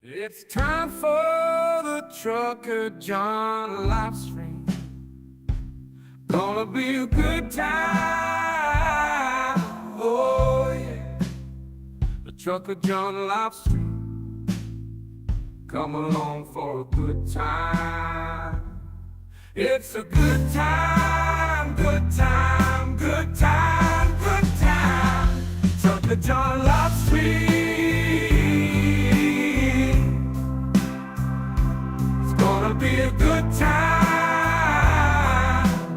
It's time for the trucker John live stream. Gonna be a good time. Oh yeah. The trucker John live stream. Come along for a good time. It's a good time, good time, good time, good time. Trucker John live stream. Gonna be a good time.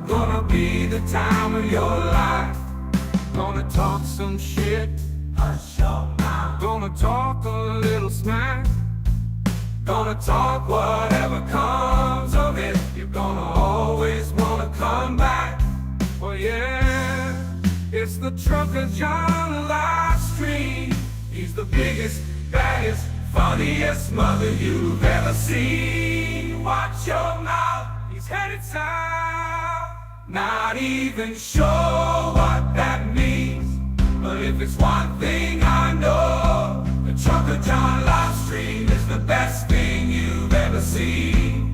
Gonna be the time of your life. Gonna talk some shit. Hush your mouth. Gonna talk a little smack. Gonna talk whatever comes of it. You're gonna always wanna come back. Well yeah, it's the Trucker John live stream. He's the biggest, baddest, funniest mother you've ever seen. Watch your mouth, he's headed south. Not even sure what that means, but if it's one thing I know, the Trucker John live stream is the best thing you've ever seen.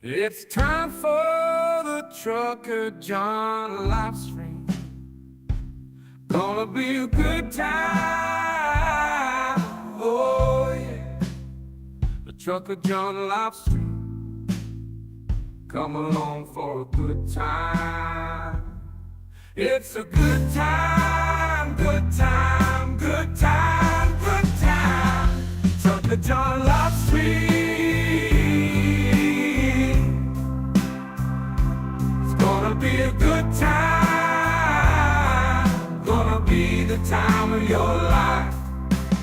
It's time for the Trucker John live stream. Gonna be a good time. Oh yeah. The Trucker John live stream. Come along for a good time. It's a good time, good time, good time, good time. Trucker John live stream. Gonna be a good time. Gonna be the time of your life.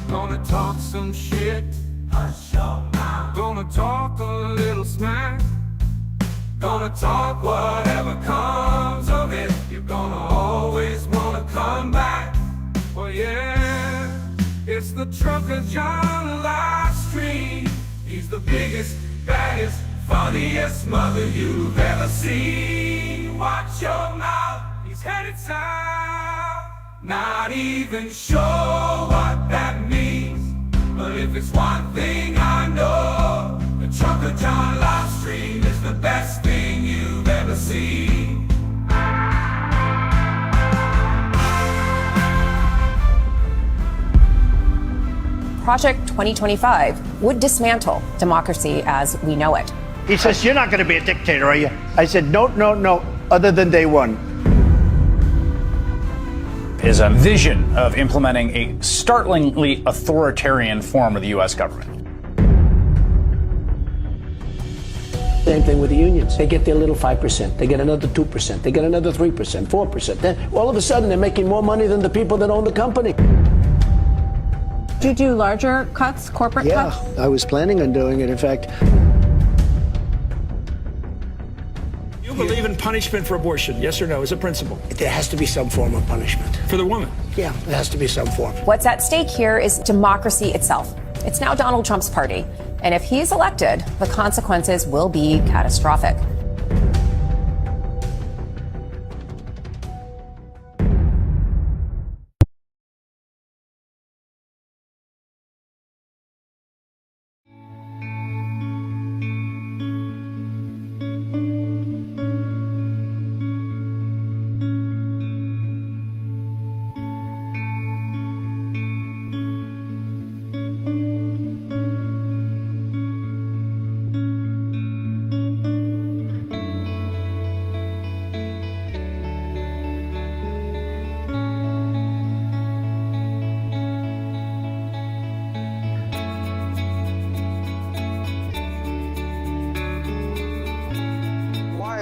Gonna talk some shit. Hush your mouth. Gonna talk a little smack. Gonna talk whatever comes of it. You're gonna always wanna come back. Well yeah, it's the Trucker John live stream. He's the biggest, baddest, funniest mother you've ever seen. Watch your mouth, he's headed south. Not even sure what that means, but if it's one thing I know, the Trucker John live stream is the best thing you've ever seen. Project 2025 would dismantle democracy as we know it. He says, "You're not going to be a dictator, are you?" I said, no, other than day one. Is a vision of implementing a startlingly authoritarian form of the U.S. government. Same thing with the unions. They get their little 5%. They get another 2%. They get another 3%, 4%. Then all of a sudden, they're making more money than the people that own the company. Do you do larger cuts, corporate cuts? Yeah, I was planning on doing it. In fact, You believe in punishment for abortion, yes or no, as a principle? there has to be some form of punishment. For the woman? Yeah, there has to be some form. What's at stake here is democracy itself. It's now Donald Trump's party. And if he's elected, the consequences will be catastrophic.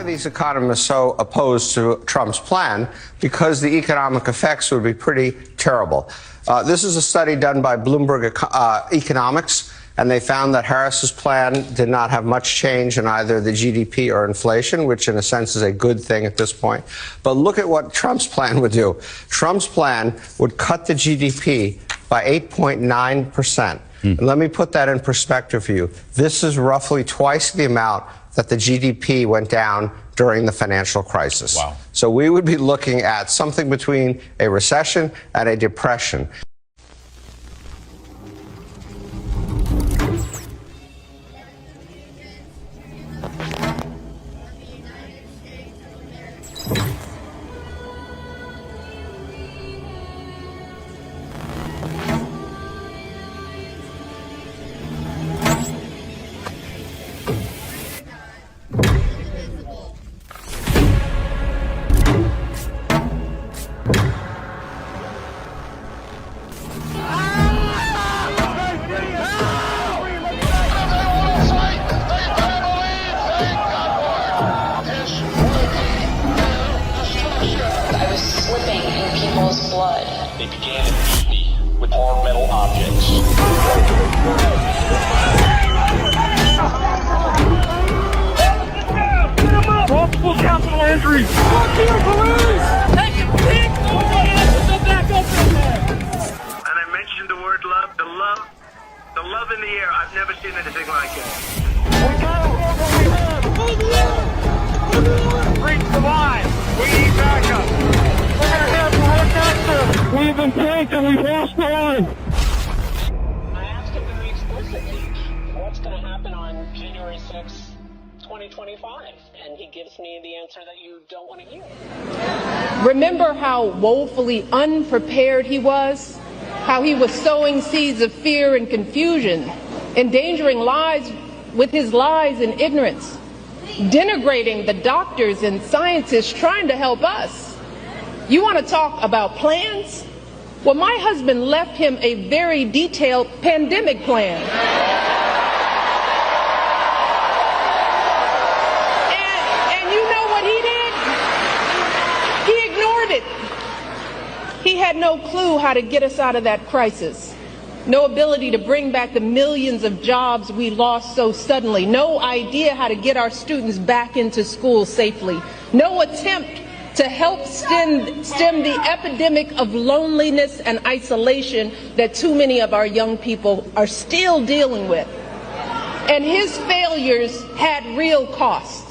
These economists so opposed to Trump's plan? Because the economic effects would be pretty terrible. This is a study done by Bloomberg Economics. and they found that Harris's plan did not have much change in either the GDP or inflation, which in a sense is a good thing at this point. But look at what Trump's plan would do. Trump's plan would cut the GDP by 8.9%. And let me put that in perspective for you. This is roughly twice the amount that the GDP went down during the financial crisis. Wow. So we would be looking at something between a recession and a depression. I was slipping in people's blood. They began to beat me with hard metal objects. Multiple capital injuries. Fuck you, police! Take a peek! Back up in there! And I mentioned the word love, the love in the air. I've never seen anything like it. We gotta hold what we have! Reach the line! We need backup! We're gonna have to work after! We've been tanked and we've lost the line! I asked him very explicitly what's going to happen on January 6, 2025, and he gives me the answer that you don't want to hear. Remember how woefully unprepared he was? How he was sowing seeds of fear and confusion, endangering lives with his lies and ignorance, denigrating the doctors and scientists trying to help us. You want to talk about plans? Well, my husband left him a very detailed pandemic plan. And you know what he did? He ignored it. He had no clue how to get us out of that crisis. No ability to bring back the millions of jobs we lost so suddenly. No idea how to get our students back into school safely. No attempt to help stem the epidemic of loneliness and isolation that too many of our young people are still dealing with. And his failures had real cost.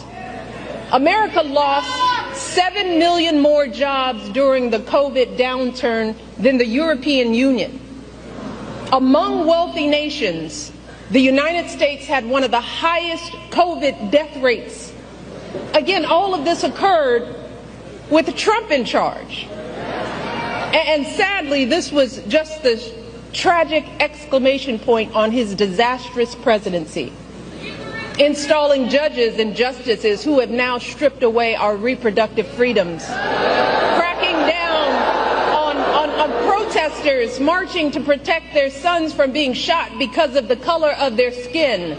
America lost 7 million more jobs during the COVID downturn than the European Union. Among wealthy nations, the United States had one of the highest COVID death rates. Again, all of this occurred with Trump in charge. And sadly, this was just the tragic exclamation point on his disastrous presidency. Installing judges and justices who have now stripped away our reproductive freedoms. Cracking down on protesters marching to protect their sons from being shot because of the color of their skin.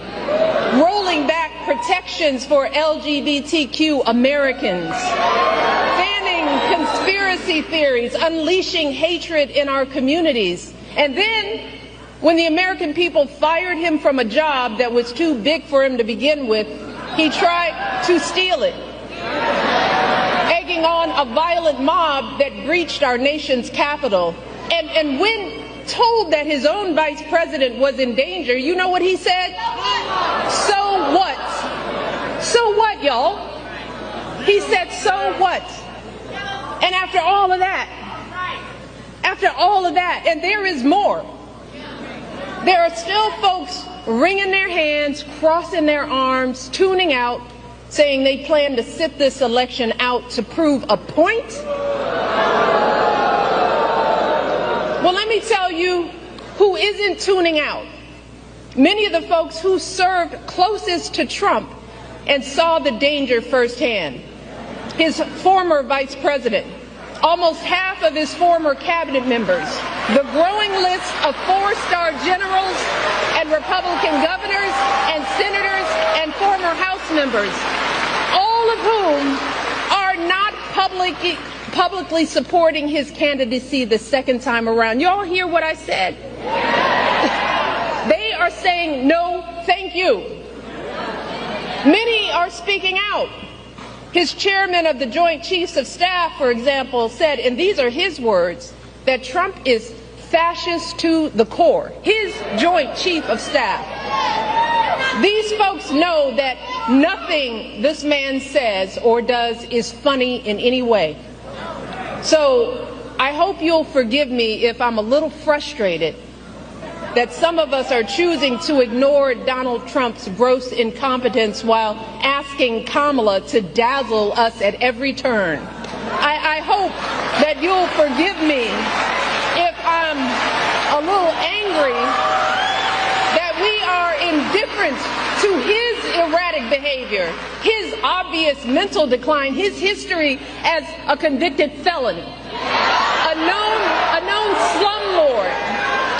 Rolling back protections for LGBTQ Americans. Fanning conspiracy theories, unleashing hatred in our communities. And then, when the American people fired him from a job that was too big for him to begin with, he tried to steal it, egging on a violent mob that breached our nation's capital. And when told that his own vice president was in danger, you know what he said? So what? So what, y'all? He said, so what? And after all of that, and there is more, there are still folks wringing their hands, crossing their arms, tuning out, saying they plan to sit this election out to prove a point. Well, let me tell you who isn't tuning out. Many of the folks who served closest to Trump and saw the danger firsthand. His former vice president, almost half of his former cabinet members, the growing list of four-star generals and Republican governors and senators and former House members, all of whom are not publicly supporting his candidacy the second time around. Y'all hear what I said? They are just saying no, thank you. Many are speaking out. His chairman of the Joint Chiefs of Staff, for example, said, and these are his words, that Trump is fascist to the core. His Joint Chief of Staff. These folks know that nothing this man says or does is funny in any way. So I hope you'll forgive me if I'm a little frustrated that some of us are choosing to ignore Donald Trump's gross incompetence while asking Kamala to dazzle us at every turn. I hope that you'll forgive me if I'm a little angry that we are indifferent to his erratic behavior, his obvious mental decline, his history as a convicted felon, a known slumlord,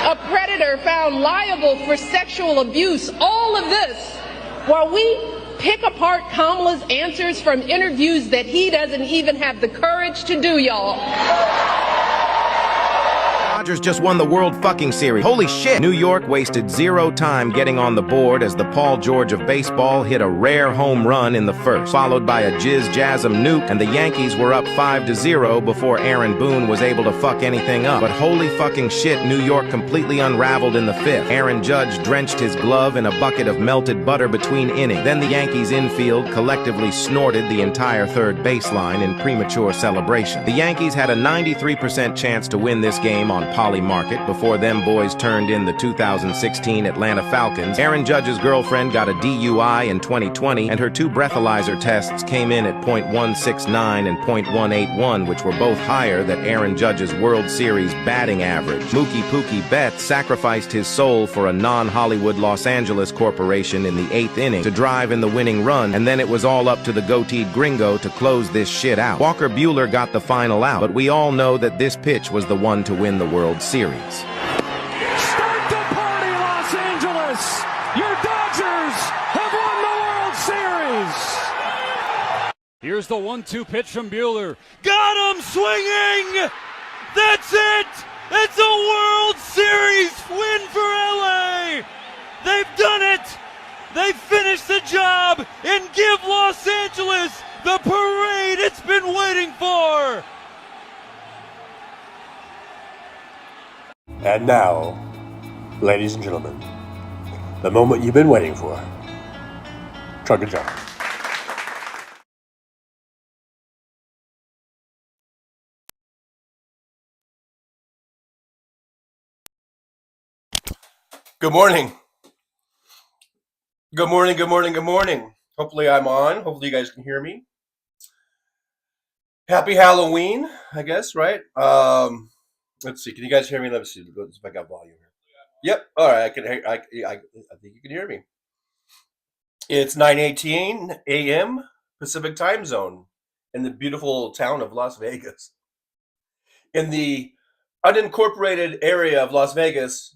a predator found liable for sexual abuse, all of this while we pick apart Kamala's answers from interviews that he doesn't even have the courage to do, y'all. Dodgers just won the World fucking Series. Holy shit! New York wasted zero time getting on the board as the Paul George of baseball hit a rare home run in the first, followed by a jizz-jasm nuke, and the Yankees were up 5-0 before Aaron Boone was able to fuck anything up. But holy fucking shit, New York completely unraveled in the fifth. Aaron Judge drenched his glove in a bucket of melted butter between innings. Then the Yankees infield collectively snorted the entire third baseline in premature celebration. The Yankees had a 93% chance to win this game on Poly Market before them boys turned in the 2016 Atlanta Falcons. Aaron Judge's girlfriend got a DUI in 2020, and her two breathalyzer tests came in at .169 and .181, which were both higher than Aaron Judge's World Series batting average. Mookie Pookie Betts sacrificed his soul for a non-Hollywood Los Angeles corporation in the 8th inning to drive in the winning run, and then it was all up to the goateed gringo to close this shit out. Walker Buehler got the final out, but we all know that this pitch was the one to win the World Series. Start the party, Los Angeles! Your Dodgers have won the World Series! Here's the 1-2 pitch from Buehler. Got him swinging! That's it! It's a World Series win for LA! They've done it! They finished the job and give Los Angeles the parade it's been waiting for! And now, ladies and gentlemen, the moment you've been waiting for. Trucker John. Good morning. Good morning, good morning, good morning. Hopefully I'm on. Hopefully you guys can hear me. Happy Halloween, I guess, right? Let's see. Can you guys hear me? Let me see if I got volume here. Yep. All right. I can. I think you can hear me. It's 9:18 a.m. Pacific time zone in the beautiful town of Las Vegas. In the unincorporated area of Las Vegas,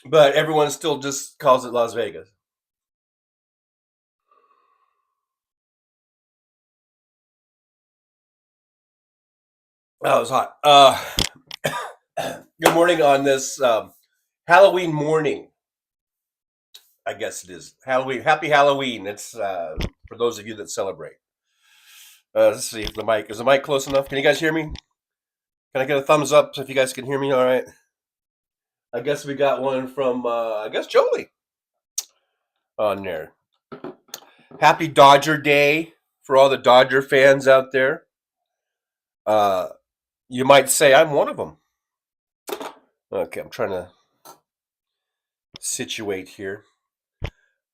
but everyone still just calls it Las Vegas. Oh, it was hot. Good morning on this Halloween morning. I guess it is Halloween. Happy Halloween. It's for those of you that celebrate. Let's see if the mic is the mic close enough. Can you guys hear me? Can I get a thumbs up if you guys can hear me? All right. I guess we got one from I guess Jolie on there. Happy Dodger Day for all the Dodger fans out there. You might say I'm one of them. Okay, I'm trying to situate here.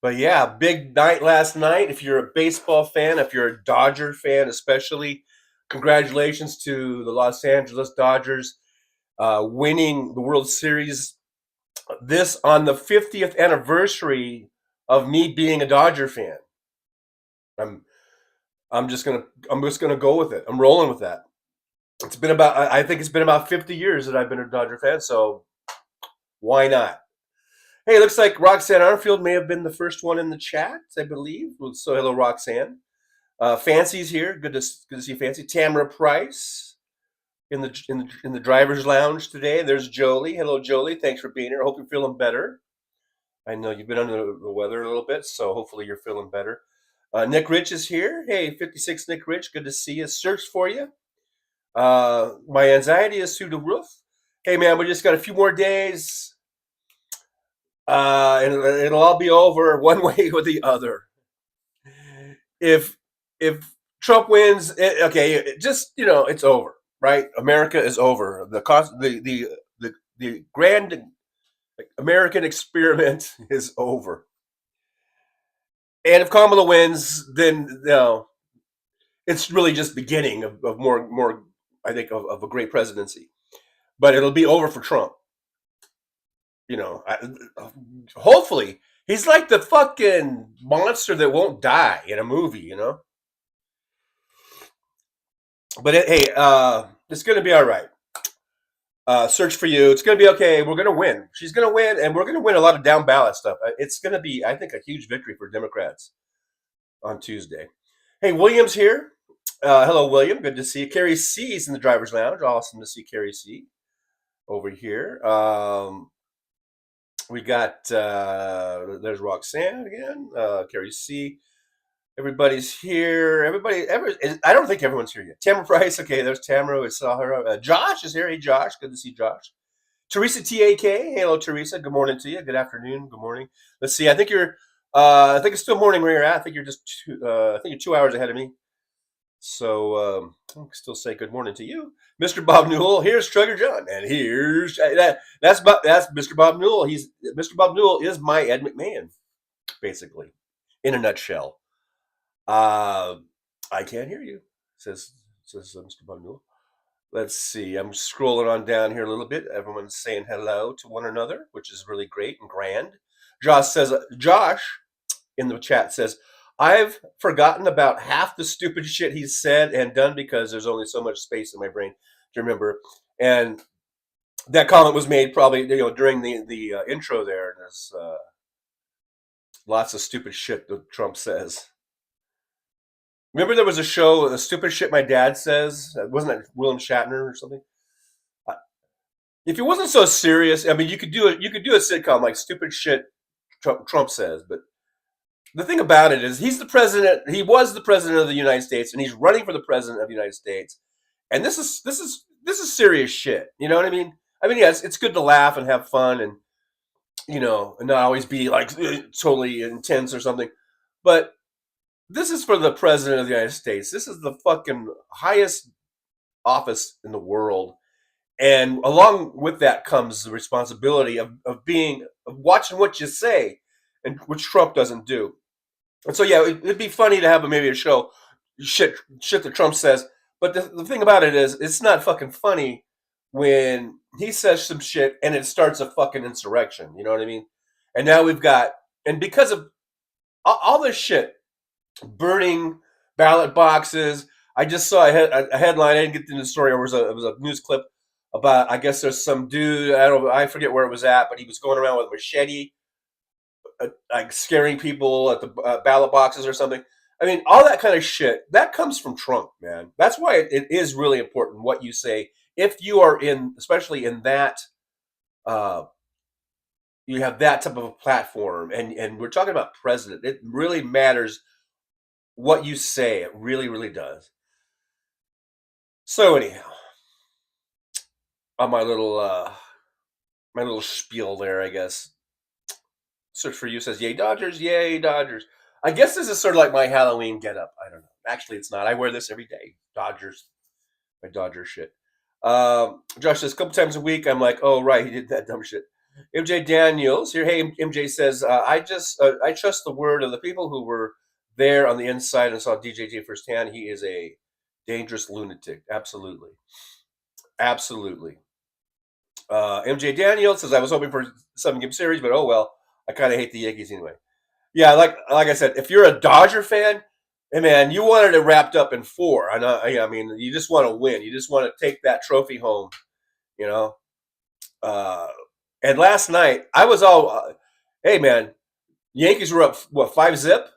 But yeah, big night last night. If you're a baseball fan, if you're a Dodger fan especially, congratulations to the Los Angeles Dodgers winning the World Series. This on the 50th anniversary of me being a Dodger fan. I'm just gonna go with it. I'm rolling with that. I think it's been about 50 years that I've been a Dodger fan, so why not? Hey, it looks like Roxanne Armfield may have been the first one in the chat, I believe. So hello, Roxanne. Fancy's here. Good to see Fancy. Tamara Price in the driver's lounge today. There's Jolie. Hello, Jolie. Thanks for being here. I hope you're feeling better. I know you've been under the weather a little bit, so hopefully you're feeling better. Nick Rich is here. Hey, 56 Nick Rich, good to see you. Search for you. My anxiety is through the roof. Hey, man, we just got a few more days. And it'll all be over one way or the other. If Trump wins, just it's over, right? America is over. The grand American experiment is over. And if Kamala wins, then it's really just beginning of more. I think of a great presidency, but it'll be over for Trump. Hopefully he's like the fucking monster that won't die in a movie, But it's going to be all right. Search for you. It's going to be okay. We're going to win. She's going to win, and we're going to win a lot of down ballot stuff. It's going to be, I think, a huge victory for Democrats on Tuesday. Hey, William's here. Hello, William. Good to see you. Carrie C is in the driver's lounge. Awesome to see Carrie C over here. We got, there's Roxanne again, Carrie C. Everybody's here. I don't think everyone's here yet. Tamara Price. Okay, there's Tamara. We saw her. Josh is here. Hey, Josh. Good to see Josh. Teresa T.A.K. Hello, Teresa. Good morning to you. Good afternoon. Good morning. Let's see. I think it's still morning where you're at. I think you're 2 hours ahead of me. So I can still say good morning to you, Mr. Bob Newell. Here's Trugger John, and here's that's Mr. Bob Newell. Mr. Bob Newell is my Ed McMahon, basically, in a nutshell. I can't hear you, says Mr. Bob Newell. Let's see. I'm scrolling on down here a little bit. Everyone's saying hello to one another, which is really great and grand. Josh in the chat says, I've forgotten about half the stupid shit he's said and done because there's only so much space in my brain to remember. And that comment was made probably during the intro there. And there's lots of stupid shit that Trump says. Remember there was a show, The Stupid Shit My Dad Says? Wasn't that William Shatner or something? If it wasn't so serious, I mean, you could do a sitcom like Stupid Shit Trump Says, but the thing about it is he was the president of the United States, and he's running for the president of the United States. And this is serious shit. You know what I mean? I mean, yes, it's good to laugh and have fun and and not always be like totally intense or something. But this is for the president of the United States. This is the fucking highest office in the world. And along with that comes the responsibility of watching what you say, and which Trump doesn't do. And so, yeah, it'd be funny to have maybe a show, shit that Trump says. But the thing about it is, it's not fucking funny when he says some shit and it starts a fucking insurrection. You know what I mean? And now and because of all this shit, burning ballot boxes. I just saw a headline. I didn't get into the story. It was a news clip about, I guess there's some dude, I forget where it was at, but he was going around with a machete, like scaring people at the ballot boxes or something. I mean, all that kind of shit, that comes from Trump, man. That's why it is really important what you say. If you are especially in that, you have that type of a platform, and we're talking about president, it really matters what you say. It really, really does. So anyhow, on my little spiel there, I guess. Search for You says, yay Dodgers, yay Dodgers. I guess this is sort of like my Halloween getup. I don't know. Actually, it's not. I wear this every day. Dodgers. My Dodger shit. Josh says, a couple times a week, I'm like, oh, right, he did that dumb shit. MJ Daniels here. Hey, MJ says, I trust the word of the people who were there on the inside and saw DJJ firsthand. He is a dangerous lunatic. Absolutely. Absolutely. MJ Daniels says, I was hoping for a 7-game series, but oh well. I kind of hate the Yankees anyway. Yeah, like I said, if you're a Dodger fan, hey man, you wanted it wrapped up in 4. I mean, you just want to win. You just want to take that trophy home, And last night, I was all, hey man, Yankees were up, 5-0?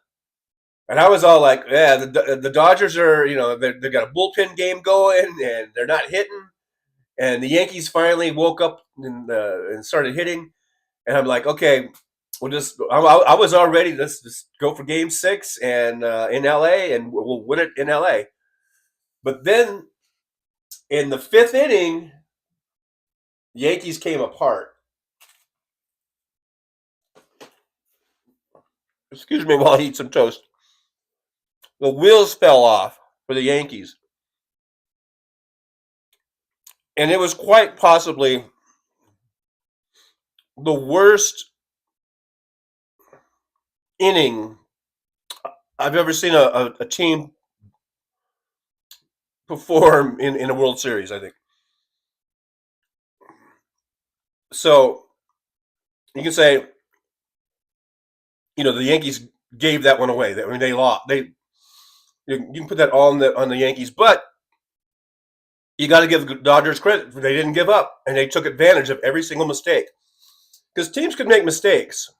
And I was all like, yeah, the Dodgers are, they've got a bullpen game going, and they're not hitting. And the Yankees finally woke up and started hitting. And I'm like, okay, I was all ready. Let's just go for Game 6 and in LA, and we'll win it in LA. But then in the 5th inning, Yankees came apart. Excuse me while I eat some toast. The wheels fell off for the Yankees. And it was quite possibly the worst inning I've ever seen a team perform in a World Series, I think. So you can say, the Yankees gave that one away. I mean, they lost. You can put that all on the Yankees, but you got to give the Dodgers credit. They didn't give up, and they took advantage of every single mistake. Because teams can make mistakes.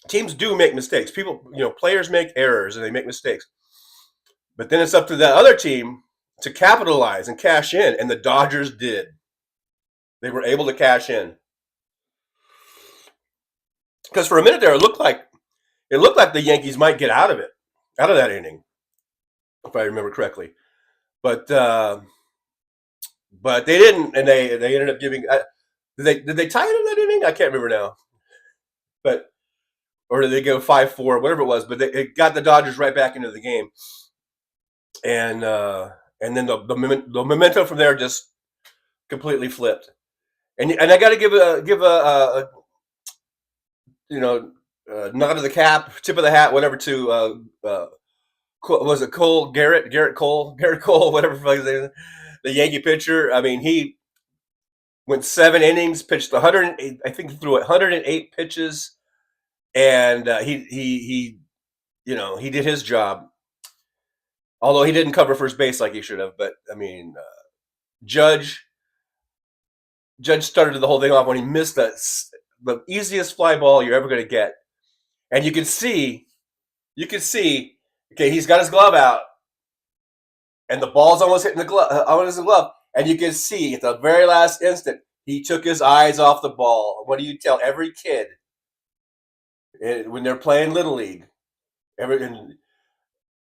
Teams do make mistakes. Players make errors, and they make mistakes. But then it's up to that other team to capitalize and cash in, and the Dodgers did. They were able to cash in. Because for a minute there, it looked like the Yankees might get out of that inning, if I remember correctly. But they didn't, and they ended up giving. Did they tie it in that inning? I can't remember now. Or did they go 5-4, whatever it was? But it got the Dodgers right back into the game, and then the momentum from there just completely flipped. And I got to give a nod of the cap, tip of the hat, whatever, to was it Cole Garrett Cole, whatever the Yankee pitcher. I mean, he went 7 innings, pitched 108. I think he threw 108 pitches, and he did his job. Although he didn't cover first base like he should have, but I mean, Judge started the whole thing off when he missed the easiest fly ball you're ever going to get. And you can see, okay, he's got his glove out, and the ball's almost hitting the glove, and you can see at the very last instant, he took his eyes off the ball. What do you tell every kid when they're playing Little League?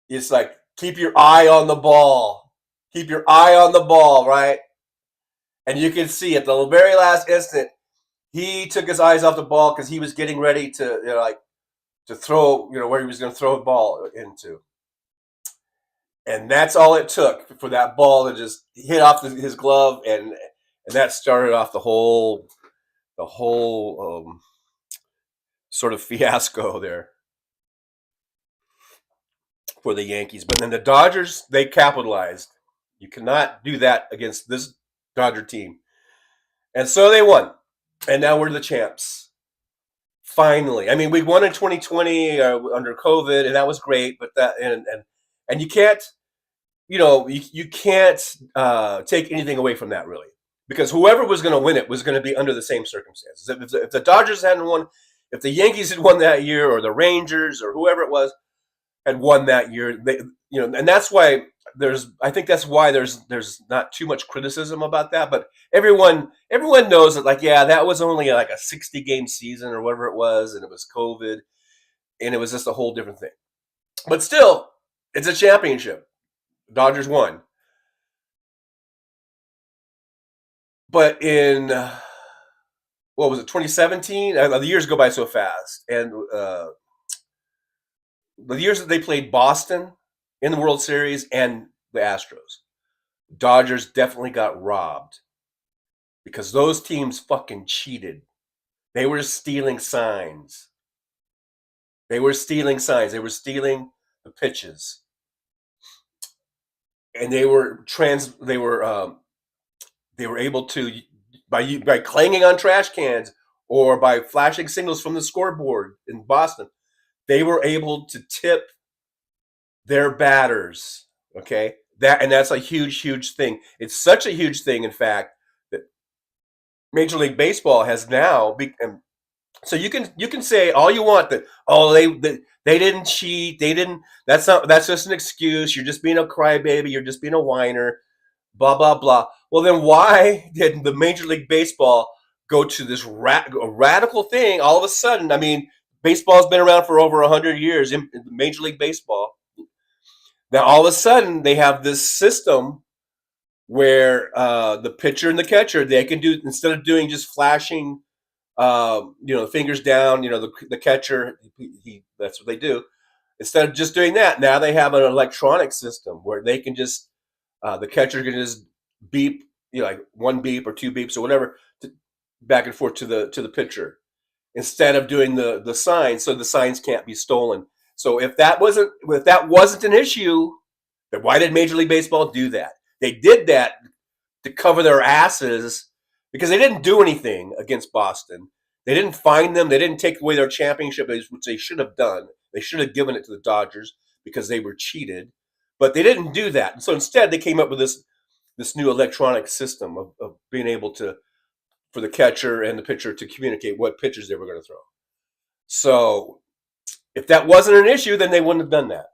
It's like, keep your eye on the ball. Keep your eye on the ball, right? And you can see at the very last instant, he took his eyes off the ball because he was getting ready to throw, where he was going to throw the ball into. And that's all it took for that ball to just hit off his glove, and that started off the whole sort of fiasco there for the Yankees. But then the Dodgers, they capitalized. You cannot do that against this Dodger team. And so they won. And now we're the champs. Finally. I mean, we won in 2020 under COVID, and that was great. But and you can't, you can't take anything away from that, really, because whoever was going to win it was going to be under the same circumstances. If the Dodgers hadn't won, if the Yankees had won that year, or the Rangers, or whoever it was had won that year, and that's why I think that's why there's not too much criticism about that. But everyone knows that, that was only like a 60-game season or whatever it was, and it was COVID, and it was just a whole different thing. But still, it's a championship. Dodgers won. But in, what was it, 2017? The years go by so fast. And the years that they played Boston in the World Series and the Astros, Dodgers definitely got robbed because those teams fucking cheated. They were stealing signs. They were stealing the pitches. And they were able to, by clanging on trash cans or by flashing signals from the scoreboard in Boston, they were able to tip their batters. Okay, that's a huge thing. It's such a huge thing, in fact, that Major League Baseball has now become. So you can say all you want that they didn't cheat, that's just an excuse. You're just being a crybaby. You're just being a whiner. Blah blah blah. Well, then why did the Major League Baseball go to this radical thing all of a sudden? I mean, Baseball's been around for over 100 years in Major League Baseball. Now, all of a sudden, they have this system where the pitcher and the catcher, they can do, instead of doing just flashing, fingers down, the catcher, that's what they do. Instead of just doing that, now they have an electronic system where they can just, the catcher can just beep, like one beep or two beeps or whatever, back and forth to the pitcher, instead of doing the signs, so the signs can't be stolen. So if that wasn't an issue, then why did Major League Baseball do that? They did that to cover their asses because they didn't do anything against Boston. They didn't fine them. They didn't take away their championship, which they should have done. They should have given it to the Dodgers because they were cheated. But they didn't do that. So instead, they came up with this new electronic system of being able for the catcher and the pitcher to communicate what pitches they were going to throw. So if that wasn't an issue, then they wouldn't have done that.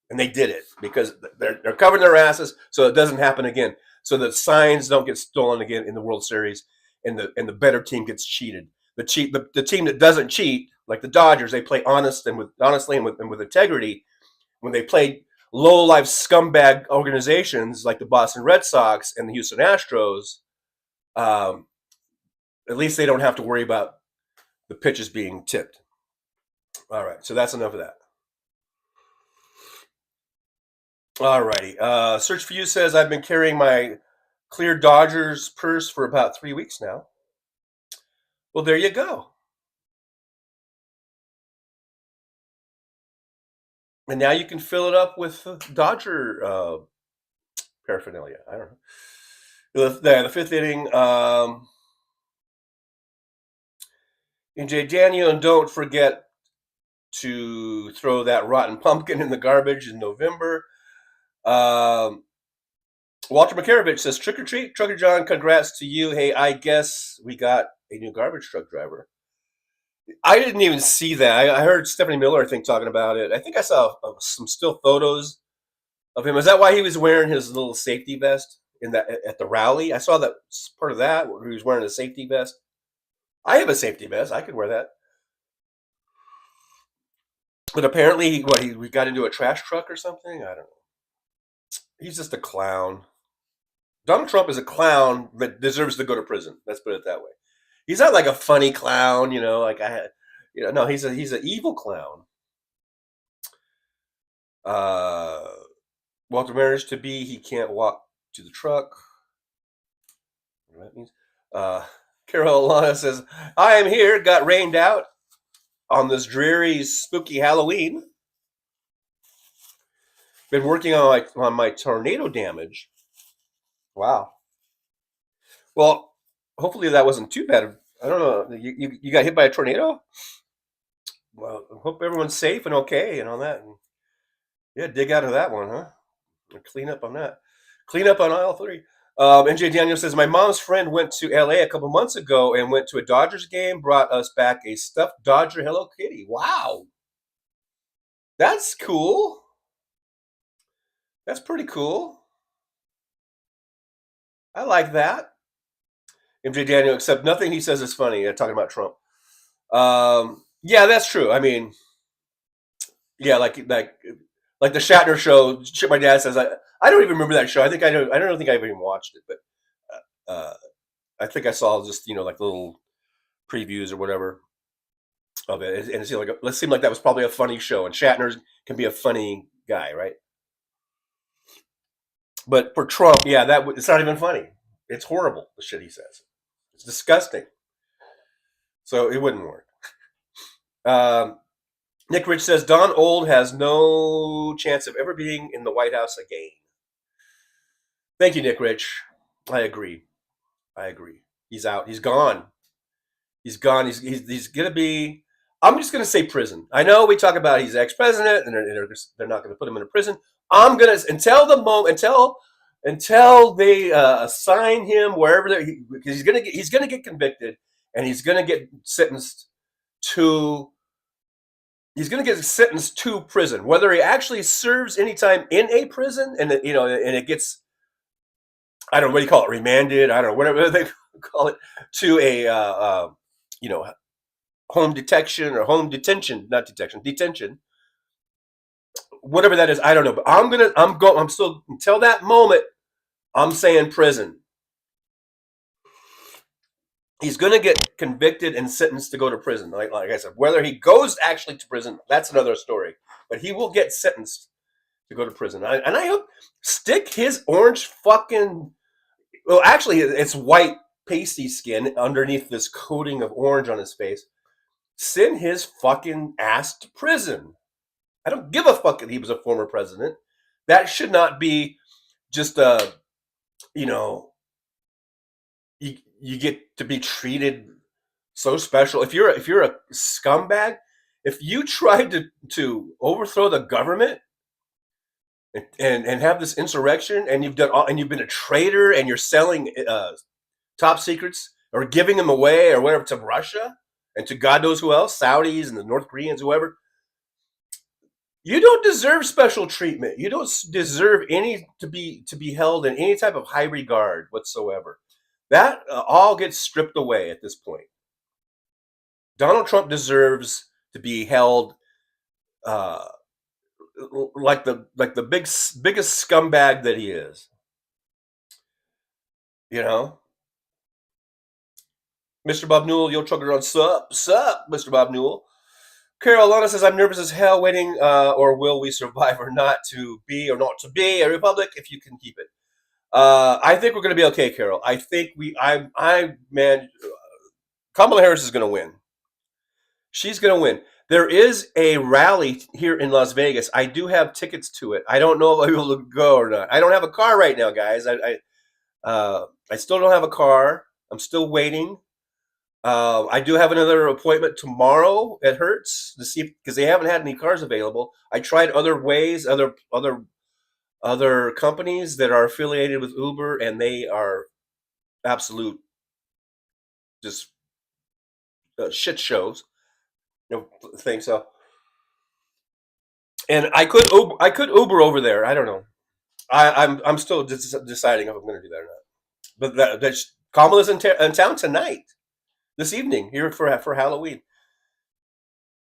And they did it because they're covering their asses so it doesn't happen again. So the signs don't get stolen again in the World Series, and the better team gets cheated. The team that doesn't cheat, like the Dodgers, they play honestly and with integrity. When they play low-life scumbag organizations like the Boston Red Sox and the Houston Astros, at least they don't have to worry about the pitches being tipped. All right, so that's enough of that. All righty. Search for You says, I've been carrying my clear Dodgers purse for about 3 weeks now. Well, there you go. And now you can fill it up with Dodger paraphernalia. I don't know. The fifth inning. NJ Daniel, and don't forget to throw that rotten pumpkin in the garbage in November. Walter Makarovich says, trick or treat, Trucker John, congrats to you. Hey, I guess we got a new garbage truck driver. I didn't even see that. I heard Stephanie Miller, I think, talking about it. I think I saw some still photos of him. Is that why he was wearing his little safety vest at the rally? I saw that part of that where he was wearing a safety vest. I have a safety vest. I could wear that. But apparently, we got into a trash truck or something? I don't know. He's just a clown. Donald Trump is a clown that deserves to go to prison. Let's put it that way. He's not like a funny clown, no, he's an evil clown. Walter Marriage to be, he can't walk to the truck. What that means. Carol Alana says, I am here, got rained out on this dreary, spooky Halloween. Been working on my tornado damage. Wow. Well, hopefully that wasn't too bad. I don't know. You got hit by a tornado? Well, I hope everyone's safe and okay and all that. And yeah, dig out of that one, huh? Or clean up on that. Clean up on aisle 3. NJ Daniel says, my mom's friend went to LA a couple months ago and went to a Dodgers game, brought us back a stuffed Dodger Hello Kitty. Wow. That's cool. That's pretty cool. I like that. MJ Daniel, except nothing he says is funny. Talking about Trump. Yeah, that's true. I mean, yeah, like the Shatner show. Shit, my dad says. I don't even remember that show. I don't think I even watched it, but I think I saw just like little previews or whatever of it, and it seemed like that was probably a funny show. And Shatner can be a funny guy, right? But for Trump, yeah, it's not even funny. It's horrible, the shit he says. It's disgusting. So it wouldn't work. Nick Rich says, Don Old has no chance of ever being in the White House again. Thank you, Nick Rich. I agree. He's out. He's gone. He's gone. He's going to be, I'm just going to say prison. I know we talk about he's ex-president and they're not going to put him in a prison. I'm going to, until they assign him wherever because he's going to get convicted and he's going to get sentenced to prison. Whether he actually serves any time in a prison and it gets, I don't know, what do you call it, remanded? I don't know, whatever they call it, to a home detection or home detention, not detection, detention, whatever that is. I don't know, but I'm still, until that moment, I'm saying prison. He's going to get convicted and sentenced to go to prison. Like I said, whether he goes actually to prison, that's another story. But he will get sentenced to go to prison. And I hope, stick his orange fucking, well, actually, it's white pasty skin underneath this coating of orange on his face. Send his fucking ass to prison. I don't give a fuck that he was a former president. That should not be just a, you get to be treated so special. If you're a scumbag, if you tried to overthrow the government and have this insurrection, and you've been a traitor, and you're selling top secrets or giving them away or whatever to Russia and to God knows who else, Saudis and the North Koreans, whoever, you don't deserve special treatment. You don't deserve to be held in any type of high regard whatsoever. That all gets stripped away at this point. Donald Trump deserves to be held like the biggest scumbag that he is. Mr. Bob Newell, yo trucker on sup, Mr. Bob Newell. Carolina says, I'm nervous as hell waiting, or will we survive or not to be or not to be a republic if you can keep it. I think we're going to be okay, Carol. I think Kamala Harris is going to win. She's going to win. There is a rally here in Las Vegas. I do have tickets to it. I don't know if I will go or not. I don't have a car right now, guys. I still don't have a car. I'm still waiting. I do have another appointment tomorrow at Hertz to see, because they haven't had any cars available. I tried other ways, other companies that are affiliated with Uber, and they are absolute just shit shows. Thing so. And I could Uber over there. I don't know. I'm still deciding if I'm going to do that or not. But Kamala's in town tonight. This evening here for Halloween.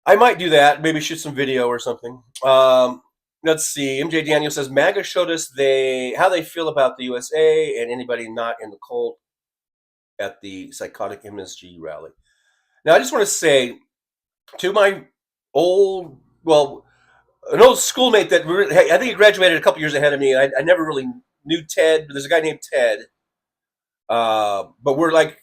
I might do that. Maybe shoot some video or something. Let's see. MJ Daniel says MAGA showed us how they feel about the USA and anybody not in the cult at the Psychotic MSG rally. Now I just want to say to my an old schoolmate that I think he graduated a couple years ahead of me. I never really knew Ted, but there's a guy named Ted. But we're like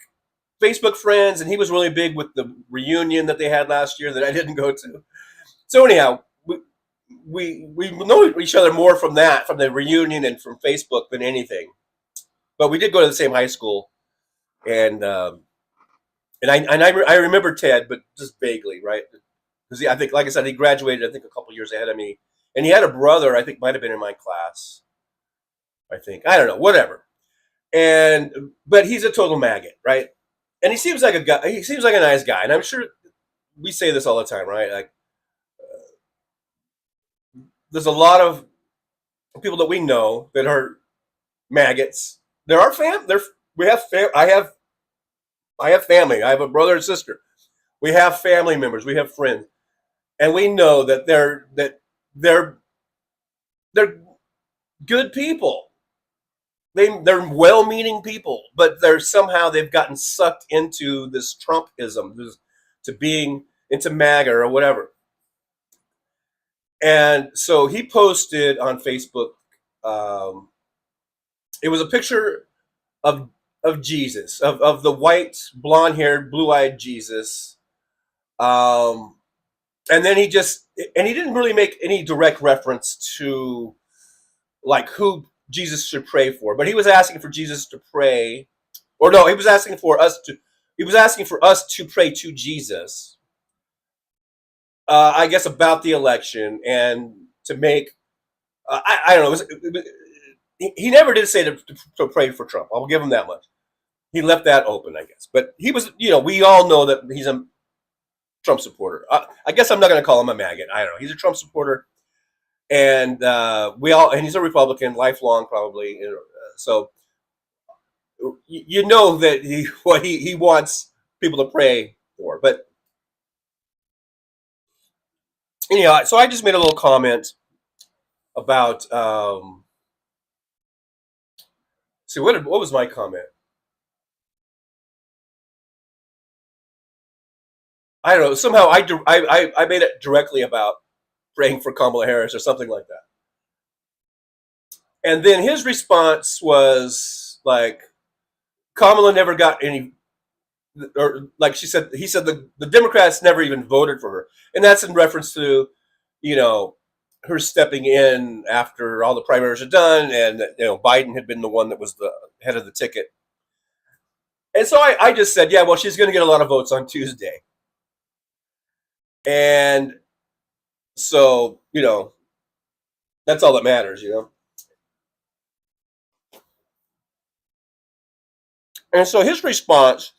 Facebook friends, and he was really big with the reunion that they had last year that I didn't go to. So anyhow, we know each other more from the reunion and from Facebook than anything. But we did go to the same high school, and I remember Ted, but just vaguely, right? Because I think, like I said, he graduated, I think, a couple years ahead of me, and he had a brother I think might have been in my class. I don't know, whatever. But he's a total maggot, right? And he seems like a guy. He seems like a nice guy, and I'm sure we say this all the time, right? Like, there's a lot of people that we know that are maggots. There are I have family. I have a brother and sister. We have family members. We have friends, and we know that they're good people. They're well-meaning people, but they've gotten sucked into this Trumpism, to being into MAGA or whatever. And so he posted on Facebook. It was a picture of Jesus, of the white, blonde-haired, blue-eyed Jesus. And then he didn't really make any direct reference to like who Jesus should pray for, but he was asking for Jesus to pray, or no, he was asking for us to pray to Jesus. I guess about the election and to make. I don't know. He never did say to pray for Trump. I'll give him that much. He left that open, I guess. But he was, we all know that he's a Trump supporter. I guess I'm not going to call him a maggot. I don't know. He's a Trump supporter. And and he's a Republican, lifelong probably. So that he wants people to pray for. But anyhow, so I just made a little comment about see what was my comment? I don't know. Somehow I made it directly about praying for Kamala Harris or something like that. And then his response was like, Kamala never got any, or like he said the Democrats never even voted for her. And that's in reference to, her stepping in after all the primaries are done, and Biden had been the one that was the head of the ticket. And so I just said, yeah, well, she's going to get a lot of votes on Tuesday. And so, that's all that matters, And so his response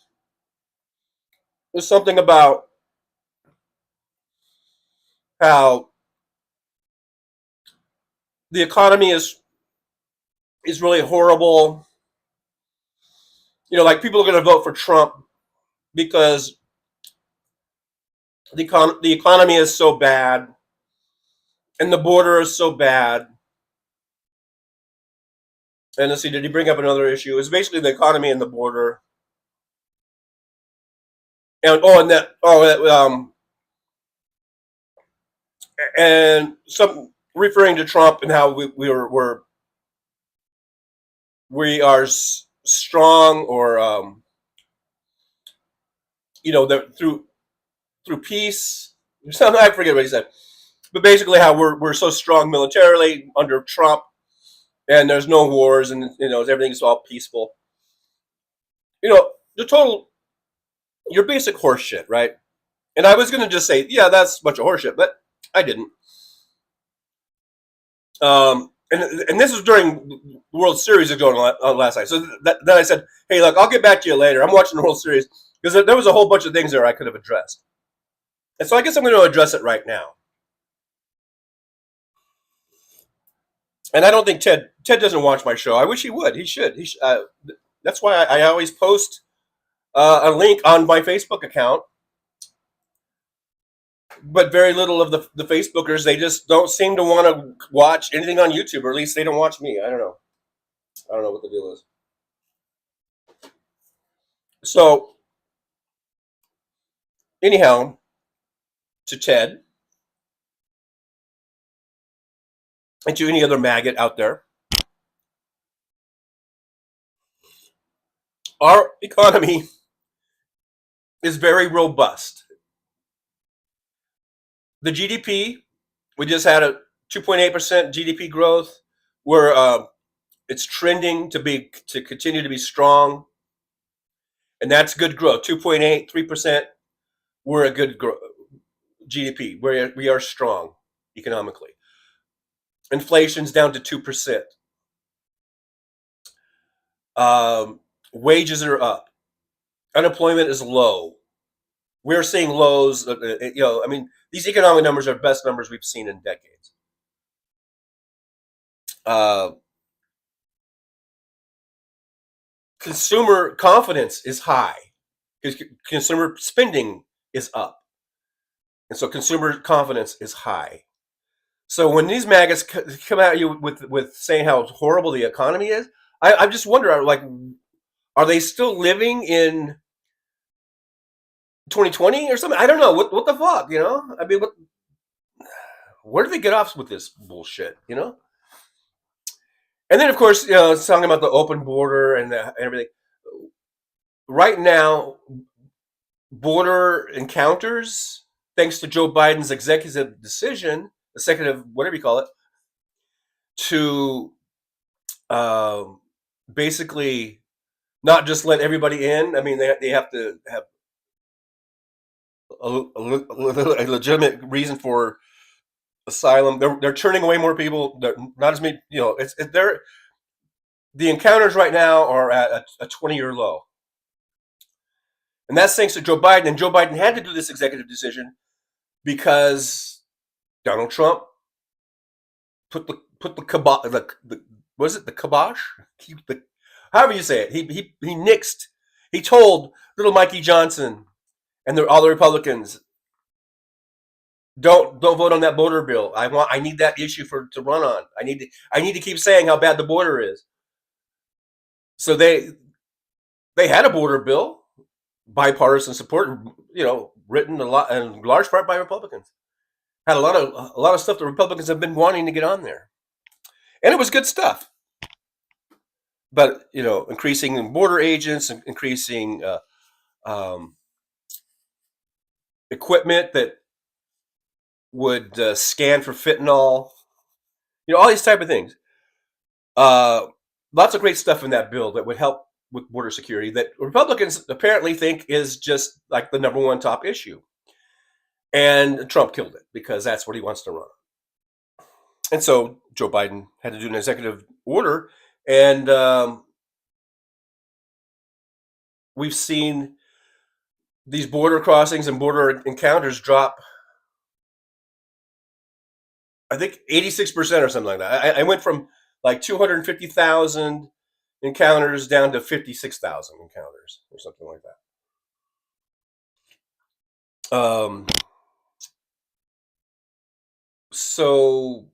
was something about how the economy is really horrible. Like people are going to vote for Trump because the economy is so bad and the border is so bad. And let's see, did he bring up another issue? It's basically the economy and the border. And some referring to Trump and how we are strong, or through peace. Something, I forget what he said, but basically how we're so strong militarily under Trump, and there's no wars, and everything's all peaceful. The total, your basic horse shit, right? And I was going to just say, yeah, that's a bunch of horse shit, but I didn't. And this was during the World Series going on last night. So then I said, hey, look, I'll get back to you later. I'm watching the World Series, because there was a whole bunch of things there I could have addressed. And so I guess I'm going to address it right now. And I don't think Ted doesn't watch my show. I wish he would. He should. That's why I always post a link on my Facebook account. But very little of the Facebookers, they just don't seem to want to watch anything on YouTube, or at least they don't watch me. I don't know. I don't know what the deal is. So, anyhow, to Ted, and to any other maggot out there, our economy is very robust. The GDP, we just had a 2.8% GDP growth. It's trending to continue to be strong, and that's good growth. 2.8, 3%. We're a good GDP. We are strong economically. Inflation's down to 2%. Wages are up. Unemployment is low. We're seeing lows. These economic numbers are the best numbers we've seen in decades. Consumer confidence is high because consumer spending is up. And so consumer confidence is high. So when these maggots come at you with saying how horrible the economy is, I just wonder, like, are they still living in 2020 or something? I don't know. What the fuck, I mean, where do they get off with this bullshit, And then, of course, it's talking about the open border and everything. Right now, border encounters, thanks to Joe Biden's executive decision, whatever you call it, to basically not just let everybody in. I mean, they have to have a legitimate reason for asylum. They're turning away more people. They're not as many. The encounters right now are at a 20-year low, and that's thanks to Joe Biden. And Joe Biden had to do this executive decision because Donald Trump put the kibosh. Was it the kibosh? However you say it. He nixed. He told little Mikey Johnson and all the Republicans don't vote on that border bill. I need that issue to run on. I need to keep saying how bad the border is. So they had a border bill, bipartisan support, written in large part by Republicans. Had a lot of stuff the Republicans have been wanting to get on there, and it was good stuff. But increasing border agents, increasing equipment that would scan for fentanyl, all these type of things. Lots of great stuff in that bill that would help with border security that Republicans apparently think is just like the number one top issue. And Trump killed it because that's what he wants to run. And so Joe Biden had to do an executive order, and we've seen these border crossings and border encounters drop, I think 86% or something like that. I went from like 250,000 encounters down to 56,000 encounters or something like that. So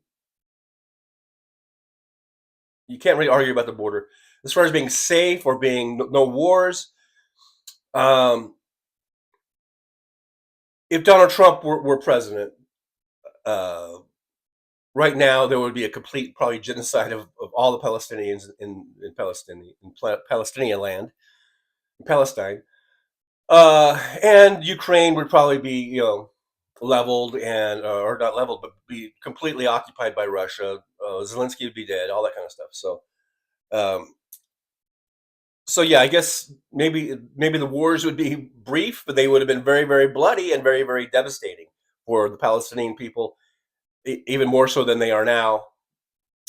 you can't really argue about the border. As far as being safe or being no wars, if Donald Trump were president, right now there would be a complete probably genocide of all the Palestinians in Palestinian land, in Palestine, and Ukraine would probably be leveled and or not leveled, but be completely occupied by Russia. Zelensky would be dead, all that kind of stuff. So yeah, I guess maybe the wars would be brief, but they would have been very, very bloody and very, very devastating for the Palestinian people, even more so than they are now,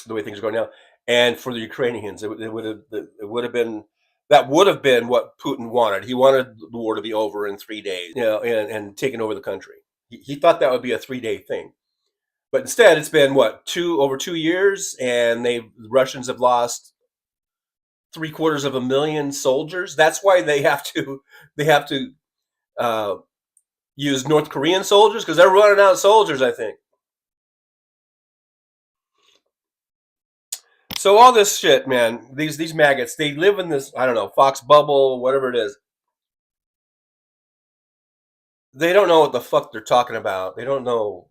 the way things are going now. And for the Ukrainians, it would have been what Putin wanted. He wanted the war to be over in 3 days, and taking over the country. He thought that would be a 3-day thing, but instead it's been over 2 years, and the Russians have lost 750,000 soldiers. That's why they have to use North Korean soldiers, because they're running out of soldiers, I think. So all this shit, man, these maggots, they live in this, I don't know, Fox bubble, whatever it is. They don't know what the fuck they're talking about. They don't know,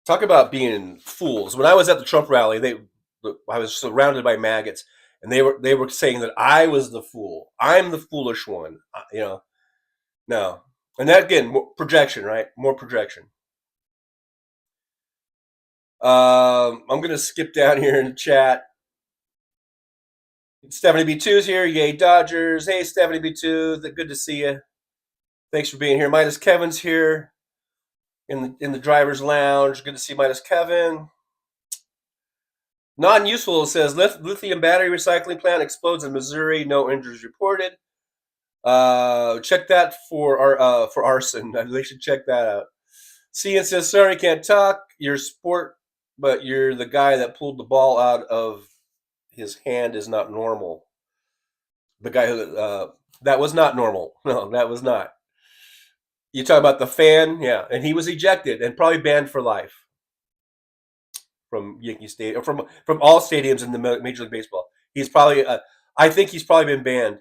talk about being fools. When I was at the Trump rally, I was surrounded by maggots, and they were saying that I was the fool. I'm the foolish one, No, and that again, more projection, right? More projection. I'm gonna skip down here in the chat. Stephanie B2's here. Yay Dodgers! Hey Stephanie B2, good to see you. Thanks for being here. Midas Kevin's here in the driver's lounge. Good to see Midas Kevin. Non-useful says lithium battery recycling plant explodes in Missouri. No injuries reported. Check that for arson. They should check that out. Cian says, sorry, can't talk. You're sport, but you're the guy that pulled the ball out of his hand is not normal. The guy who that was not normal. No, that was not. You talk about the fan, yeah, and he was ejected and probably banned for life from Yankee Stadium, or from all stadiums in the Major League Baseball. He's probably, I think he's probably been banned.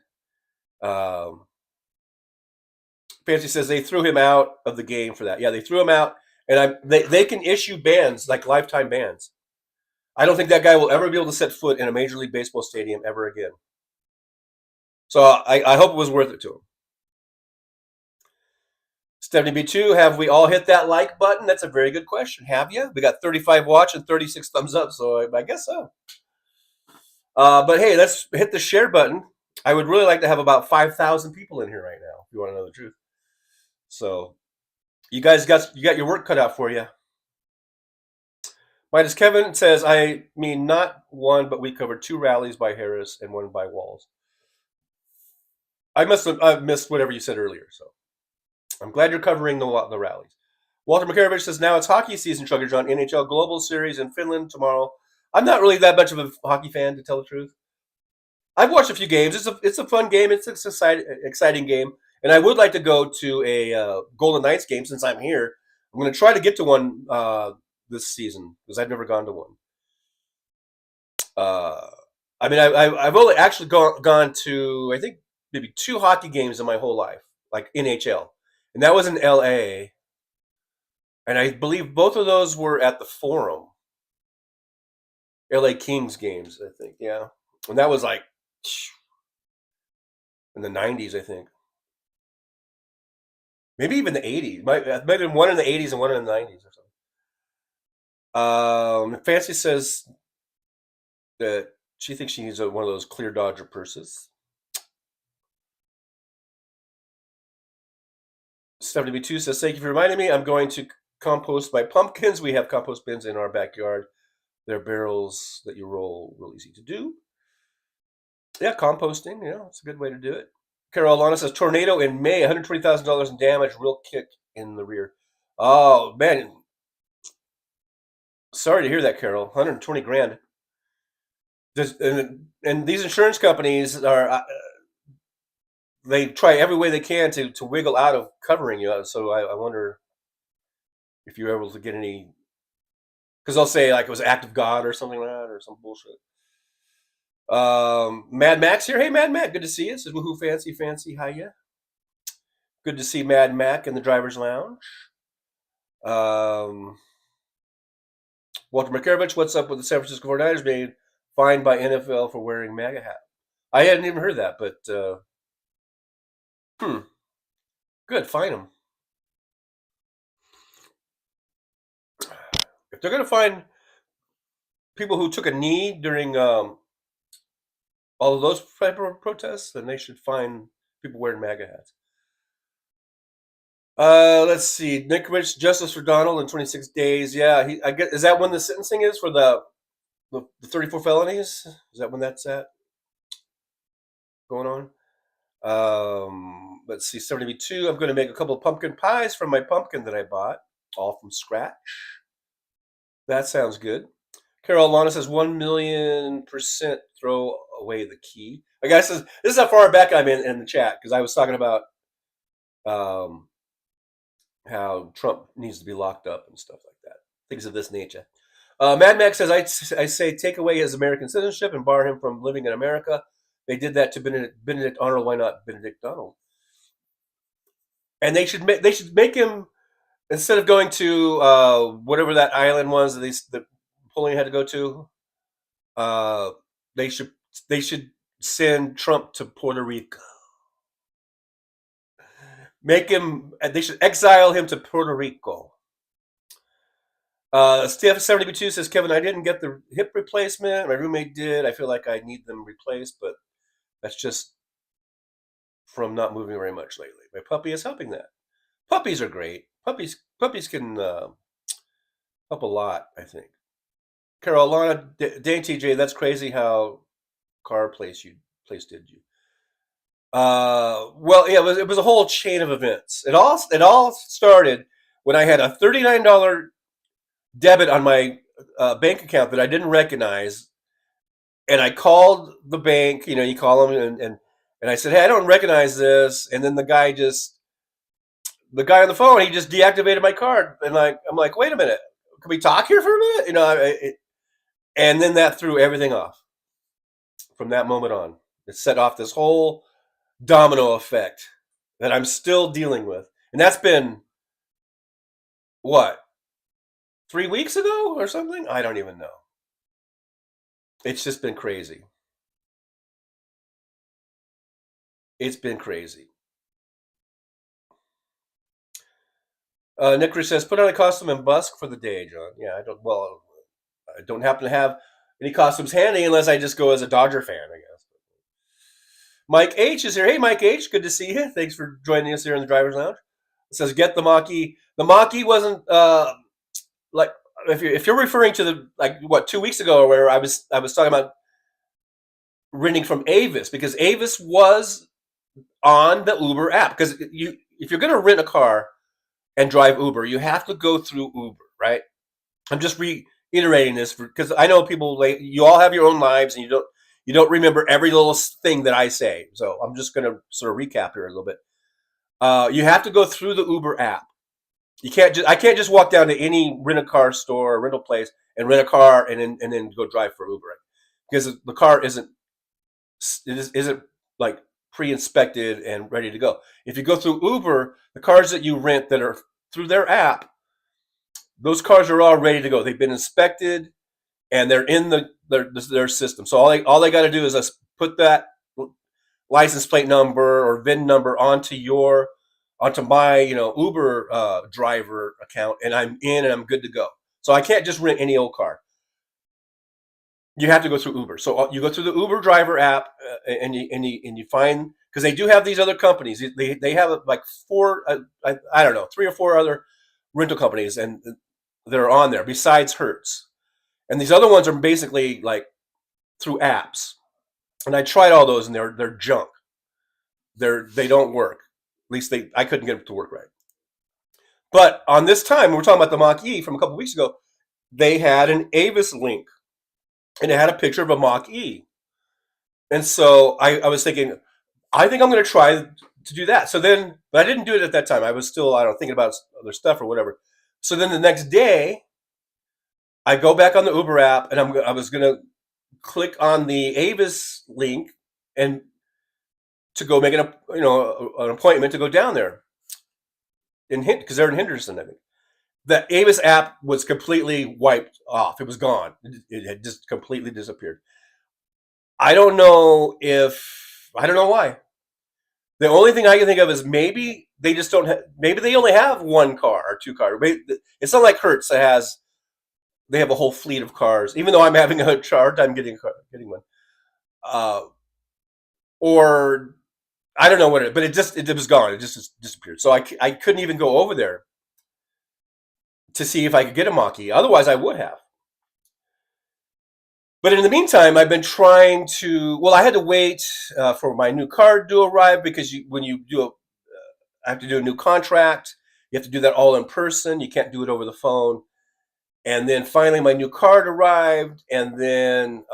Fancy says they threw him out of the game for that. Yeah, they threw him out, and they can issue bans, like lifetime bans. I don't think that guy will ever be able to set foot in a Major League Baseball stadium ever again. So I hope it was worth it to him. Stephanie B2, have we all hit that like button? That's a very good question. Have you? We got 35 watch and 36 thumbs up, so I guess so. But hey, let's hit the share button. I would really like to have about 5,000 people in here right now, if you want to know the truth. So you guys got your work cut out for you. Midas Kevin says, I mean, not one, but we covered 2 rallies by Harris and 1 by Walz. I've missed whatever you said earlier, so I'm glad you're covering the rallies. Walter Makarovich says, now it's hockey season, Chugger John. NHL Global Series in Finland tomorrow. I'm not really that much of a hockey fan, to tell the truth. I've watched a few games. It's a fun game. It's an exciting game. And I would like to go to a Golden Knights game since I'm here. I'm going to try to get to one this season because I've never gone to one. I mean, I've only actually gone to, I think, maybe 2 hockey games in my whole life, like NHL. And that was in L.A., and I believe both of those were at the Forum. LA Kings games, I think, yeah. And that was like in the 90s, I think. Maybe even the 80s. Might have been one in the 80s and one in the 90s or something. Fancy says that she thinks she needs one of those clear Dodger purses. 72 says, thank you for reminding me. I'm going to compost my pumpkins. We have compost bins in our backyard. They're barrels that you roll, real easy to do. Yeah, composting, it's a good way to do it. Carol Alana says, tornado in May, $120,000 in damage, real kick in the rear. Oh, man. Sorry to hear that, Carol. 120 grand. And these insurance companies are, they try every way they can to wiggle out of covering you. So I wonder if you're able to get any, because they'll say like it was act of God or something like that or some bullshit. Mad Max here. Hey, Mad Mac, good to see you. This is Woohoo Fancy. Hiya. Good to see Mad Mac in the driver's lounge. Walter Makarovich, what's up with the San Francisco 49ers being fined by NFL for wearing MAGA hat? I hadn't even heard that, but good, fine them. If they're going to find people who took a knee during all of those protests, then they should find people wearing MAGA hats. Let's see. Nick Rich, justice for Donald in 26 days. Yeah, I guess, is that when the sentencing is for the 34 felonies? Is that when that's going on? Let's see. 72. I'm going to make a couple of pumpkin pies from my pumpkin that I bought, all from scratch. That sounds good. Carol Alana says 1,000,000% throw away the key. I guess this is how far back I'm in the chat, because I was talking about how Trump needs to be locked up and stuff like that. Things of this nature. Mad Max says, I say take away his American citizenship and bar him from living in America. They did that to Benedict Arnold. Why not Benedict Donald? And they should make him, instead of going to whatever that island was that Napoleon had to go to, they should send Trump to Puerto Rico. They should exile him to Puerto Rico. Steph 72 says, Kevin, I didn't get the hip replacement. My roommate did. I feel like I need them replaced, but that's just from not moving very much lately. My puppy is helping that. Puppies are great. Puppies can help a lot, I think. Carol Alana, Dane TJ, that's crazy how car place did you. Well, yeah, it was a whole chain of events. It all started when I had a $39 debit on my bank account that I didn't recognize, and I called the bank. You call them, and I said, "Hey, I don't recognize this." And then the guy on the phone, he just deactivated my card, and I'm like, "Wait a minute, can we talk here for a minute?" And then that threw everything off. From that moment on, it set off this whole domino effect that I'm still dealing with. And that's been, what, 3 weeks ago or something? I don't even know. It's just been crazy. It's been crazy. Nick Rich says, put on a costume and busk for the day, John. Yeah, I don't happen to have any costumes handy unless I just go as a Dodger fan, I guess. Mike H is here. Hey, Mike H, good to see you. Thanks for joining us here in the driver's lounge. It says, get the Maki. The Maki wasn't like, if you're referring to 2 weeks ago where I was talking about renting from Avis, because Avis was on the Uber app. Because if you're going to rent a car and drive Uber, you have to go through Uber, right? I'm just reiterating this because I know people, you all have your own lives and you don't remember every little thing that I say. So I'm just going to sort of recap here a little bit. You have to go through the Uber app. You can't just I can't just walk down to any rent-a-car store or rental place and rent a car and then go drive for Uber, because the car isn't like pre-inspected and ready to go. If you go through Uber, the cars that you rent that are through their app, those cars are all ready to go. They've been inspected and they're in their system. So all they got to do is just put that license plate number or VIN number onto my Uber driver account, and I'm in and I'm good to go. So I can't just rent any old car. You have to go through Uber. So you go through the Uber driver app, and you find, because they do have these other companies. They have like four, I don't know, 3 or 4 other rental companies, and they're on there besides Hertz. And these other ones are basically like through apps. And I tried all those, and they're junk. They don't work. At least I couldn't get them to work right. But on this time, we're talking about the Mach-E from a couple weeks ago. They had an Avis link, and it had a picture of a Mach-E. And so I was thinking, I think I'm going to try to do that. So then, but I didn't do it at that time. I was still, thinking about other stuff or whatever. So then the next day, I go back on the Uber app, and I was going to click on the Avis link and to go make an appointment to go down there because they're in Henderson, I think. The Avis app was completely wiped off. It was gone. It had just completely disappeared. I don't know why. The only thing I can think of is maybe they just don't have, maybe they only have 1 car or 2 cars. It's not like Hertz that they have a whole fleet of cars, even though I'm having a hard time getting one. Or I don't know what but it was gone. It just disappeared. So I couldn't even go over there to see if I could get a Mach-E. Otherwise, I would have. But in the meantime, I've been trying to. Well, I had to wait for my new card to arrive, because when you do I have to do a new contract. You have to do that all in person. You can't do it over the phone. And then finally, my new card arrived, and then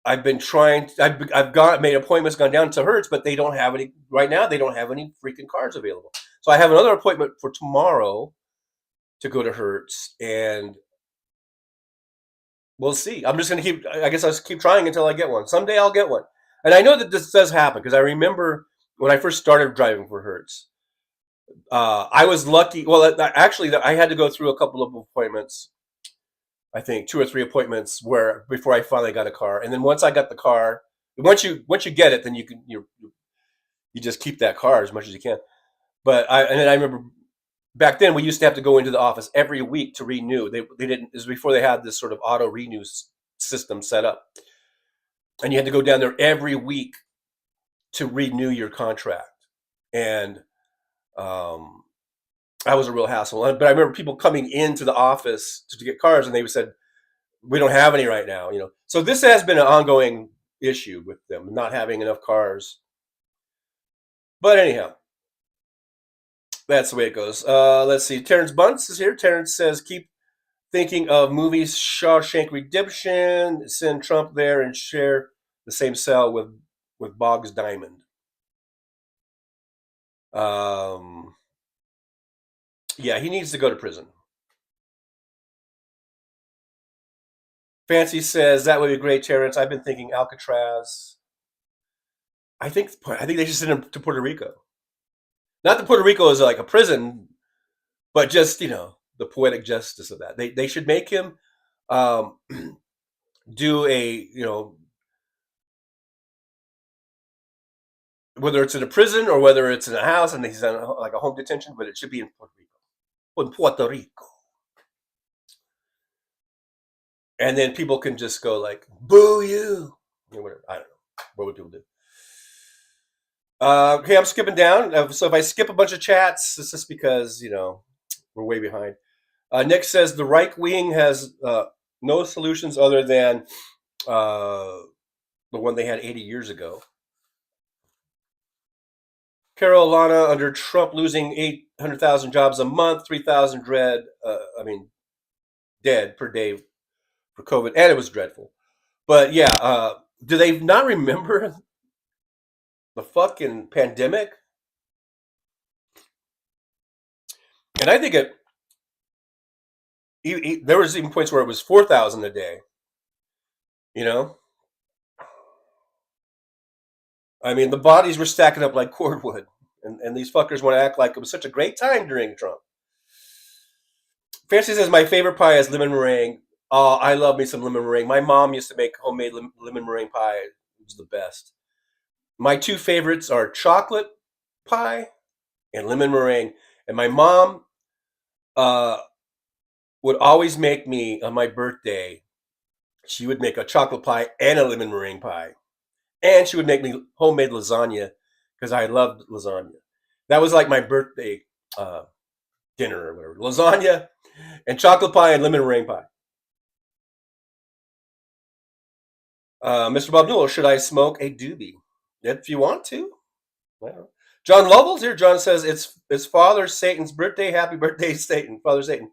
I've been trying. I've made appointments, gone down to Hertz, but they don't have any right now. They don't have any freaking cars available. So I have another appointment for tomorrow to go to Hertz, and we'll see. I'm just going to I guess I'll just keep trying until I get one. Someday I'll get one. And I know that this does happen, because I remember when I first started driving for Hertz, I was lucky. Well, actually, I had to go through a couple of appointments. I think 2 or 3 appointments before I finally got a car. And then once I got the car, once you get it, then you just keep that car as much as you can. But then I remember back then we used to have to go into the office every week to renew. They didn't. It was before they had this sort of auto renew system set up, and you had to go down there every week to renew your contract. And that was a real hassle. But I remember people coming into the office to get cars, and they said, "We don't have any right now." So this has been an ongoing issue with them not having enough cars. But anyhow, that's the way it goes. Let's see. Terrence Bunce is here. Terrence says, keep thinking of movies Shawshank Redemption. Send Trump there and share the same cell with Boggs Diamond. Yeah, he needs to go to prison. Fancy says, that would be great, Terrence. I've been thinking Alcatraz. I think they should send him to Puerto Rico. Not that Puerto Rico is like a prison, but just, the poetic justice of that. They should make him do a, whether it's in a prison or whether it's in a house and he's on like a home detention, but it should be in Puerto Rico. In Puerto Rico. And then people can just go like, boo you. Whatever. I don't know. What would people do? Okay, I'm skipping down. So if I skip a bunch of chats, it's just because, we're way behind. Nick says the right wing has no solutions other than the one they had 80 years ago. Carol Lana, under Trump losing 800,000 jobs a month, 3,000 dead per day for COVID, and it was dreadful. But yeah, do they not remember the fucking pandemic. And I think there was even points where it was 4,000 a day. You know? I mean, the bodies were stacking up like cordwood. And these fuckers want to act like it was such a great time during Trump. Fancy says, my favorite pie is lemon meringue. Oh, I love me some lemon meringue. My mom used to make homemade lemon meringue pie. It was the best. My two favorites are chocolate pie and lemon meringue. And my mom would always make me, on my birthday, she would make a chocolate pie and a lemon meringue pie. And she would make me homemade lasagna because I loved lasagna. That was like my birthday dinner or whatever. Lasagna and chocolate pie and lemon meringue pie. Mr. Bob Newell, should I smoke a doobie? If you want to. Well, John Lovell's here. John says, it's Father Satan's birthday. Happy birthday, Satan. Father Satan.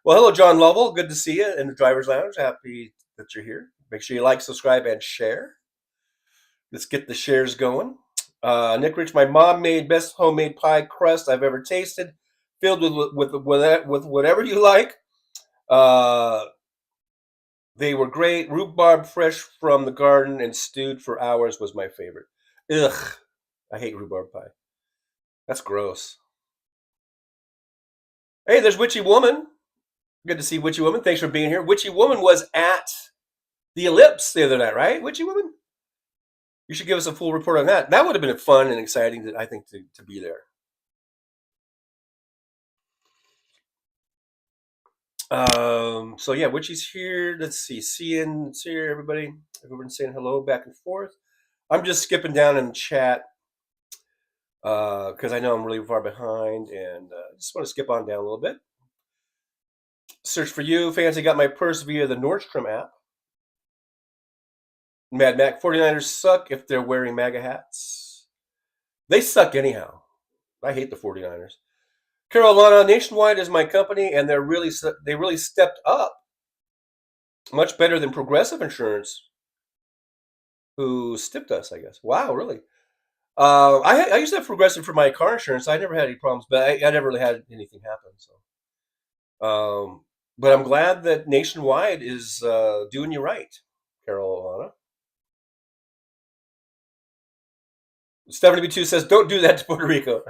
Well, hello, John Lovell. Good to see you in the Driver's Lounge. Happy that you're here. Make sure you like, subscribe, and share. Let's get the shares going. Nick Rich, my mom made best homemade pie crust I've ever tasted, filled with whatever you like. They were great. Rhubarb fresh from the garden and stewed for hours was my favorite. Ugh, I hate rhubarb pie. That's gross. Hey, there's Witchy Woman. Good to see Witchy Woman. Thanks for being here. Witchy Woman was at the Ellipse the other night, right? Witchy Woman? You should give us a full report on that. That would have been fun and exciting, I think, to be there. So yeah, Witchy's here. Let's see. Cian's here, everybody. Everyone's saying hello back and forth. I'm just skipping down in the chat because I know I'm really far behind, and I just want to skip on down a little bit. Search for you. Fancy got my purse via the Nordstrom app. Mad Mac, 49ers suck if they're wearing MAGA hats. They suck anyhow. I hate the 49ers. Carolina, Nationwide is my company, and they really stepped up. Much better than Progressive Insurance, who stiffed us, I guess. Wow, really? I used to have Progressive for my car insurance. I never had any problems, but I never really had anything happen. So, but I'm glad that Nationwide is doing you right, Carolina. Stephanie B2 says, don't do that to Puerto Rico.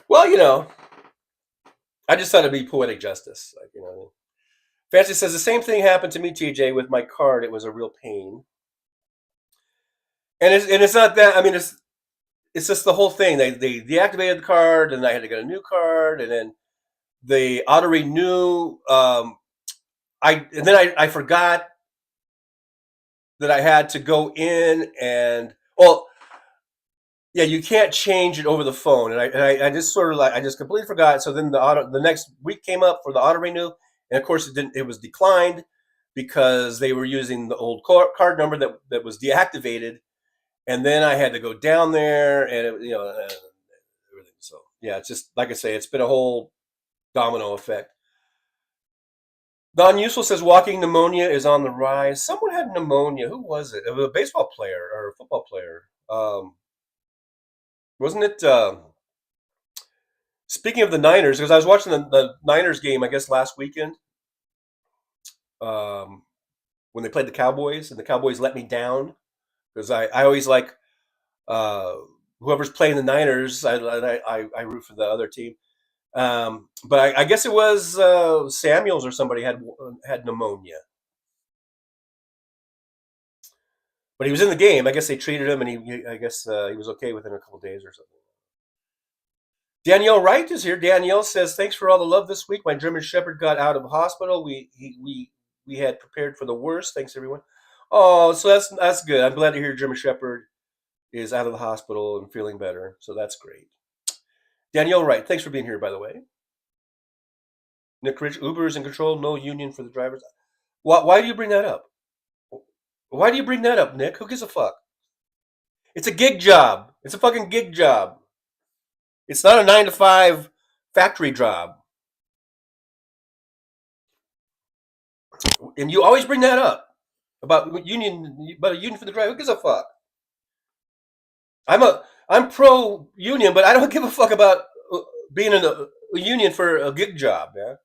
Well, you know, I just thought it'd be poetic justice. Like, you know, Fancy says, the same thing happened to me, TJ, with my card. It was a real pain. And it's not that, I mean, it's just the whole thing. They deactivated the card, and I had to get a new card, and then they auto renew. I forgot that I had to go in and, well, yeah, you can't change it over the phone, and I just sort of I just completely forgot. So then the next week came up for the auto renew, and of course it was declined because they were using the old card number that was deactivated, and then I had to go down there and everything. So yeah, it's just like I say, it's been a whole domino effect. Don Useful says walking pneumonia is on the rise. Someone had pneumonia. Who was it? It was a baseball player or a football player. Wasn't it? Speaking of the Niners, because I was watching the Niners game, I guess last weekend, when they played the Cowboys, and the Cowboys let me down because I always like whoever's playing the Niners. I root for the other team, but I guess it was Samuels or somebody had pneumonia. But he was in the game. I guess they treated him, and he was okay within a couple of days or something. Danielle Wright is here. Danielle says, "Thanks for all the love this week. My German Shepherd got out of hospital. We had prepared for the worst. Thanks, everyone." Oh, so that's good. I'm glad to hear German Shepherd is out of the hospital and feeling better. So that's great. Danielle Wright, thanks for being here, by the way. Nick Rich, Uber is in control. No union for the drivers. Why do you bring that up? Why do you bring that up, Nick? Who gives a fuck? It's a gig job. It's a fucking gig job. It's not a 9-to-5 factory job. And you always bring that up about a union for the driver. Who gives a fuck? I'm pro union, but I don't give a fuck about being in a union for a gig job, man.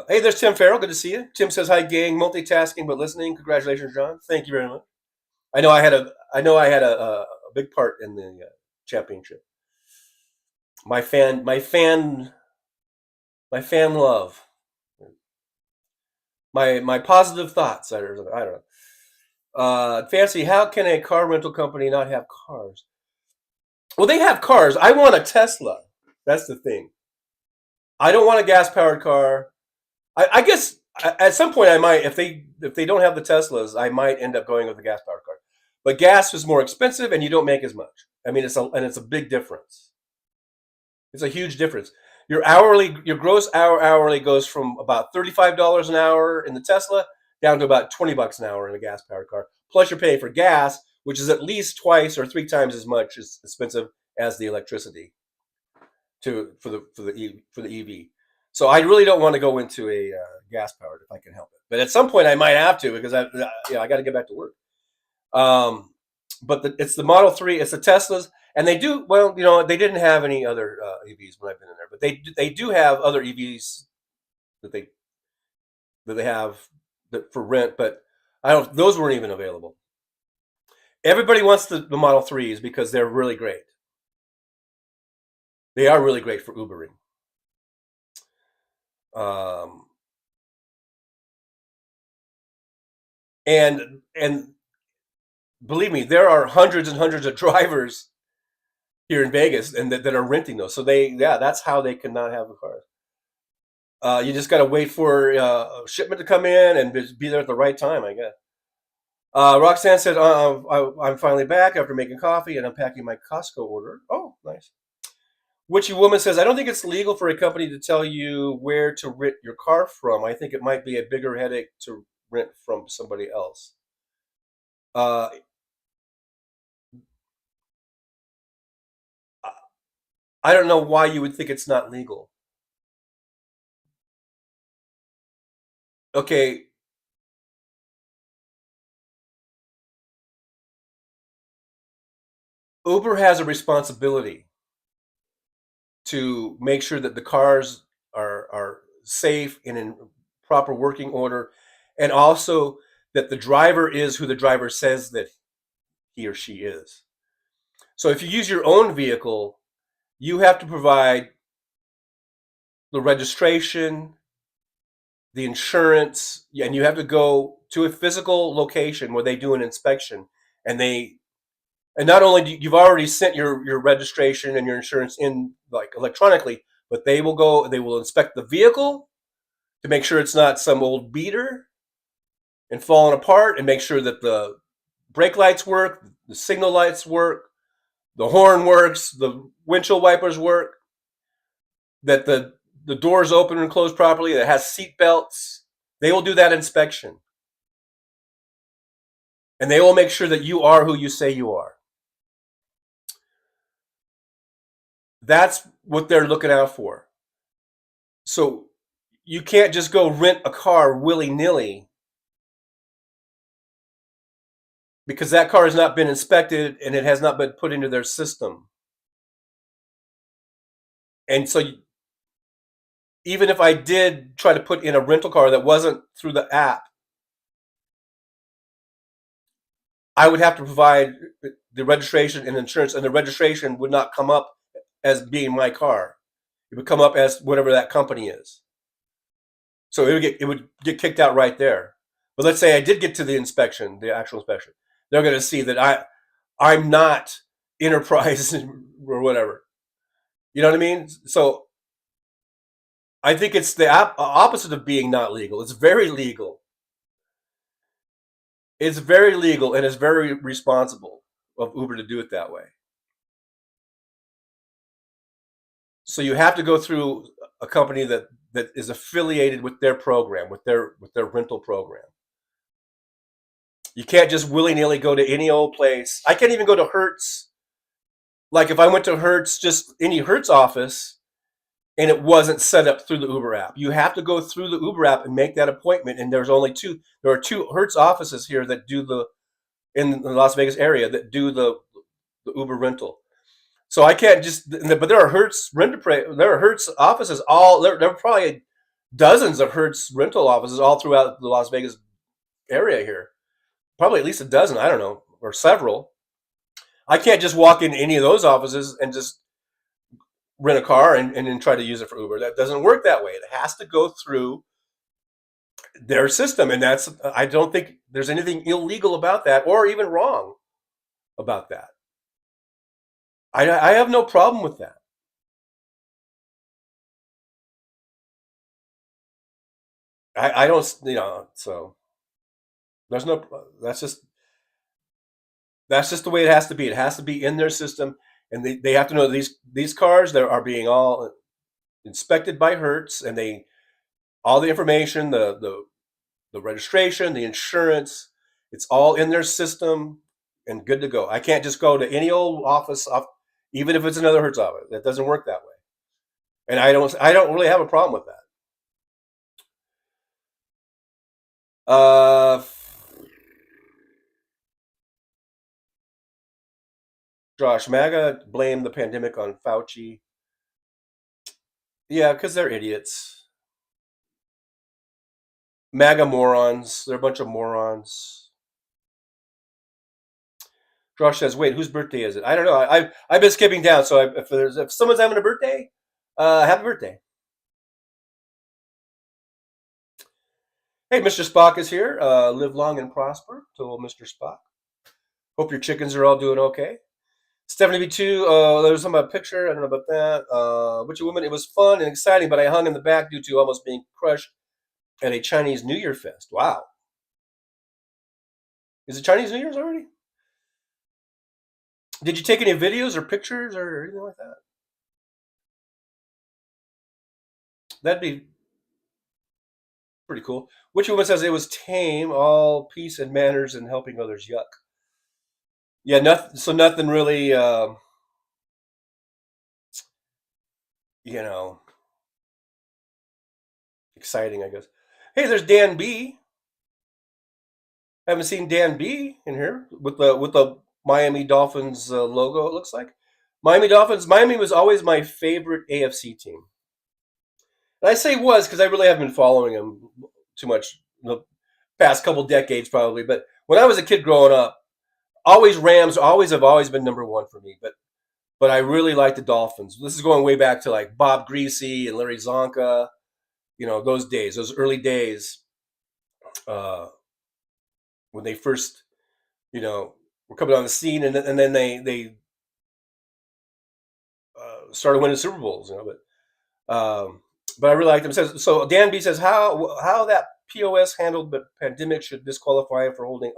Hey, there's Tim Farrell. Good to see you. Tim says, "Hi, gang. Multitasking but listening. Congratulations, John. Thank you very much. I know I had a big part in the championship. My fan love. My positive thoughts. I don't know. Fancy, how can a car rental company not have cars? Well, they have cars. I want a Tesla. That's the thing. I don't want a gas-powered car. I guess at some point I might, if they don't have the Teslas, I might end up going with a gas-powered car. But gas is more expensive, and you don't make as much. I mean, it's a big difference. It's a huge difference. Your gross hourly goes from about $35 an hour in the Tesla down to about $20 an hour in a gas-powered car. Plus, you're paying for gas, which is at least twice or 3 times as much as expensive as the electricity for the EV. So I really don't want to go into a gas-powered if I can help it. But at some point I might have to because I got to get back to work. But it's the Model 3, it's the Teslas, and they do well. They didn't have any other EVs when I've been in there, but they do have other EVs that they have for rent. But those weren't even available. Everybody wants the Model 3s because they're really great. They are really great for Ubering. And believe me, there are hundreds and hundreds of drivers here in Vegas and that are renting those. So that's how they cannot have the cars. You just got to wait for a shipment to come in and be there at the right time, I guess. Roxanne said, I'm finally back after making coffee and unpacking my Costco order. Oh, nice. Witchy Woman says, I don't think it's legal for a company to tell you where to rent your car from. I think it might be a bigger headache to rent from somebody else. I don't know why you would think it's not legal. Okay. Uber has a responsibility to make sure that the cars are safe and in proper working order, and also that the driver is who the driver says that he or she is. So if you use your own vehicle, you have to provide the registration, the insurance, and you have to go to a physical location where they do an inspection, and not only you've already sent your registration and your insurance in like electronically, but they will inspect the vehicle to make sure it's not some old beater and falling apart, and make sure that the brake lights work, the signal lights work, the horn works, the windshield wipers work, that the doors open and close properly, that it has seat belts. They will do that inspection. And they will make sure that you are who you say you are. That's what they're looking out for. So you can't just go rent a car willy-nilly because that car has not been inspected and it has not been put into their system. And so even if I did try to put in a rental car that wasn't through the app, I would have to provide the registration and insurance, and the registration would not come up as being my car. It would come up as whatever that company is. So it would get kicked out right there. But let's say I did get to the inspection, the actual inspection. They're going to see that I'm not Enterprise or whatever. You know what I mean? So I think it's the opposite of being not legal. It's very legal. It's very legal, and it's very responsible of Uber to do it that way. So you have to go through a company that is affiliated with their program, with their rental program. You can't just willy-nilly go to any old place. I can't even go to Hertz. Like if I went to Hertz, just any Hertz office, and it wasn't set up through the Uber app. You have to go through the Uber app and make that appointment. And there's only two. There are two Hertz offices here that do in the Las Vegas area that do the Uber rental. So I can't just. But there are Hertz there are Hertz offices all. There are probably dozens of Hertz rental offices all throughout the Las Vegas area here. Probably at least a dozen. I don't know, or several. I can't just walk into any of those offices and just rent a car and then try to use it for Uber. That doesn't work that way. It has to go through their system, and I don't think there's anything illegal about that or even wrong about that. I have no problem with that. I don't, so there's no, that's just the way it has to be. It has to be in their system. And they have to know these cars that are being all inspected by Hertz, and all the information, the registration, the insurance, it's all in their system and good to go. I can't just go to any old office, even if it's another Hertz office. That doesn't work that way. And I don't really have a problem with that. Josh, MAGA blamed the pandemic on Fauci. Yeah, because they're idiots. MAGA morons. They're a bunch of morons. Josh says, wait, whose birthday is it? I don't know. I've been skipping down, so if someone's having a birthday, happy birthday. Hey, Mr. Spock is here. Live long and prosper to old Mr. Spock. Hope your chickens are all doing okay. Stephanie B2, there was some picture. I don't know about that. Witchy Woman, it was fun and exciting, but I hung in the back due to almost being crushed at a Chinese New Year fest. Wow. Is it Chinese New Year's already? Did you take any videos or pictures or anything like that? That'd be pretty cool. Witchy Woman says it was tame, all peace and manners and helping others. Yuck. Yeah, nothing really, exciting, I guess. Hey, there's Dan B. Haven't seen Dan B in here with the Miami Dolphins logo. It looks like Miami Dolphins. Miami was always my favorite AFC team, and I say was because I really haven't been following them too much in the past couple decades, probably. But when I was a kid growing up. Rams have always been number one for me, but I really like the Dolphins. This is going way back to like Bob Greasy and Larry Zonka, those days, those early days, when they first, were coming on the scene, and then they started winning Super Bowls, but I really like them. So Dan B says how that POS handled the pandemic should disqualify him for holding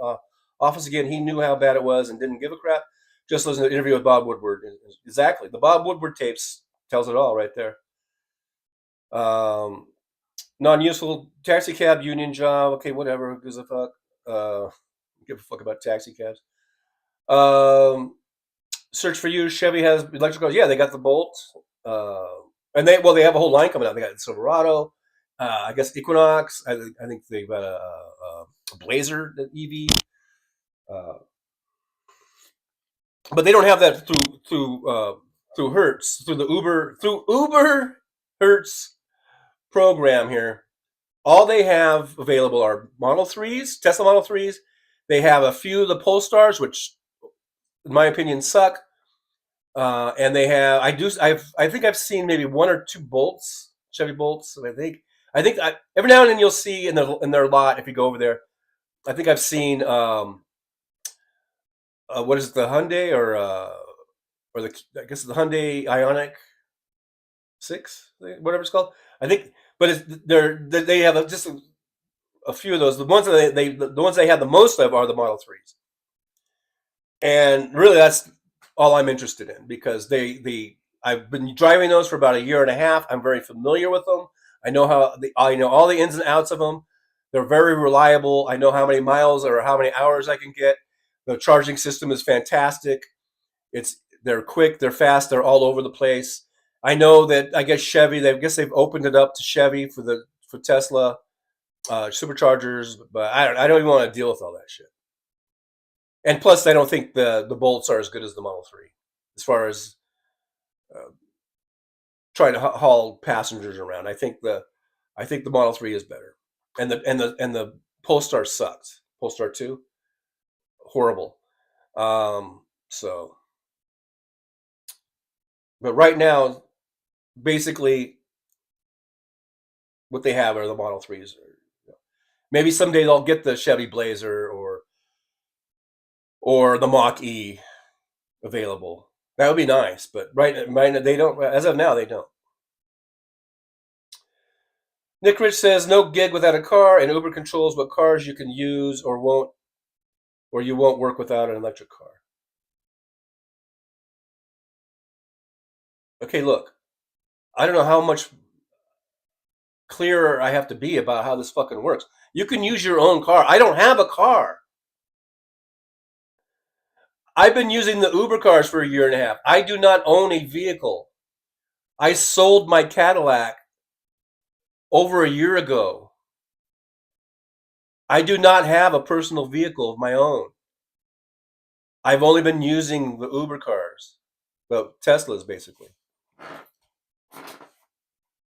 office again. He knew how bad it was and didn't give a crap. Just listen to the interview with Bob Woodward. Exactly. The Bob Woodward tapes tells it all right there. Non-useful taxi cab union job. Okay, whatever. Who gives a fuck? Give a fuck about taxi cabs. Search for you. Chevy has electric cars. Yeah, they got the Bolt. And they have a whole line coming out. They got the Silverado. I guess Equinox. I think they've got a Blazer, the EV. But they don't have that through Hertz, through Uber Hertz program here. All they have available are Model 3s, Tesla Model 3s. They have a few of the Polestars, which, in my opinion, suck. And they have I think I've seen maybe one or two Bolts, Chevy Bolts. I think every now and then you'll see in their lot if you go over there. I think I've seen. What is it, the Hyundai or I guess the Hyundai Ioniq 6, whatever it's called. I think, but they have just a few of those. The ones that the ones they have the most of are the Model 3s, and really that's all I'm interested in because I've been driving those for about a year and a half. I'm very familiar with them. I know I know all the ins and outs of them. They're very reliable. I know how many miles or how many hours I can get. The charging system is fantastic. They're quick, they're fast, they're all over the place. I know that I guess Chevy, they've opened it up to Chevy for Tesla superchargers, but I don't even want to deal with all that shit. And plus, I don't think the Bolts are as good as the Model 3 as far as trying to haul passengers around. I think the Model 3 is better, and the Polestar sucks. Polestar 2, horrible. So, but right now, basically, what they have are the Model 3s. Maybe someday they'll get the Chevy Blazer or the Mach-E available. That would be nice, but right now they don't. As of now, they don't. Nick Rich says no gig without a car, and Uber controls what cars you can use or you won't work without an electric car. Okay, look, I don't know how much clearer I have to be about how this fucking works. You can use your own car. I don't have a car. I've been using the Uber cars for a year and a half. I do not own a vehicle. I sold my Cadillac over a year ago. I do not have a personal vehicle of my own. I've only been using the Uber cars. Well, Teslas, basically.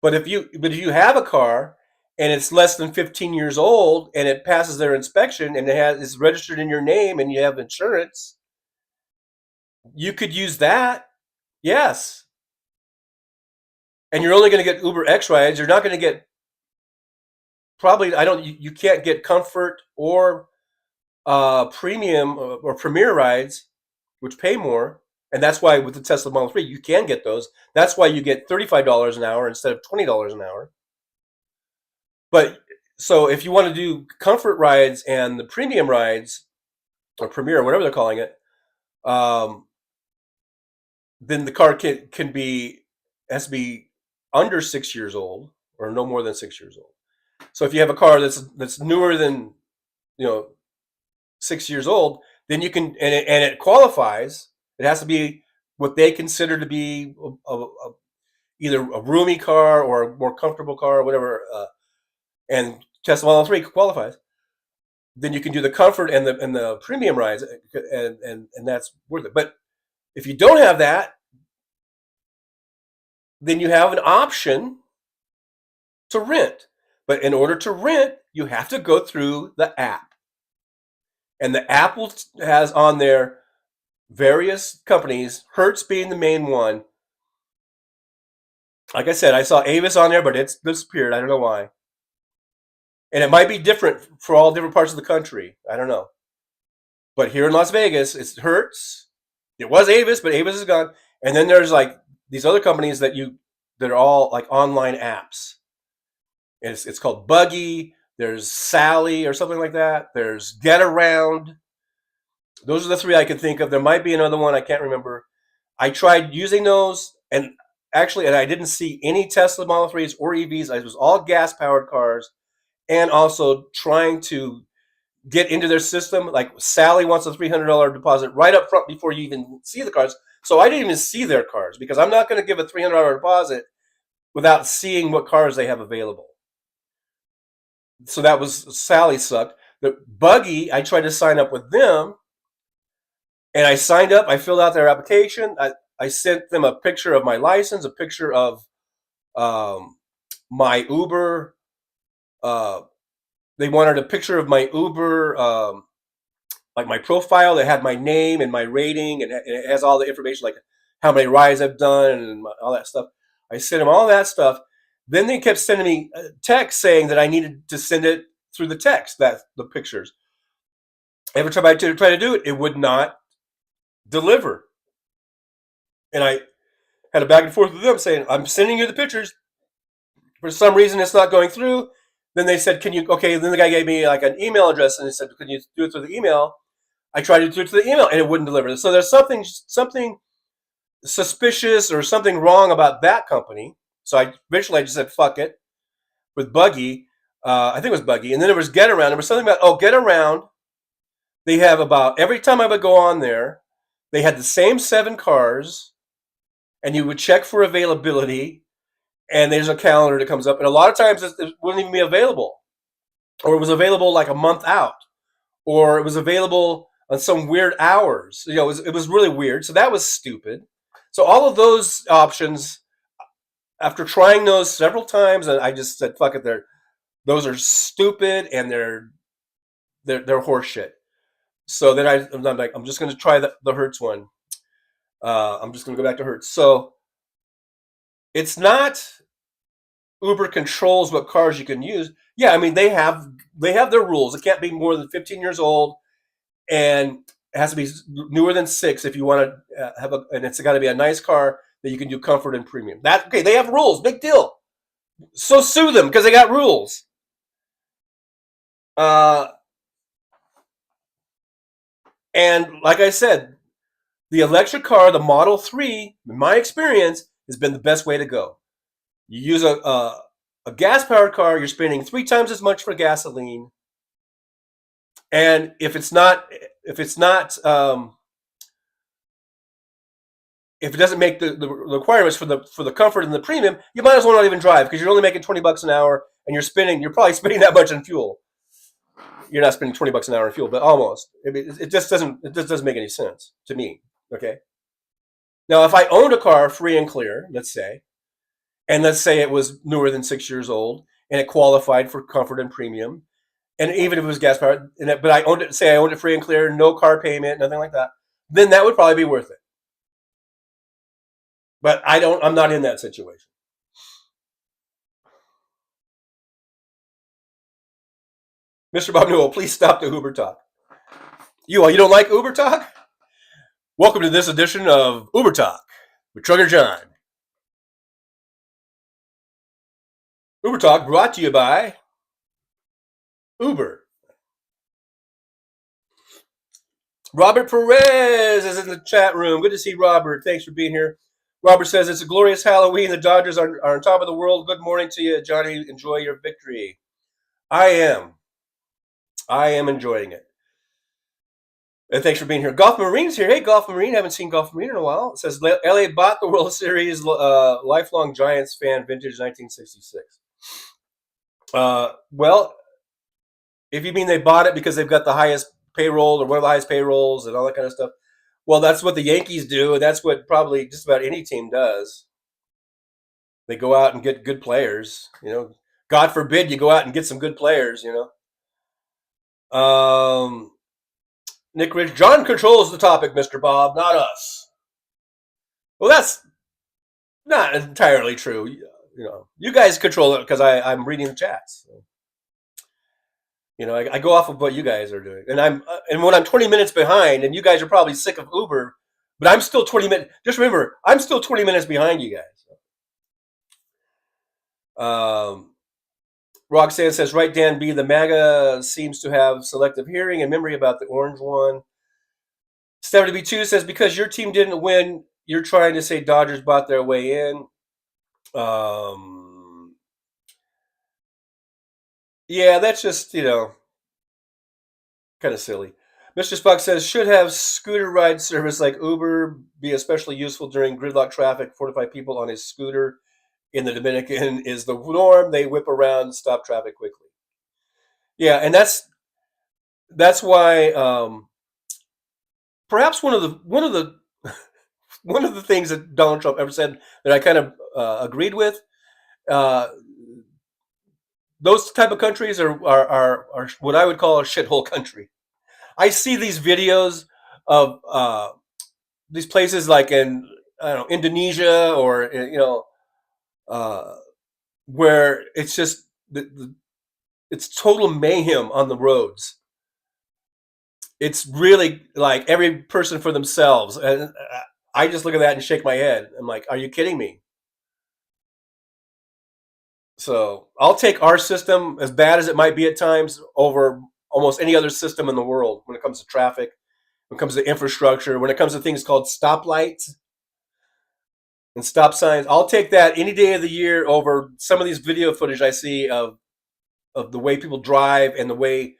But if you have a car and it's less than 15 years old and it passes their inspection and it's registered in your name and you have insurance, you could use that. Yes. And you're only going to get Uber X rides. You're not going to get you can't get Comfort or Premium or Premier rides, which pay more. And that's why with the Tesla Model 3, you can get those. That's why you get $35 an hour instead of $20 an hour. But so if you want to do Comfort rides and the Premium rides, or Premier, whatever they're calling it, then the car has to be under 6 years old or no more than 6 years old. So if you have a car that's newer than 6 years old, then you can and it qualifies. It has to be what they consider to be either a roomy car or a more comfortable car or whatever. And Tesla Model 3 qualifies. Then you can do the Comfort and the Premium rides, and that's worth it. But if you don't have that, then you have an option to rent. But in order to rent, you have to go through the app. And the app has on there various companies, Hertz being the main one. Like I said, I saw Avis on there, but it's disappeared. I don't know why. And it might be different for all different parts of the country. I don't know. But here in Las Vegas, it's Hertz. It was Avis, but Avis is gone. And then there's like these other companies that are all like online apps. It's called Buggy. There's Sally or something like that. There's Get Around. Those are the three I can think of. There might be another one. I can't remember. I tried using those, and I didn't see any Tesla Model 3s or EVs. It was all gas-powered cars, and also trying to get into their system. Like Sally wants a $300 deposit right up front before you even see the cars. So I didn't even see their cars because I'm not going to give a $300 deposit without seeing what cars they have available. So that was Sally sucked. The Buggy, I tried to sign up with them. And I signed up. I filled out their application. I sent them a picture of my license, a picture of my Uber. They wanted a picture of my Uber, like my profile that had my name and my rating, and it has all the information, like how many rides I've done and all that stuff. I sent them all that stuff. Then they kept sending me text saying that I needed to send it through the text, the pictures. Every time I tried to do it, it would not deliver. And I had a back and forth with them saying, I'm sending you the pictures. For some reason, it's not going through. Then they said, then the guy gave me like an email address and he said, can you do it through the email? I tried to do it through the email and it wouldn't deliver. So there's something suspicious or something wrong about that company. So eventually I just said, fuck it, with Buggy. I think it was Buggy. And then there was Get Around. There was something about, Get Around. They have every time I would go on there, they had the same 7 cars, and you would check for availability, and there's a calendar that comes up, and a lot of times it wouldn't even be available, or it was available like a month out, or it was available on some weird hours. You know, it was really weird. So that was stupid. So all of those options, after trying those several times, and I just said, fuck it, those are stupid and they're horseshit. So then I'm like, I'm just going to try the Hertz one. I'm just going to go back to Hertz. So it's not Uber controls what cars you can use. Yeah, I mean, they have their rules. It can't be more than 15 years old, and it has to be newer than 6 if you want to have and it's got to be a nice car that you can do comfort and premium. Okay, they have rules. Big deal. So sue them because they got rules. And like I said, the electric car, the Model 3, in my experience, has been the best way to go. You use a gas-powered car, you're spending 3 times as much for gasoline. And if it doesn't make the requirements for the comfort and the premium, you might as well not even drive because you're only making $20 an hour, and you're probably spending that much in fuel. You're not spending $20 an hour in fuel, but almost. It just doesn't make any sense to me. Okay. Now, if I owned a car free and clear, let's say it was newer than 6 years old and it qualified for comfort and premium, and even if it was gas powered, but I owned it free and clear, no car payment, nothing like that, then that would probably be worth it. But I'm not in that situation. Mr. Bob Newell, please stop the Uber talk. You don't like Uber talk? Welcome to this edition of Uber Talk with Trucker John. Uber Talk brought to you by Uber. Robert Perez is in the chat room. Good to see Robert. Thanks for being here. Robert says, it's a glorious Halloween. The Dodgers are on top of the world. Good morning to you, Johnny. Enjoy your victory. I am enjoying it. And thanks for being here. Golf Marine's here. Hey, Golf Marine. Haven't seen Golf Marine in a while. It says, LA bought the World Series, lifelong Giants fan, vintage 1966. Well, if you mean they bought it because they've got the highest payroll or one of the highest payrolls and all that kind of stuff, well, that's what the Yankees do, and that's what probably just about any team does. They go out and get good players. You know, God forbid you go out and get some good players. You know. Nick Rich, John controls the topic, Mr. Bob, not us. Well, that's not entirely true. You know, you guys control it because I'm reading the chats. So, you know, I go off of what you guys are doing, and when I'm 20 minutes behind, and you guys are probably sick of Uber, but I'm still 20 minutes. Just remember, I'm still 20 minutes behind you guys. Roxanne says, right, Dan B, the MAGA seems to have selective hearing and memory about the orange one. Stephanie B2 says, because your team didn't win, you're trying to say Dodgers bought their way in. Yeah, that's just, kind of silly. Mr. Spock says, should have scooter ride service like Uber be especially useful during gridlock traffic. 45 people on his scooter in the Dominican is the norm. They whip around and stop traffic quickly. Yeah, and that's why perhaps one of the things that Donald Trump ever said that I kind of agreed with. Those type of countries are what I would call a shithole country. I see these videos of these places like in Indonesia or where it's just it's total mayhem on the roads. It's really like every person for themselves, and I just look at that and shake my head. I'm like, are you kidding me? So I'll take our system, as bad as it might be at times, over almost any other system in the world when it comes to traffic, when it comes to infrastructure, when it comes to things called stoplights and stop signs. I'll take that any day of the year over some of these video footage I see of the way people drive and the way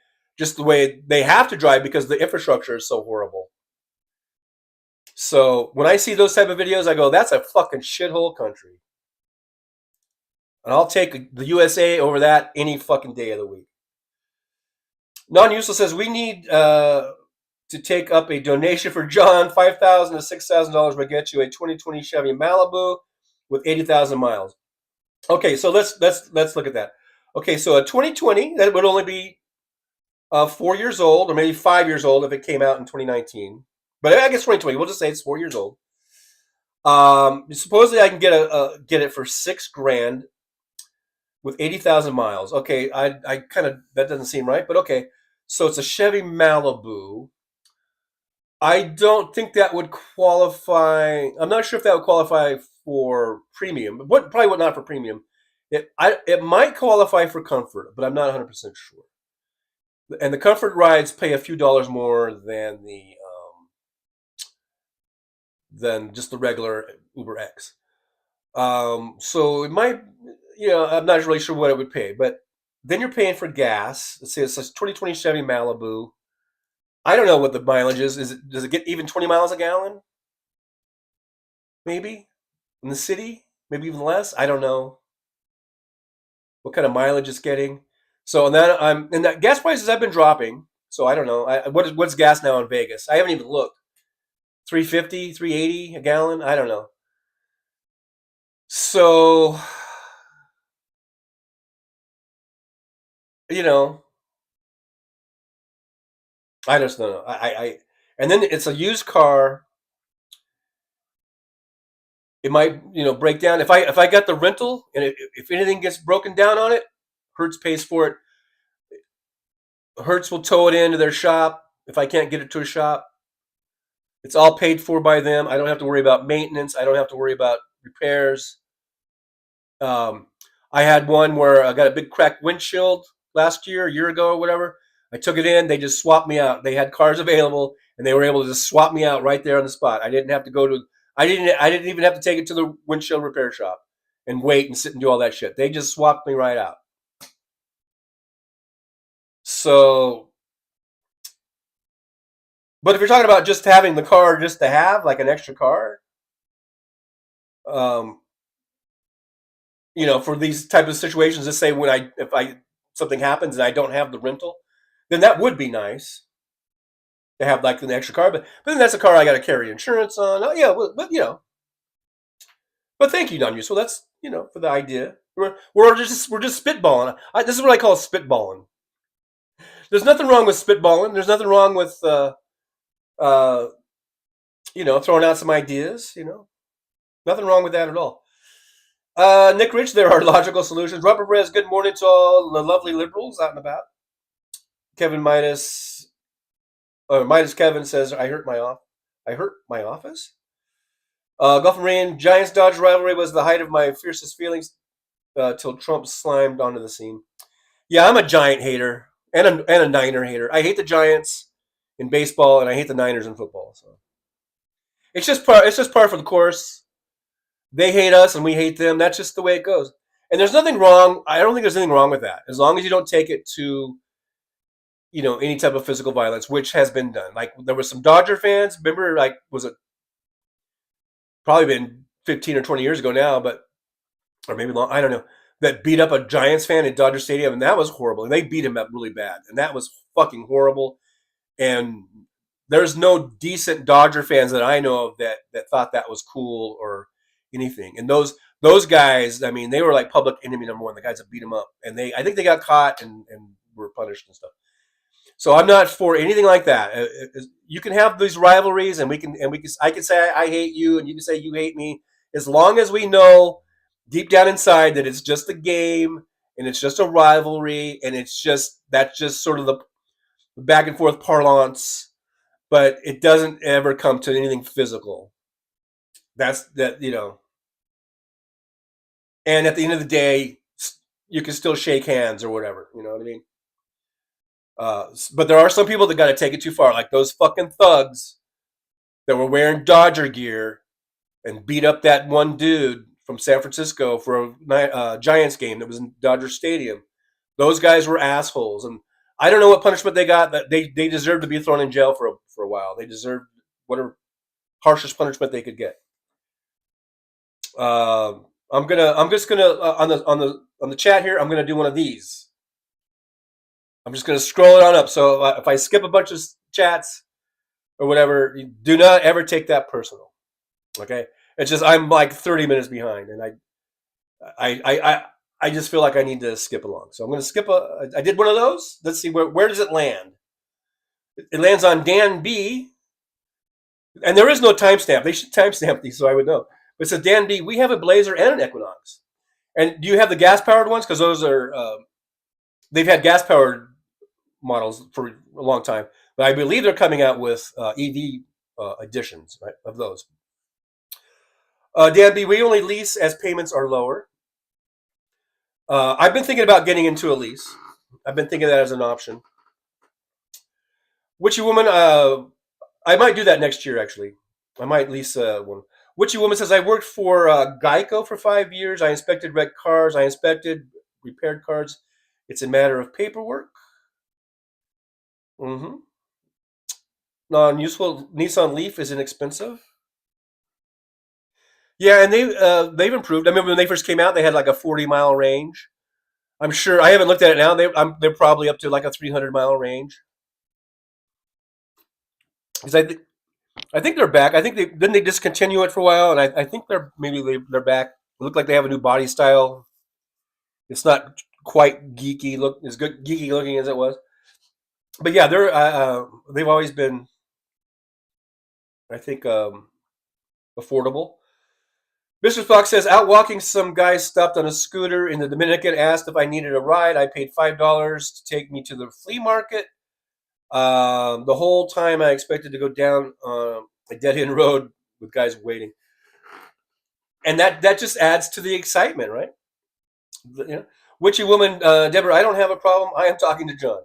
they have to drive because the infrastructure is so horrible. So when I see those type of videos, I go, that's a fucking shithole country. And I'll take the USA over that any fucking day of the week. Non-Useless says, we need to take up a donation for John. $5,000 to $6,000 will get you a 2020 Chevy Malibu with 80,000 miles. Okay, so let's look at that. Okay, so a 2020, that would only be 4 years old, or maybe 5 years old if it came out in 2019. But I guess 2020. We'll just say it's 4 years old. Supposedly, I can get it for $6,000 with 80,000 miles. Okay, I kind of, that doesn't seem right, but okay. So it's a Chevy Malibu. I don't think that would qualify. I'm not sure if that would qualify for premium. But probably would not for premium. It might qualify for comfort, but I'm not 100% sure. And the comfort rides pay a few dollars more than just the regular Uber X. So it might, I'm not really sure what it would pay, but then you're paying for gas. Let's say it's a 2020 Chevy Malibu. I don't know what the mileage is. Does it get even 20 miles a gallon? Maybe in the city, maybe even less. I don't know what kind of mileage it's getting. So and that gas prices have been dropping. So I don't know. What's gas now in Vegas? I haven't even looked. $3.50, $3.80 a gallon. I don't know. So I just don't know. And then it's a used car. It might, break down. If I got the rental and if anything gets broken down on it, Hertz pays for it. Hertz will tow it into their shop if I can't get it to a shop. It's all paid for by them. I don't have to worry about maintenance. I don't have to worry about repairs. I had one where I got a big cracked windshield last year, a year ago or whatever. I took it in. They just swapped me out. They had cars available, and they were able to just swap me out right there on the spot. I didn't have to go to. I didn't even have to take it to the windshield repair shop and wait and sit and do all that shit. They just swapped me right out. So, but if you're talking about just having the car just to have, like an extra car, for these type of situations, let's say if something happens and I don't have the rental, then that would be nice to have like an extra car. But then that's a car I got to carry insurance on. Oh, yeah, but thank you, non-useful. That's for the idea. We're just spitballing. This is what I call spitballing. There's nothing wrong with spitballing. There's nothing wrong with throwing out some ideas. Nothing wrong with that at all. Nick Rich, there are logical solutions. Robert Perez, good morning to all the lovely liberals out and about. Kevin Midas Kevin says, I hurt my office. Golf Marine, Giants-Dodgers rivalry was the height of my fiercest feelings till Trump slimed onto the scene. Yeah, I'm a Giant hater and a Niner hater. I hate the Giants in baseball and I hate the Niners in football. So it's just par for the course. They hate us and we hate them. That's just the way it goes. And there's nothing wrong. I don't think there's anything wrong with that. As long as you don't take it to, any type of physical violence, which has been done. Like there were some Dodger fans. Remember, was it probably been 15 or 20 years ago now, or maybe long, I don't know, that beat up a Giants fan at Dodger Stadium. And that was horrible. And they beat him up really bad. And that was fucking horrible. And there's no decent Dodger fans that I know of that thought that was cool or anything. And those guys, I mean, they were like public enemy number one, the guys that beat them up. And I think they got caught and were punished and stuff. So I'm not for anything like that. You can have these rivalries and I can say I hate you and you can say you hate me, as long as we know deep down inside that it's just a game and it's just a rivalry and that's just sort of the back and forth parlance, but it doesn't ever come to anything physical. And at the end of the day, you can still shake hands or whatever. You know what I mean? But there are some people that got to take it too far, like those fucking thugs that were wearing Dodger gear and beat up that one dude from San Francisco for a Giants game that was in Dodger Stadium. Those guys were assholes, and I don't know what punishment they got. That they deserved to be thrown in jail for a while. They deserved whatever harshest punishment they could get. I'm just gonna on the chat here. I'm gonna do one of these. I'm just gonna scroll it on up. So if I skip a bunch of chats or whatever, do not ever take that personal. Okay, it's just I'm like 30 minutes behind, and I just feel like I need to skip along. So I'm gonna skip I did one of those. Let's see where does it land. It lands on Dan B. And there is no timestamp. They should timestamp these so I would know. But it says, Dan B, we have a Blazer and an Equinox. And do you have the gas-powered ones? Because those are, they've had gas-powered models for a long time. But I believe they're coming out with EV editions, right, of those. Dan B, we only lease as payments are lower. I've been thinking about getting into a lease. I've been thinking that as an option. Witchy Woman, I might do that next year, actually. I might lease one. Witchy Woman says, I worked for Geico for 5 years. I inspected wrecked cars. I inspected repaired cars. It's a matter of paperwork. Non-useful Nissan Leaf is inexpensive. Yeah, and they've improved. I remember when they first came out, they had like a 40-mile range. I'm sure, I haven't looked at it now. They're probably up to like a 300-mile range. Because I think they're back. I think didn't they discontinue it for a while, and I think they're back. It looked like they have a new body style. It's not quite geeky geeky looking as it was, but yeah, they've always been, I think, affordable. Mr. Fox says, out walking, some guy stopped on a scooter in the Dominican, asked if I needed a ride. I paid $5 to take me to the flea market. The whole time I expected to go down a dead-end road with guys waiting. And that just adds to the excitement, right? You know? Witchy Woman, Deborah, I don't have a problem. I am talking to John.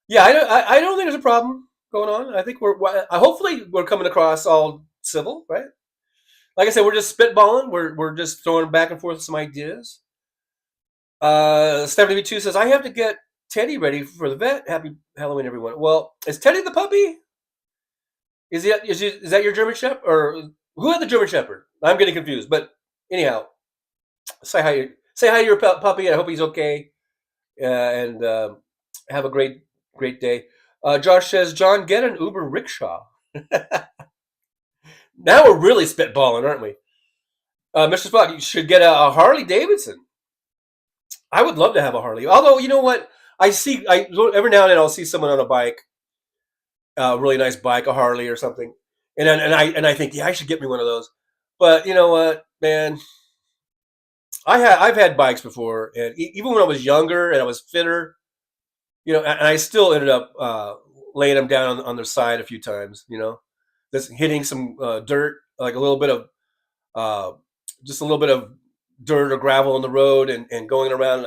Yeah, I don't think there's a problem going on. I think hopefully we're coming across all civil, right? Like I said, we're just spitballing. We're just throwing back and forth some ideas. Stephanie B2 says, I have to get Teddy ready for the vet. Happy Halloween, everyone. Well, is Teddy the puppy? Is that your German Shepherd? Or who had the German Shepherd? I'm getting confused. But anyhow, say hi to your puppy. I hope he's okay. And have a great day. Josh says, John, get an Uber rickshaw. Now we're really spitballing, aren't we? Mr. Spock, you should get a Harley Davidson. I would love to have a Harley. Although, you know what? Every now and then I'll see someone on a bike, a really nice bike, a Harley or something, and I think, yeah, I should get me one of those. But you know what, man? I've had bikes before, and even when I was younger and I was fitter, you know, and I still ended up laying them down on their side a few times, you know, just hitting some dirt, like a little bit of just a little bit of dirt or gravel on the road, and going around.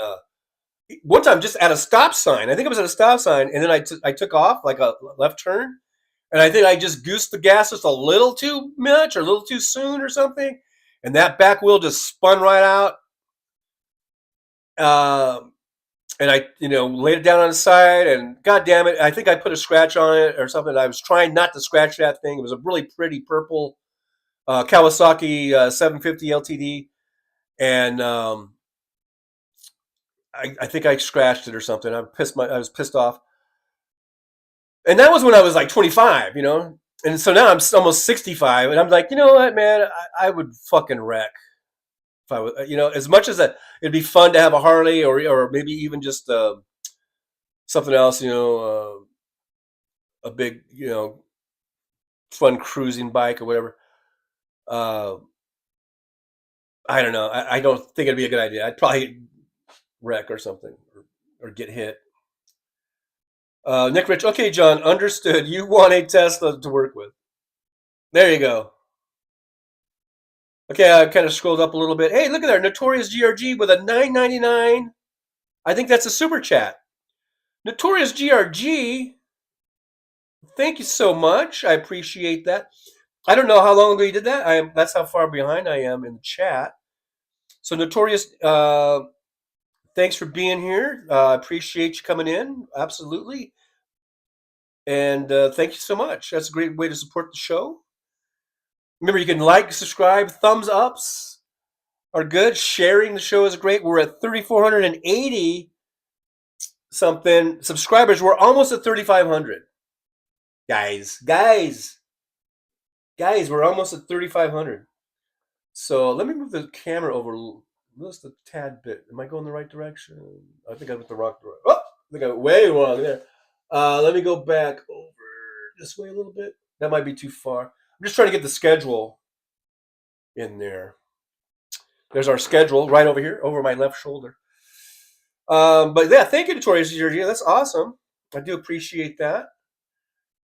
One time, just at a stop sign, I think it was at a stop sign, and then I took off like a left turn, and I think I just goosed the gas just a little too much or a little too soon or something, and that back wheel just spun right out. And I, laid it down on the side, and God damn it, I think I put a scratch on it or something. I was trying not to scratch that thing. It was a really pretty purple Kawasaki 750 LTD, and I think I scratched it or something. I was pissed off. And that was when I was like 25, and so now I'm almost 65, and I'm like, you know what, man, I would fucking wreck. If I would, as much as it'd be fun to have a Harley or maybe even just something else, a big, fun cruising bike or whatever. I don't know. I don't think it'd be a good idea. I'd probably wreck or something or get hit. Nick Rich, okay, John, understood. You want a Tesla to work with. There you go. Okay, I kind of scrolled up a little bit. Hey, look at that. Notorious GRG with a $9.99. I think that's a super chat. Notorious GRG, thank you so much. I appreciate that. I don't know how long ago you did that. That's how far behind I am in the chat. So Notorious, thanks for being here. I appreciate you coming in. Absolutely. And thank you so much. That's a great way to support the show. Remember, you can like, subscribe, thumbs ups are good. Sharing the show is great. We're at 3,480 something subscribers. We're almost at 3,500. Guys, we're almost at 3,500. So let me move the camera over just a tad bit. Am I going the right direction? I think I went the wrong direction. Oh, I think I went way wrong there. Let me go back over this way a little bit. That might be too far. I'm just trying to get the schedule in there. There's our schedule right over here, over my left shoulder. But yeah, thank you, Notorious Georgia. That's awesome. I do appreciate that.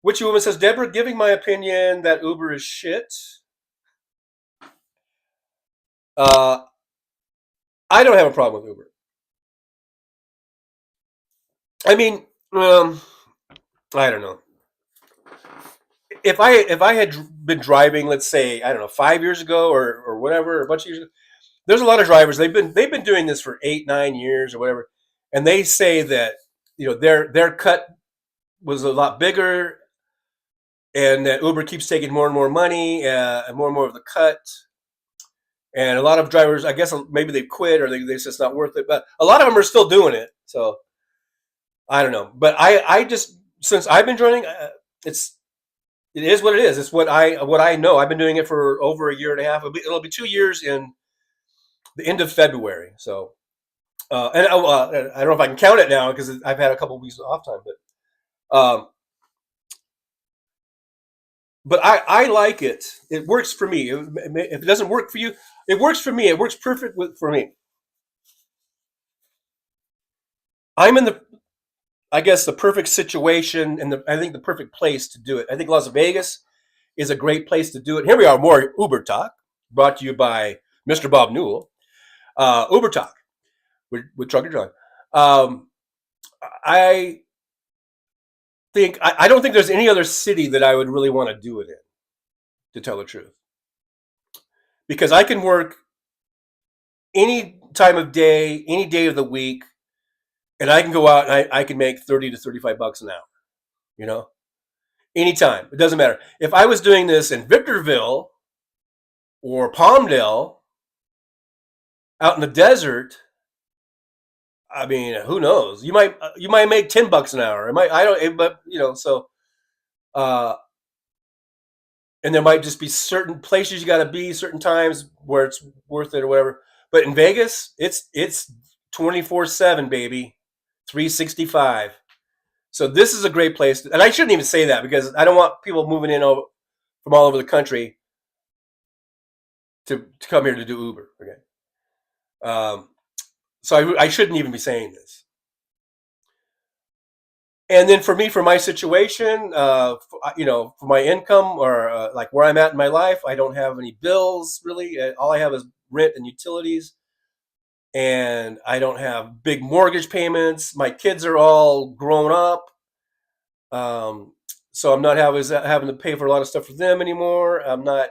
Witchy Woman says, Deborah, giving my opinion that Uber is shit. I don't have a problem with Uber. I mean, I don't know. If I had been driving, let's say, I don't know, 5 years ago or whatever, a bunch of years ago, there's a lot of drivers. They've been doing this for 8-9 years or whatever, and they say that their cut was a lot bigger, and that Uber keeps taking more and more money and more of the cut. And a lot of drivers, I guess, maybe they quit or they say it's not worth it. But a lot of them are still doing it. So I don't know. But I just, since I've been joining, it is what it is. It's what I know. I've been doing it for over a year and a half. It'll be 2 years in the end of February. So, and I don't know if I can count it now because I've had a couple of weeks off time. But I like it. It works for me. If it doesn't work for you, it works for me. It works perfect for me. I'm in I guess, the perfect situation and I think the perfect place to do it. I think Las Vegas is a great place to do it. Here we are, more Uber Talk, brought to you by Mr. Bob Newell. Uber Talk with Trucker John. I don't think there's any other city that I would really want to do it in, to tell the truth. Because I can work any time of day, any day of the week, and I can go out and I can make $30 to $35 an hour, anytime. It doesn't matter. If I was doing this in Victorville or Palmdale, out in the desert, I mean, who knows? You might make $10 an hour. And there might just be certain places you got to be, certain times where it's worth it or whatever. But in Vegas, it's 24/7, baby, 365. So this is a great place. And I shouldn't even say that because I don't want people moving in from all over the country to come here to do Uber. Okay. So I shouldn't even be saying this. And then for me, for my situation, for my income or like where I'm at in my life, I don't have any bills really. All I have is rent and utilities, and I don't have big mortgage payments. My kids are all grown up, so I'm not having to pay for a lot of stuff for them anymore. I'm not,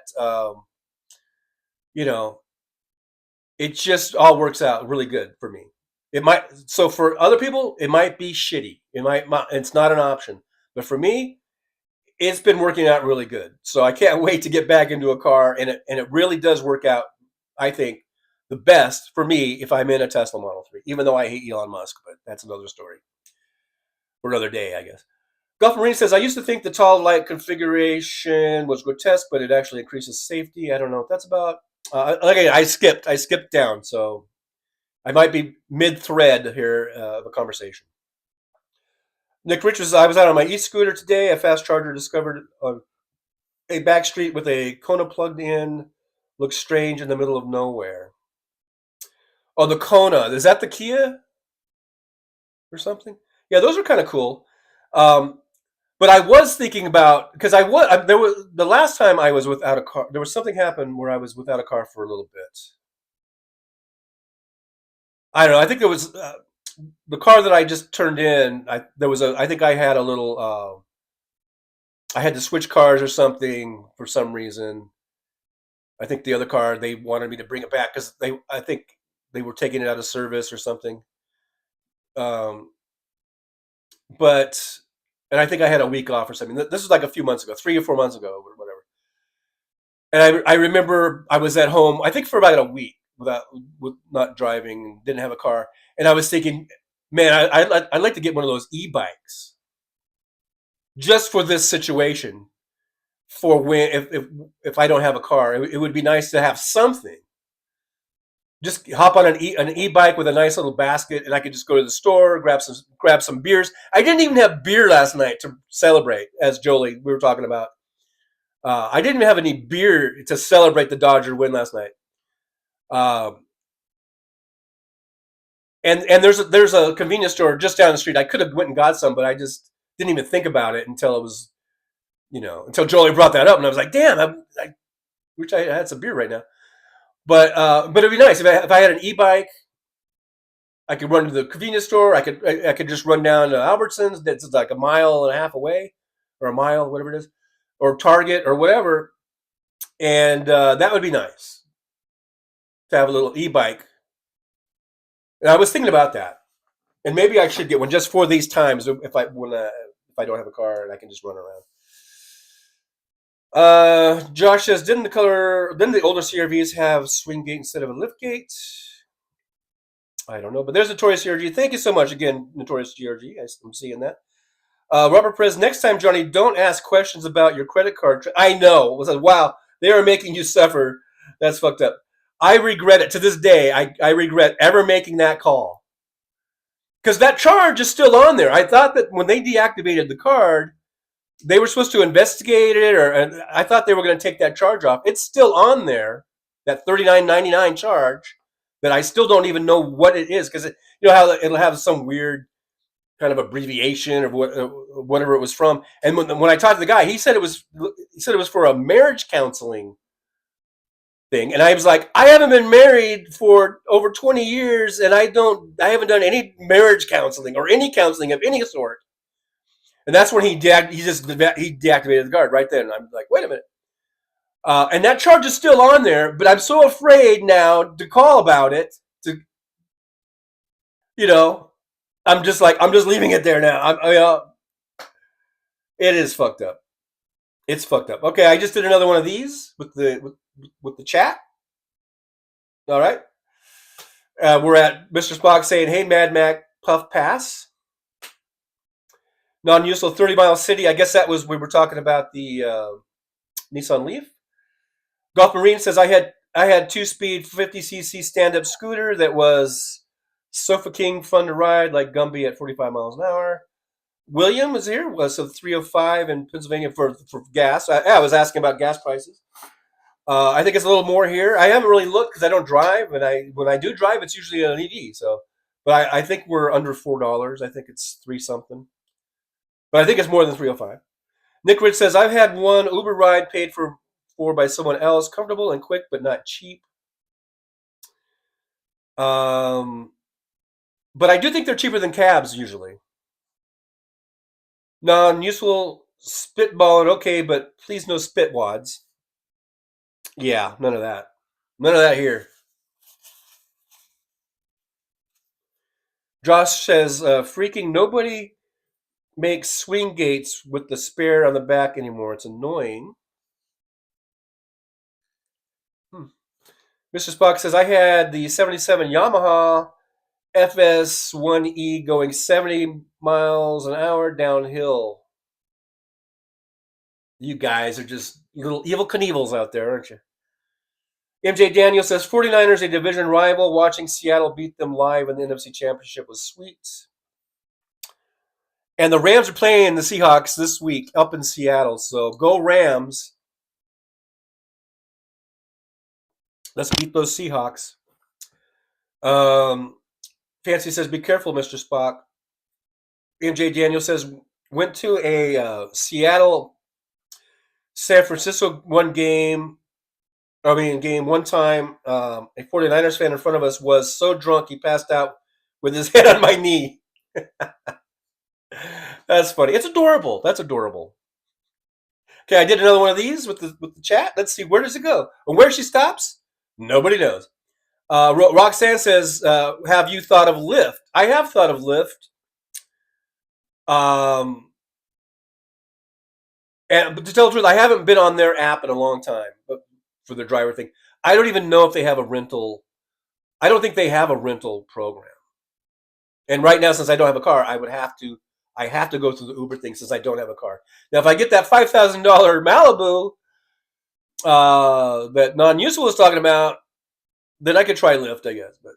it just all works out really good for me. So for other people, it might be shitty. It's not an option. But for me, it's been working out really good. So I can't wait to get back into a car. And it really does work out, I think, the best for me if I'm in a Tesla Model 3, even though I hate Elon Musk. But that's another story for another day, I guess. Gulf Marine says, I used to think the tall light configuration was grotesque, but it actually increases safety. I don't know what that's about. Okay, I skipped down. So I might be mid-thread here of a conversation. Nick Richards, I was out on my e-scooter today. A fast charger discovered a back street with a Kona plugged in. Looks strange in the middle of nowhere. Oh, the Kona. Is that the Kia or something? Yeah, those are kind of cool. But I was thinking about, because the last time I was without a car, there was something happened where I was without a car for a little bit. I don't know. I think there was the car that I just turned in. I think I had a little. I had to switch cars or something for some reason. I think the other car, they wanted me to bring it back because I think they were taking it out of service or something. And I think I had a week off or something. This was like a few months ago, 3 or 4 months ago, or whatever. And I remember I was at home, I think for about a week with not driving, didn't have a car. And I was thinking, man, I'd like to get one of those e-bikes just for this situation. For if I don't have a car, it would be nice to have something. Just hop on an e-bike with a nice little basket, and I could just go to the store, grab some beers. I didn't even have beer last night to celebrate, as Jolie we were talking about. I didn't have any beer to celebrate the Dodger win last night. And there's a convenience store just down the street. I could have went and got some, but I just didn't even think about it until it was, until Jolie brought that up, and I was like, damn, I wish I had some beer right now. But it'd be nice if I had an e-bike. I could run to the convenience store. I could just run down to Albertsons. That's like a mile and a half away, or a mile, whatever it is, or Target or whatever, and that would be nice to have a little e-bike. And I was thinking about that, and maybe I should get one just for these times if I don't have a car and I can just run around. Josh says, didn't the older CRVs have swing gate instead of a lift gate? I don't know, but there's Notorious CRG. Thank you so much again, Notorious CRG. I'm seeing that. Robert Perez, next time, Johnny, don't ask questions about your credit card. I know. Wow, they are making you suffer. That's fucked up. I regret it to this day. I regret ever making that call, because that charge is still on there. I thought that when they deactivated the card, they were supposed to investigate it, and I thought they were going to take that charge off. It's still on there, that $39.99 charge, that I still don't even know what it is, because how it'll have some weird kind of abbreviation or whatever it was from. And when I talked to the guy, he said it was for a marriage counseling thing, and I was like, I haven't been married for over 20 years, and I haven't done any marriage counseling or any counseling of any sort. And that's when he deactivated the card right then. And I'm like, wait a minute. And that charge is still on there, but I'm so afraid now to call about it. I'm just leaving it there now. It is fucked up. It's fucked up. Okay, I just did another one of these with the chat. All right. We're at Mr. Spock saying, hey, Mad Mac, puff pass. Non-useful 30-mile city. I guess we were talking about the Nissan Leaf. Golf Marine says, I had 2-speed 50cc stand-up scooter that was Sofa King, fun to ride, like Gumby at 45 miles an hour. William is here. So 305 in Pennsylvania for gas. I was asking about gas prices. I think it's a little more here. I haven't really looked because I don't drive, and when I do drive, it's usually an EV. So, but I think we're under $4. I think it's 3 something. But I think it's more than 305. Nick Rich says, I've had one Uber ride paid for by someone else. Comfortable and quick, but not cheap. But I do think they're cheaper than cabs usually. Non-useful spitballing, okay, but please no spit wads. Yeah, none of that. None of that here. Josh says, freaking nobody makes swing gates with the spare on the back anymore. It's annoying. Mr. Spock says, I had the 77 Yamaha FS1E going 70 miles an hour downhill. You guys are just little evil Knievels out there, aren't you? MJ Daniel says, 49ers, a division rival. Watching Seattle beat them live in the NFC Championship was sweet. And the Rams are playing the Seahawks this week up in Seattle. So go Rams. Let's beat those Seahawks. Fancy says, be careful, Mr. Spock. MJ Daniel says, went to a Seattle San Francisco game one time. A 49ers fan in front of us was so drunk he passed out with his head on my knee. That's funny. It's adorable. That's adorable. Okay, I did another one of these with the chat. Let's see, where does it go? And where she stops, nobody knows. Roxanne says, have you thought of Lyft? I have thought of Lyft. But to tell the truth, I haven't been on their app in a long time. But for their driver thing. I don't even know if they have a rental. I don't think they have a rental program. And right now, since I don't have a car, I have to go through the Uber thing since I don't have a car. Now, if I get that $5,000 Malibu that Non-Useful was talking about, then I could try Lyft, I guess. But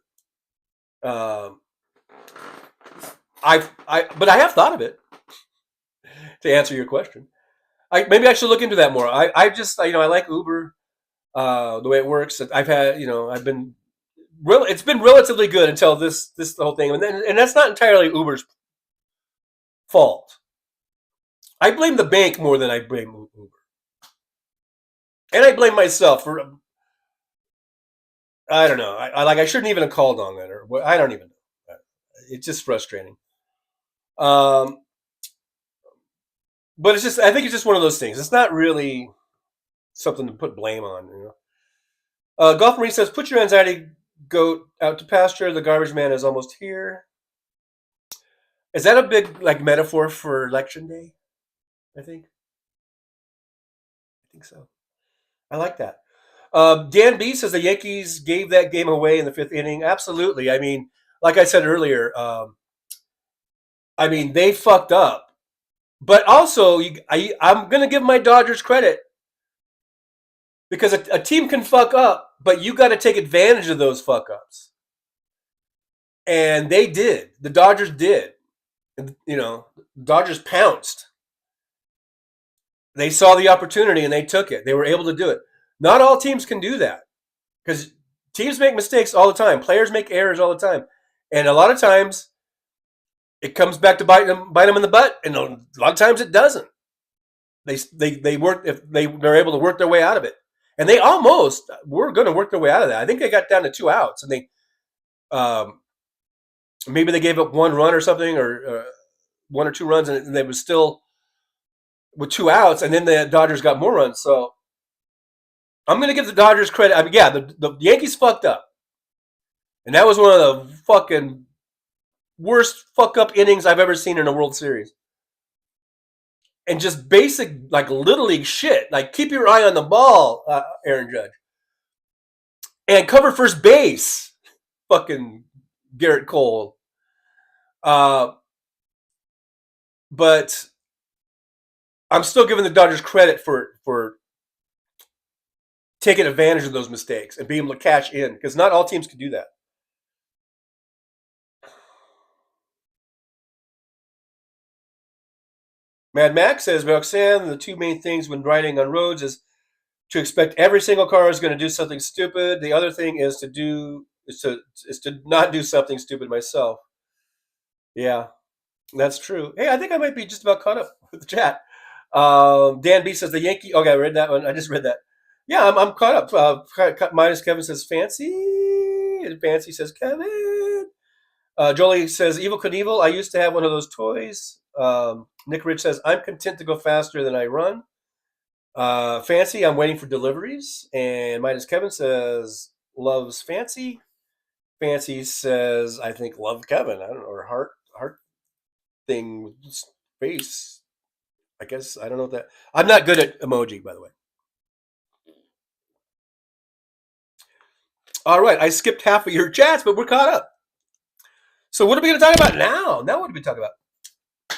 I have thought of it. To answer your question, maybe I should look into that more. I just I like Uber, the way it works. I've had it's been relatively good until this whole thing, and that's not entirely Uber's fault. I blame the bank more than I blame Uber, and I blame myself for. I don't know. I shouldn't even have called on that, or I don't even know. It's just frustrating. But it's just, I think it's just one of those things. It's not really something to put blame on, Golf Marine says, put your anxiety goat out to pasture. The garbage man is almost here. Is that a big metaphor for election day? I think so. I like that. Dan B says the Yankees gave that game away in the 5th inning. Absolutely. I mean, like I said earlier, they fucked up. But also, I'm going to give my Dodgers credit because a team can fuck up, but you got to take advantage of those fuck ups. And they did. The Dodgers did. Dodgers pounced. They saw the opportunity and they took it. They were able to do it. Not all teams can do that because teams make mistakes all the time. Players make errors all the time. And a lot of times, it comes back to bite them in the butt, and a lot of times it doesn't. They work if they're able to work their way out of it, and they almost were going to work their way out of that. I think they got down to 2 outs, and they maybe they gave up 1 run or something, or 1 or 2 runs, and they was still with 2 outs, and then the Dodgers got more runs. So I'm going to give the Dodgers credit. The Yankees fucked up, and that was one of the fucking worst fuck up innings I've ever seen in a World Series. And just basic little league shit. Keep your eye on the ball, Aaron Judge. And cover first base. Fucking Garrett Cole. But I'm still giving the Dodgers credit for taking advantage of those mistakes and being able to cash in, because not all teams can do that. Mad Max says, Roxanne, the 2 main things when riding on roads is to expect every single car is going to do something stupid. The other thing is to not do something stupid myself. Yeah, that's true. Hey, I think I might be just about caught up with the chat. Dan B says the Yankee. Okay, I read that one. I just read that. Yeah, I'm caught up. Minus Kevin says fancy. And fancy says Kevin. Jolie says Evil Knievel. I used to have one of those toys. Nick Rich says, I'm content to go faster than I run. Fancy, I'm waiting for deliveries. And Minus Kevin says, loves Fancy. Fancy says, I think love Kevin. I don't know, or heart thing with face. I guess, I don't know what that. I'm not good at emoji, by the way. All right, I skipped half of your chats, but we're caught up. So what are we going to talk about now? Now what are we talking about?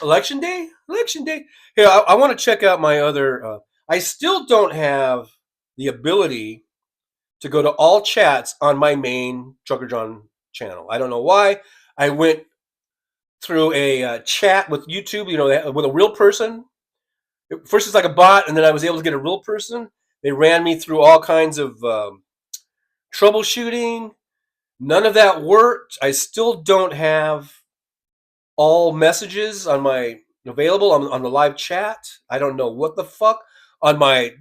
Election day? Election day. Here, I want to check out my other. I still don't have the ability to go to all chats on my main Trucker John channel. I don't know why. I went through a chat with YouTube, with a real person. First it's like a bot, and then I was able to get a real person. They ran me through all kinds of troubleshooting. None of that worked. I still don't have all messages on my available on the live chat. I don't know what the fuck. On my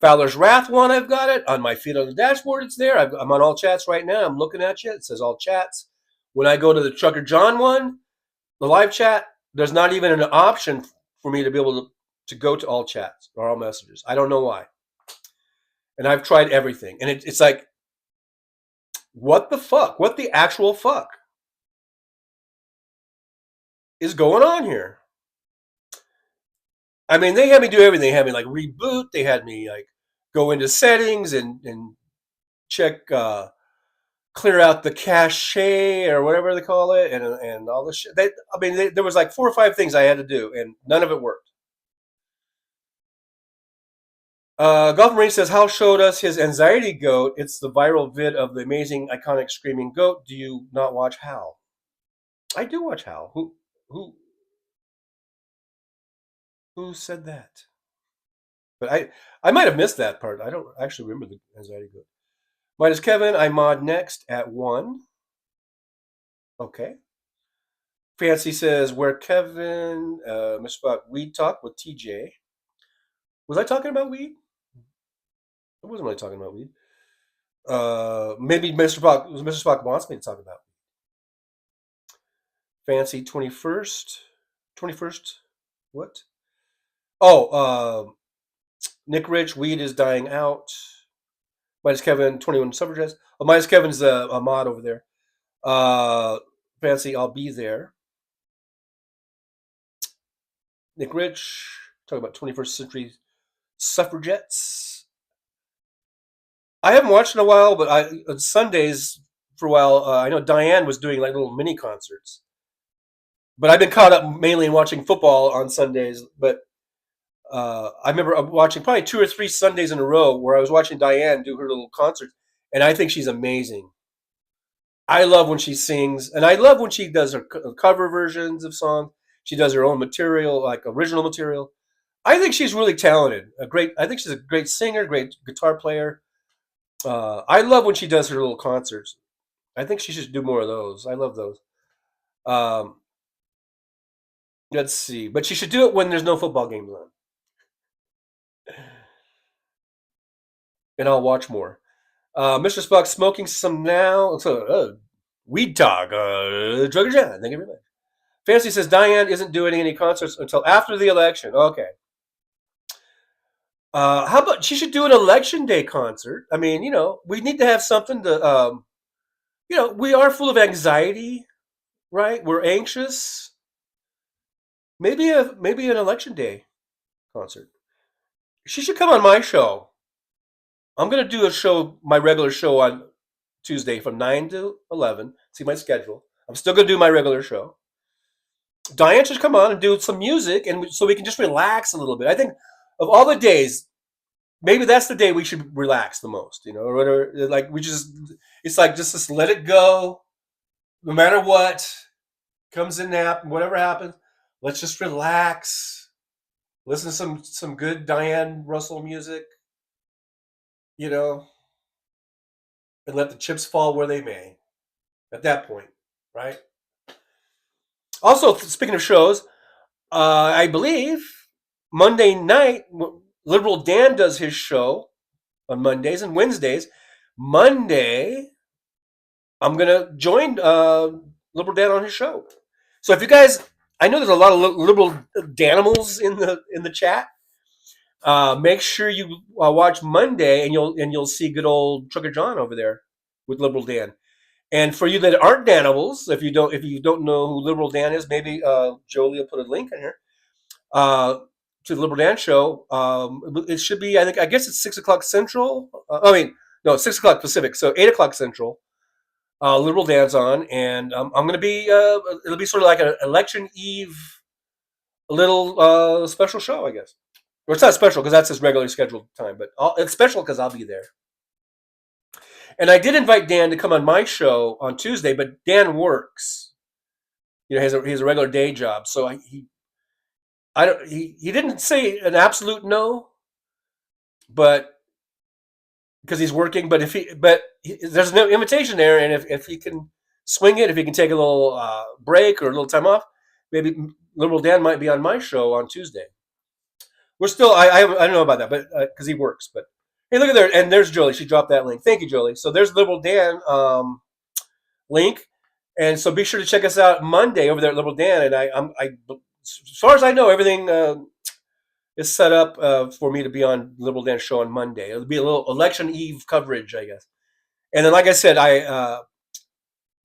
Fowler's Wrath one, I've got it. On my feed on the dashboard, it's there. I'm on all chats right now. I'm looking at you. It says all chats. When I go to the Trucker John one, the live chat, there's not even an option for me to be able to go to all chats or all messages. I don't know why. And I've tried everything. And it's like, what the fuck? What the actual fuck is going on here? I mean, they had me do everything. They had me reboot. They had me go into settings and check, clear out the cache or whatever they call it, and all this shit. There was like 4 or 5 things I had to do, and none of it worked. Golf Marine says, Hal showed us his anxiety goat. It's the viral vid of the amazing, iconic screaming goat. Do you not watch Hal? I do watch Hal. Who said that? But I might have missed that part. I don't actually remember the anxiety goat. Minus Kevin, I mod next at 1. Okay. Fancy says, where Kevin, Mr. Spock, weed talk with TJ. Was I talking about weed? I wasn't really talking about weed. Maybe Mr. Spock wants me to talk about weed. Fancy 21st. What? Oh, Nick Rich, weed is dying out. Minus Kevin, 21 suffragettes. Oh, Minus Kevin's a mod over there. Fancy, I'll be there. Nick Rich, talking about 21st century suffragettes. I haven't watched in a while, but on Sundays for a while, I know Diane was doing like little mini concerts. But I've been caught up mainly in watching football on Sundays. But I remember watching probably 2 or 3 Sundays in a row where I was watching Diane do her little concerts, and I think she's amazing. I love when she sings, and I love when she does her cover versions of songs. She does her own material, like original material. I think she's really talented. I think she's a great singer, great guitar player. I love when she does her little concerts. I think she should do more of those. I love those. Let's see. But she should do it when there's no football games on. And I'll watch more. Mr. Spock, smoking some now. So, weed talk. Drug John. Thank you very much. Fancy says Diane isn't doing any concerts until after the election. Okay. How about she should do an election day concert? I mean, we need to have something to, we are full of anxiety, right? We're anxious. Maybe an election day concert. She should come on my show. I'm going to do my regular show on Tuesday from 9 to 11. See my schedule. I'm still going to do my regular show. Diane should come on and do some music, and so we can just relax a little bit. I think of all the days, maybe that's the day we should relax the most, or whatever. Like it's like just let it go, no matter what comes in, whatever happens. Let's just relax, listen to some good Diane Russell music, and let the chips fall where they may. At that point, right? Also, speaking of shows, I believe Monday night, Liberal Dan does his show on Mondays and Wednesdays. Monday, I'm going to join Liberal Dan on his show. So if you guys, I know there's a lot of Liberal Danimals in the chat. Make sure you watch Monday, and you'll see good old Trucker John over there with Liberal Dan. And for you that aren't Danimals, if you don't know who Liberal Dan is, maybe Jolie will put a link in here to the Liberal Dan show. It should be, I guess it's 6 o'clock Central. 6 o'clock Pacific, so 8 o'clock Central. Liberal Dan's on, and I'm going to be. It'll be sort of like an election eve, little special show, I guess. Or it's not special because that's his regularly scheduled time, but it's special because I'll be there. And I did invite Dan to come on my show on Tuesday, but Dan works. He has a regular day job, so he didn't say an absolute no, but because he's working. But there's no invitation there, and if he can swing it, if he can take a little break or a little time off, maybe Liberal Dan might be on my show on Tuesday. We're still I don't know about that, but because he works, but. Hey, look at there, and there's Jolie. She dropped that link. Thank you, Jolie. So there's Liberal Dan link, and so be sure to check us out Monday over there at Liberal Dan. And I as far as I know, everything is set up for me to be on Liberal Dan's show on Monday. It'll be a little election eve coverage, I guess. And then, like I said, I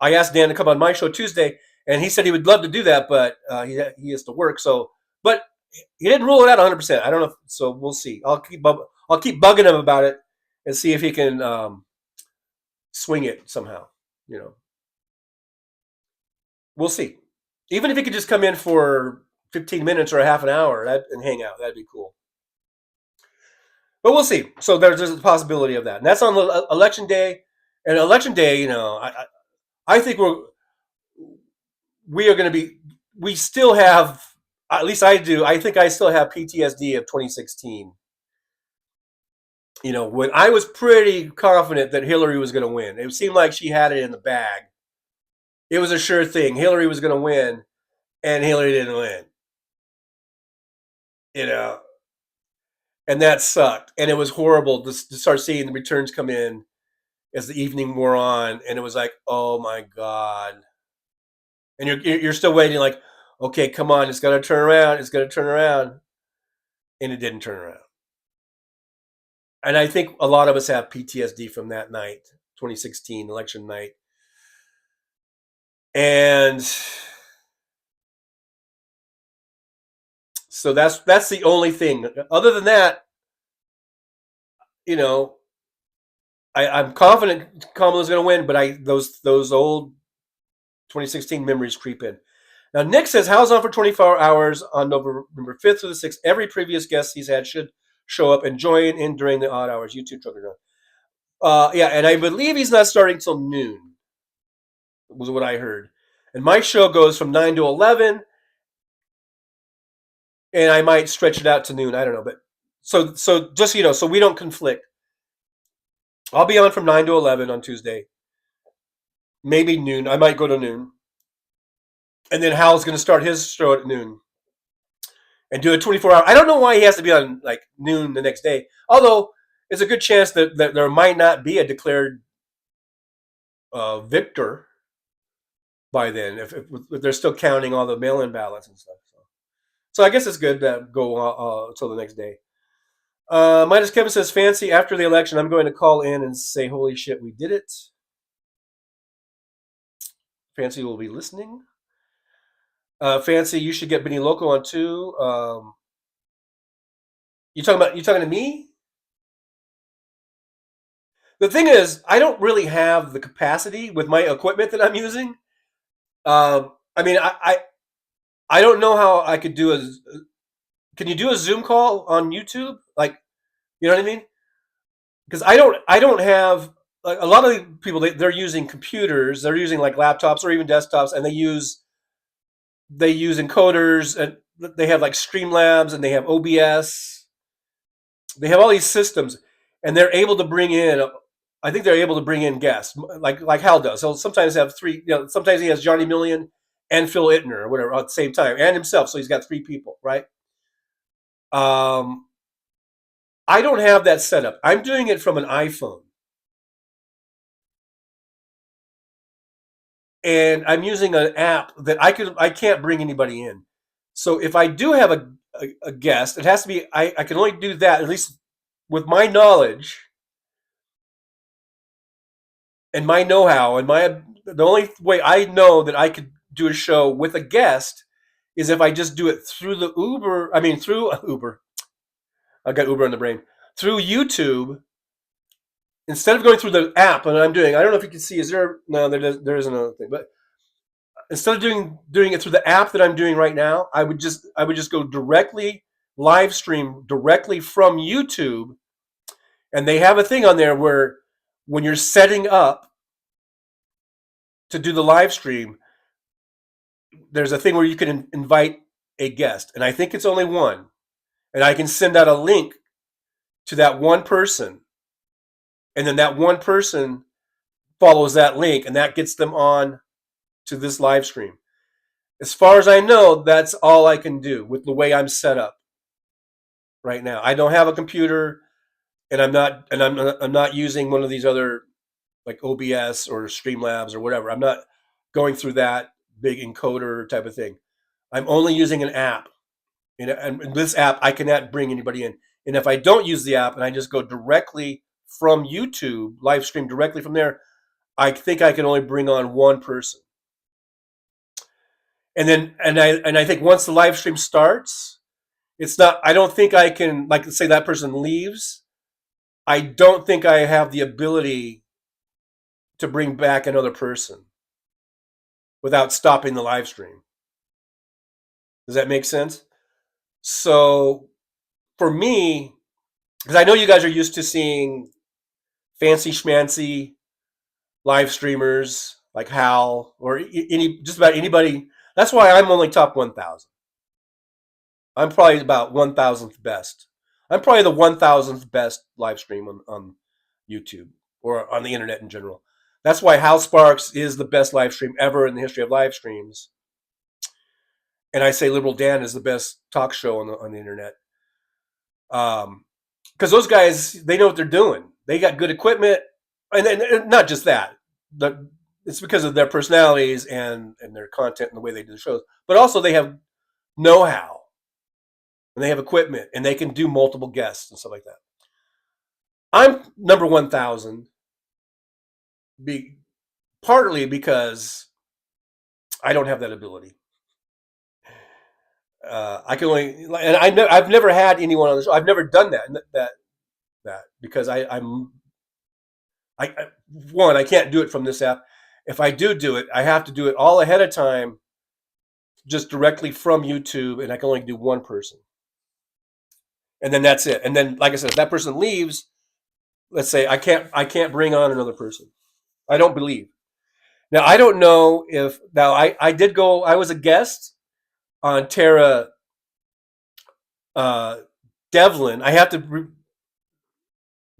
asked Dan to come on my show Tuesday, and he said he would love to do that, but he has to work. So, but he didn't rule it out 100%. I don't know. So we'll see. I'll keep bugging him about it and see if he can swing it somehow. We'll see. Even if he could just come in for 15 minutes or a half an hour and hang out, that'd be cool. But we'll see. So there's a possibility of that, and that's on election day. And election day, I think we are going to be. We still have, at least I do. I think I still have PTSD of 2016. When I was pretty confident that Hillary was going to win, it seemed like she had it in the bag. It was a sure thing. Hillary was going to win, and Hillary didn't win. And that sucked. And it was horrible to start seeing the returns come in as the evening wore on, and it was like, oh my God. And you're still waiting, like, okay, come on, it's going to turn around. It's going to turn around. And it didn't turn around. And I think a lot of us have PTSD from that night, 2016 election night. And so that's the only thing. Other than that, I'm confident Kamala's going to win, but those old 2016 memories creep in. Now, Nick says, Hal's on for 24 hours on November 5th through the 6th. Every previous guest he's had should show up and join in during the odd hours. YouTube trucker. Yeah, and I believe he's not starting till noon, was what I heard. And my show goes from 9 to 11, and I might stretch it out to noon. I don't know, but so just so we don't conflict. I'll be on from 9 to 11 on Tuesday. Maybe noon. I might go to noon. And then Hal's going to start his show at noon and do a 24-hour. I don't know why he has to be on like noon the next day. Although there's a good chance that there might not be a declared victor by then, if they're still counting all the mail-in ballots and stuff. So I guess it's good to go until the next day. Midas Kevin says, Fancy, after the election, I'm going to call in and say, holy shit, we did it. Fancy will be listening. Fancy, you should get Benny Loco on too. You talking to me? The thing is, I don't really have the capacity with my equipment that I'm using. I mean, I don't know how I could do can you do a Zoom call on YouTube? Like, you know what I mean? Because I don't have, like, a lot of people, they're using computers, they're using like laptops or even desktops, and they use encoders, and they have like Streamlabs, and they have OBS. They have all these systems, and they're able to bring in, I think they're able to bring in guests, like Hal does. He'll sometimes have three, sometimes he has Johnny Million and Phil Ittner or whatever at the same time, and himself, so he's got three people, right? I don't have that set up. I'm doing it from an iPhone. And I'm using an app that I can't bring anybody in. So if I do have a guest, it has to be, I can only do that, at least with my knowledge and my know-how, and the only way I know that I could do a show with a guest is if I just do it through Uber. I got Uber on the brain. Through YouTube, instead of going through the app, and I don't know if you can see, there is another thing, but instead of doing it through the app that I'm doing right now, I would just go directly, live stream directly from YouTube. And they have a thing on there where when you're setting up to do the live stream, there's a thing where you can invite a guest. And I think it's only one. And I can send out a link to that one person. And then that one person follows that link, and that gets them on to this live stream. As far as I know, that's all I can do with the way I'm set up right now. I don't have a computer, and I'm not using one of these other like OBS or Streamlabs or whatever. I'm not going through that big encoder type of thing. I'm only using an app. And in this app, I cannot bring anybody in. And if I don't use the app and I just go directly from YouTube, live stream directly from there, I think I can only bring on one person. And then, I think once the live stream starts, it's not, I don't think I can, like, say that person leaves, I don't think I have the ability to bring back another person without stopping the live stream. Does that make sense? So for me, because I know you guys are used to seeing fancy schmancy live streamers like Hal or just about anybody. That's why I'm only top 1,000. I'm probably about 1,000th best. I'm probably the 1,000th best live stream on YouTube or on the internet in general. That's why Hal Sparks is the best live stream ever in the history of live streams. And I say Liberal Dan is the best talk show on the internet. Because those guys, they know what they're doing. They got good equipment. And not just that. It's because of their personalities and their content and the way they do the shows. But also they have know-how. And they have equipment. And they can do multiple guests and stuff like that. I'm number 1,000. Partly because I don't have that ability. I can only, and I've never had anyone on the show. I've never done that because I can't do it from this app. If I do it, I have to do it all ahead of time, just directly from YouTube, and I can only do one person, and then that's it. And then, like I said, if that person leaves, let's say I can't bring on another person. I don't believe. Now I don't know if I was a guest on Tara Devlin. I have to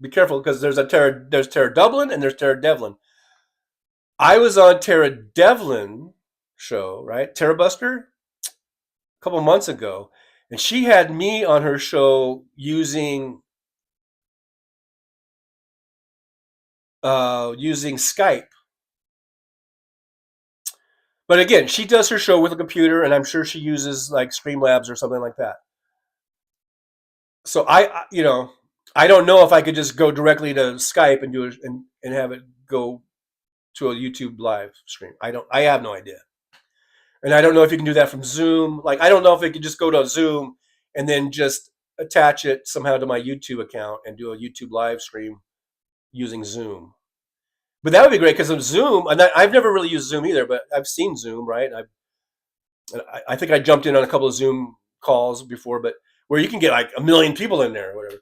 be careful because there's Tara Dublin and there's Tara Devlin. I was on Tara Devlin show, right? Tara Buster, a couple months ago, and she had me on her show using Skype. But again, she does her show with a computer, and I'm sure she uses like Streamlabs or something like that. So I don't know if I could just go directly to Skype and do it and have it go to a YouTube live stream. I have no idea. And I don't know if you can do that from Zoom. Like, I don't know if it could just go to Zoom and then just attach it somehow to my YouTube account and do a YouTube live stream using Zoom. But that would be great because of Zoom, and I've never really used Zoom either, but I've seen Zoom, right? I think I jumped in on a couple of Zoom calls before, but where you can get like 1 million people in there or whatever.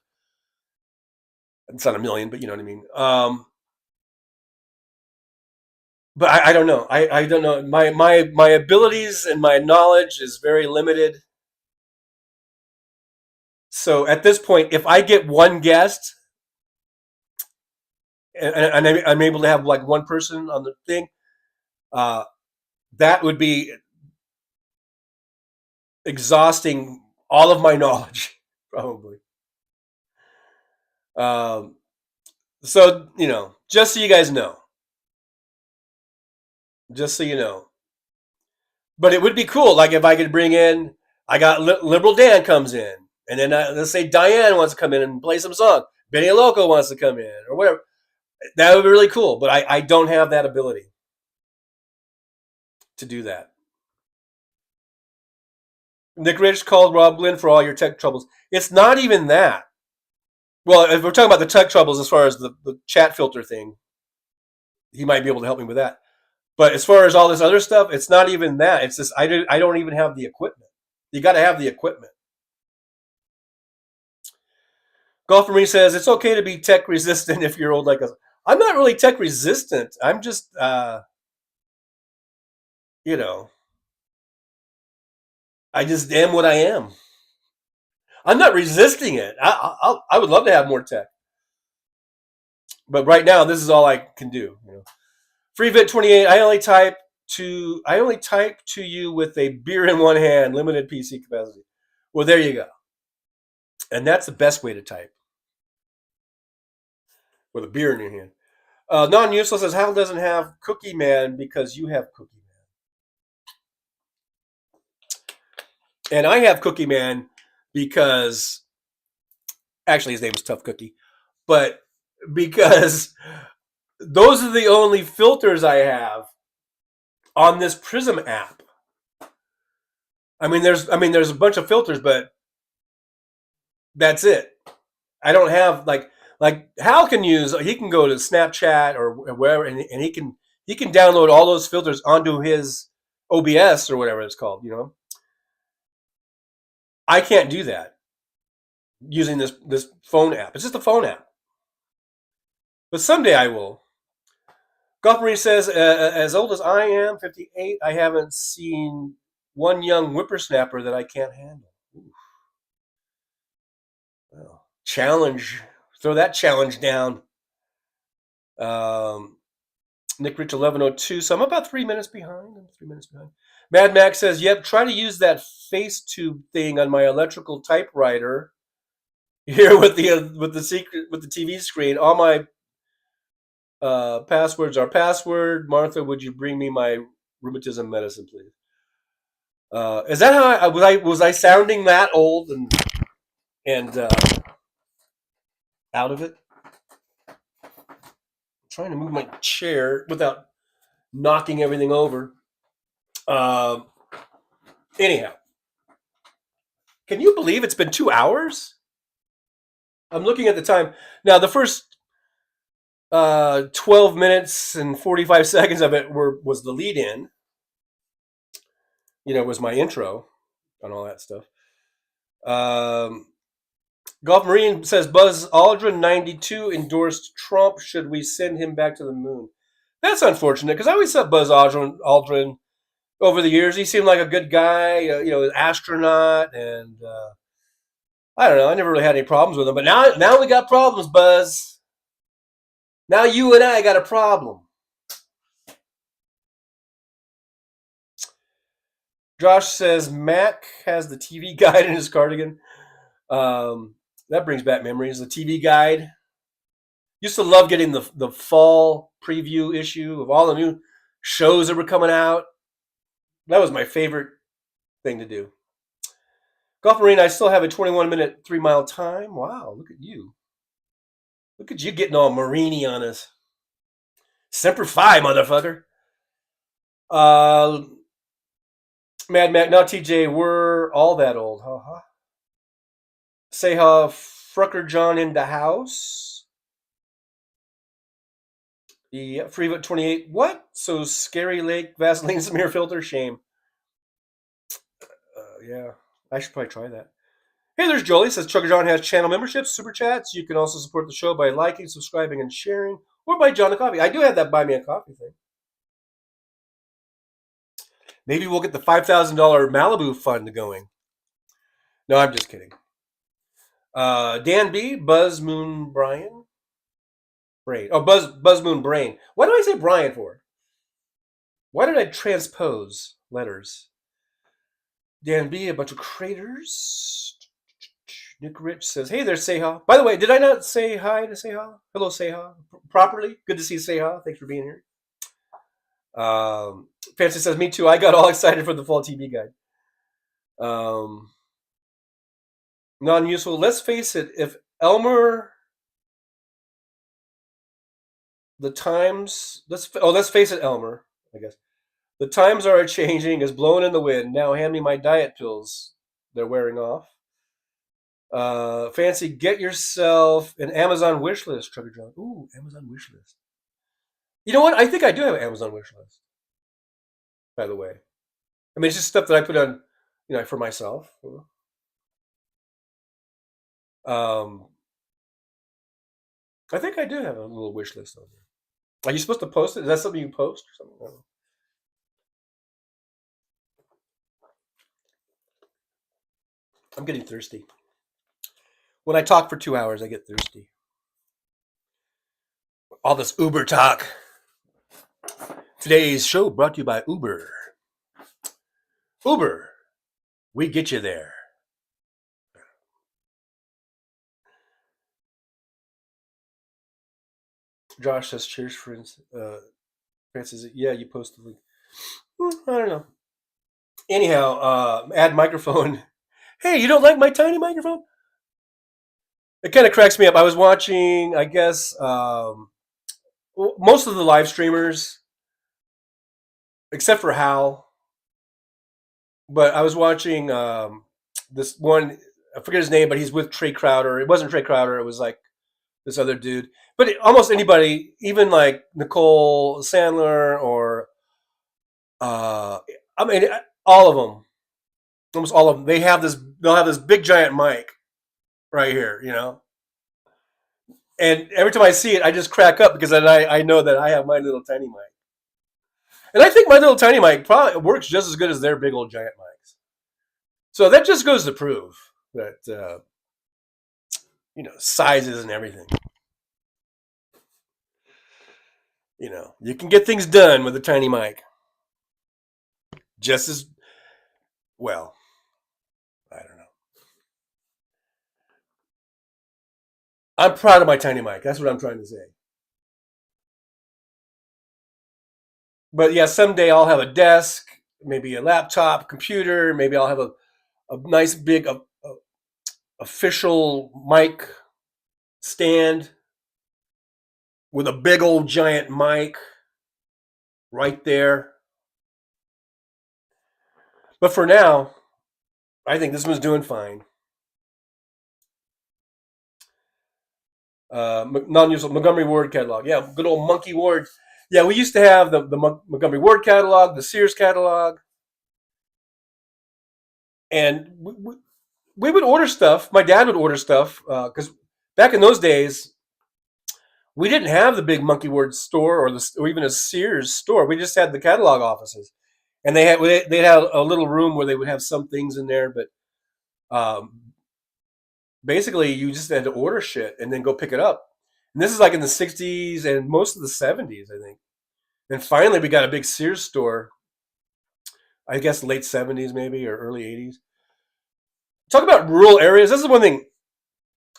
It's not 1 million, but you know what I mean. But I don't know. I don't know. My abilities and my knowledge is very limited. So at this point, if I get one guest, and I'm able to have like one person on the thing, that would be exhausting all of my knowledge, probably. So, just so you guys know. Just so you know. But it would be cool, like if I could bring in, I got Liberal Dan comes in, and then let's say Diane wants to come in and play some song. Benny Loco wants to come in, or whatever. That would be really cool, but I don't have that ability to do that. Nick Rich called Rob Glynn for all your tech troubles. It's not even that. Well, if we're talking about the tech troubles as far as the chat filter thing, he might be able to help me with that. But as far as all this other stuff, it's not even that. It's just I don't even have the equipment. You got to have the equipment. Golf Marine says it's okay to be tech resistant if you're old like us. I'm not really tech resistant. I'm just, I just am what I am. I'm not resisting it. I would love to have more tech, but right now this is all I can do. FreeVit28. I only type to you with a beer in one hand, limited PC capacity. Well, there you go. And that's the best way to type. With a beer in your hand. Non-useless says, Hal doesn't have Cookie Man because you have Cookie Man. And I have Cookie Man because, actually his name is Tough Cookie, but because those are the only filters I have on this Prism app. There's a bunch of filters, but that's it. I don't have Like Hal can he can go to Snapchat or wherever, and he can download all those filters onto his OBS or whatever it's called. You know, I can't do that using this phone app. It's just a phone app. But someday I will. Golf Marine says, as old as I am, 58, I haven't seen one young whippersnapper that I can't handle. Oof. Well, challenge. Throw that challenge down. Nick Rich 1102. So I'm about 3 minutes behind. Mad Max says, yep, try to use that FaceTube thing on my electrical typewriter here with the TV screen. All my passwords are password. Martha, would you bring me my rheumatism medicine, please? Is that how was I sounding that old and out of it? I'm trying to move my chair without knocking everything over. Anyhow, can you believe it's been 2 hours? I'm looking at the time now. The first 12 minutes and 45 seconds of it was the lead-in. You know, was my intro and all that stuff. Golf Marine says Buzz Aldrin 92 endorsed Trump. Should we send him back to the moon? That's unfortunate because I always thought Buzz Aldrin over the years, he seemed like a good guy, an astronaut, and I don't know. I never really had any problems with him, but now we got problems, Buzz. Now you and I got a problem. Josh says Mac has the TV guide in his cardigan. That brings back memories. The TV guide. Used to love getting the fall preview issue of all the new shows that were coming out. That was my favorite thing to do. Golf Marine, I still have a 21-minute 3-mile time. Wow, look at you. Look at you getting all Marini on us. Semper Fi, motherfucker. Mad Mac, now TJ, we're all that old. Uh-huh. Say how Frucker John in the house. Yeah, Freevoot 28. What? So Scary Lake Vaseline smear filter? Shame. Yeah, I should probably try that. Hey, there's Jolie. Says Chugger John has channel memberships, super chats. You can also support the show by liking, subscribing, and sharing, or by John a Coffee. I do have that Buy Me a Coffee thing. Maybe we'll get the $5,000 Malibu fund going. No, I'm just kidding. Dan B, Buzz Moon Brian. Brain. Oh, Buzz Moon Brain. Why do I say Brian for? Why did I transpose letters? Dan B, a bunch of craters. Nick Rich says, hey there, Seha. By the way, did I not say hi to Seha? Hello, Seha. Properly? Good to see you, Seha. Thanks for being here. Fancy says, me too. I got all excited for the fall TV guide. Non-useful. Let's face it. If Elmer... The times... Let's face it, Elmer, I guess. The times are changing, is blowing in the wind. Now hand me my diet pills. They're wearing off. Fancy, get yourself an Amazon wish list, Trevor John. Ooh, Amazon wish list. You know what? I think I do have an Amazon wish list. By the way, I mean it's just stuff that I put on, for myself. I think I do have a little wish list on there. Are you supposed to post it? Is that something you post or something? I don't know. I'm getting thirsty. When I talk for 2 hours, I get thirsty. All this Uber talk. Today's show brought to you by Uber. Uber, we get you there. Josh says, cheers, friends. Francis, yeah, you posted the link. I don't know. Anyhow, add microphone. Hey, you don't like my tiny microphone? It kind of cracks me up. I was watching, I guess, most of the live streamers, except for Hal. But I was watching this one, I forget his name, but he's with Trey Crowder. It wasn't Trey Crowder. It was like this other dude. But almost anybody, even like Nicole Sandler or I mean, all of them, almost all of them, they'll have this big giant mic right here, you know. And every time I see it, I just crack up because then I know that I have my little tiny mic. And I think my little tiny mic probably works just as good as their big old giant mics. So that just goes to prove that, you know, sizes and everything. You know, you can get things done with a tiny mic. Just as well. I don't know. I'm proud of my tiny mic. That's what I'm trying to say. But yeah, someday I'll have a desk, maybe a laptop, computer. Maybe I'll have a nice big official mic stand with a big old giant mic right there. But for now, I think this one's doing fine. Non-usable Montgomery Ward catalog. Yeah, good old Monkey Ward. Yeah, we used to have the Montgomery Ward catalog, the Sears catalog. And we would order stuff. My dad would order stuff because back in those days, we didn't have the big Monkey Ward store or even a Sears store. We just had the catalog offices. And they had a little room where they would have some things in there, but basically you just had to order shit and then go pick it up. And this is like in the 60s and most of the 70s, I think. And finally we got a big Sears store, I guess late 70s maybe or early 80s. Talk about rural areas. This is one thing,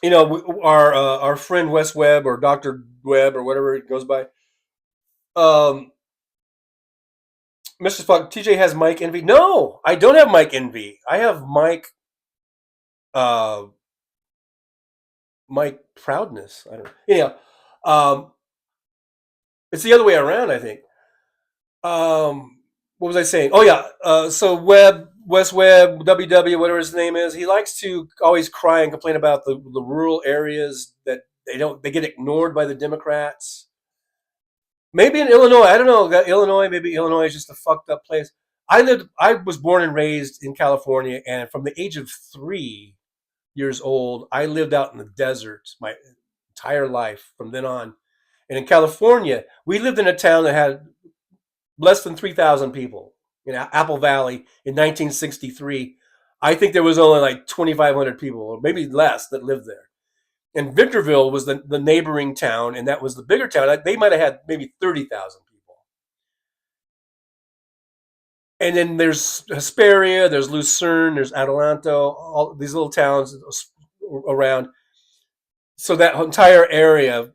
you know, our friend Wes Webb or Dr. Webb or whatever it goes by. Mr. Spock, TJ has Mike envy. No, I don't have Mike envy. I have Mike proudness. I don't know. Anyhow, it's the other way around, I think. What was I saying? Oh yeah. So Wes Webb, WW, whatever his name is, he likes to always cry and complain about the rural areas that they get ignored by the Democrats. Maybe in Illinois, I don't know. Maybe Illinois is just a fucked up place. I was born and raised in California, and from the age of 3 years old, I lived out in the desert my entire life from then on. And in California, we lived in a town that had less than 3,000 people. In Apple Valley in 1963, I think there was only like 2,500 people, or maybe less, that lived there. And Victorville was the neighboring town, and that was the bigger town. They might have had maybe 30,000 people. And then there's Hesperia, there's Lucerne, there's Adelanto, all these little towns around. So that entire area,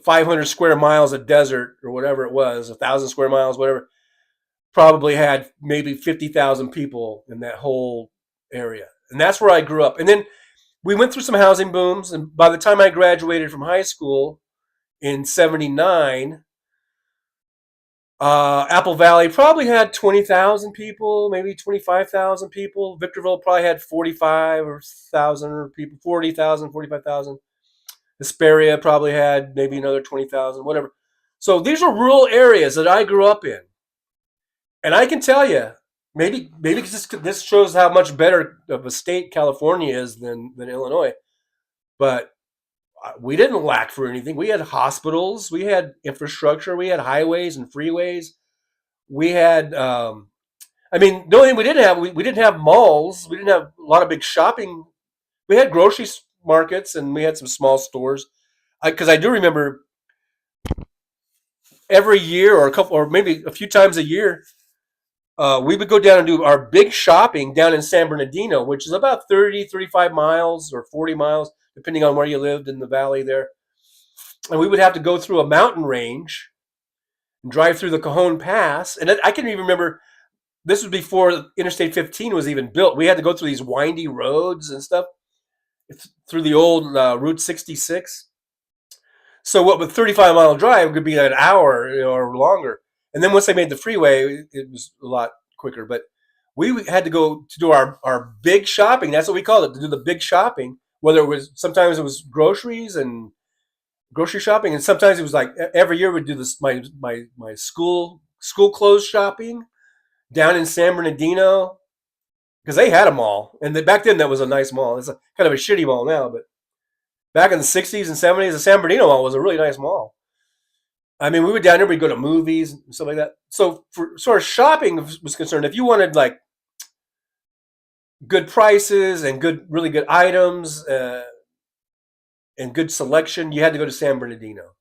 500 square miles of desert or whatever it was, 1,000 square miles, whatever, probably had maybe 50,000 people in that whole area. And that's where I grew up. And then we went through some housing booms, and by the time I graduated from high school in 79, Apple Valley probably had 20,000 people, maybe 25,000 people. Victorville probably had 45,000 people, 40,000, 45,000. Hesperia probably had maybe another 20,000, whatever. So these are rural areas that I grew up in. And I can tell you, maybe this shows how much better of a state California is than Illinois. But we didn't lack for anything. We had hospitals, we had infrastructure, we had highways and freeways. We had, the only thing we didn't have, we didn't have malls. We didn't have a lot of big shopping. We had grocery markets and we had some small stores. Because I do remember every year or maybe a few times a year, we would go down and do our big shopping down in San Bernardino, which is about 30, 35 miles or 40 miles, depending on where you lived in the valley there. And we would have to go through a mountain range and drive through the Cajon Pass. And I can even remember, this was before Interstate 15 was even built. We had to go through these windy roads and stuff through the old Route 66. So what with 35-mile drive could be an hour or longer. And then once they made the freeway, it was a lot quicker. But we had to go to do our big shopping. That's what we called it, to do the big shopping. Whether it was, sometimes it was groceries and grocery shopping, and sometimes it was like every year we'd do this. My school clothes shopping down in San Bernardino because they had a mall, and back then that was a nice mall. It's kind of a shitty mall now, but back in the 60s and 70s, the San Bernardino Mall was a really nice mall. I mean, we would down there, we'd go to movies and stuff like that. So for sort of shopping was concerned, if you wanted like good prices and really good items and good selection, you had to go to San Bernardino.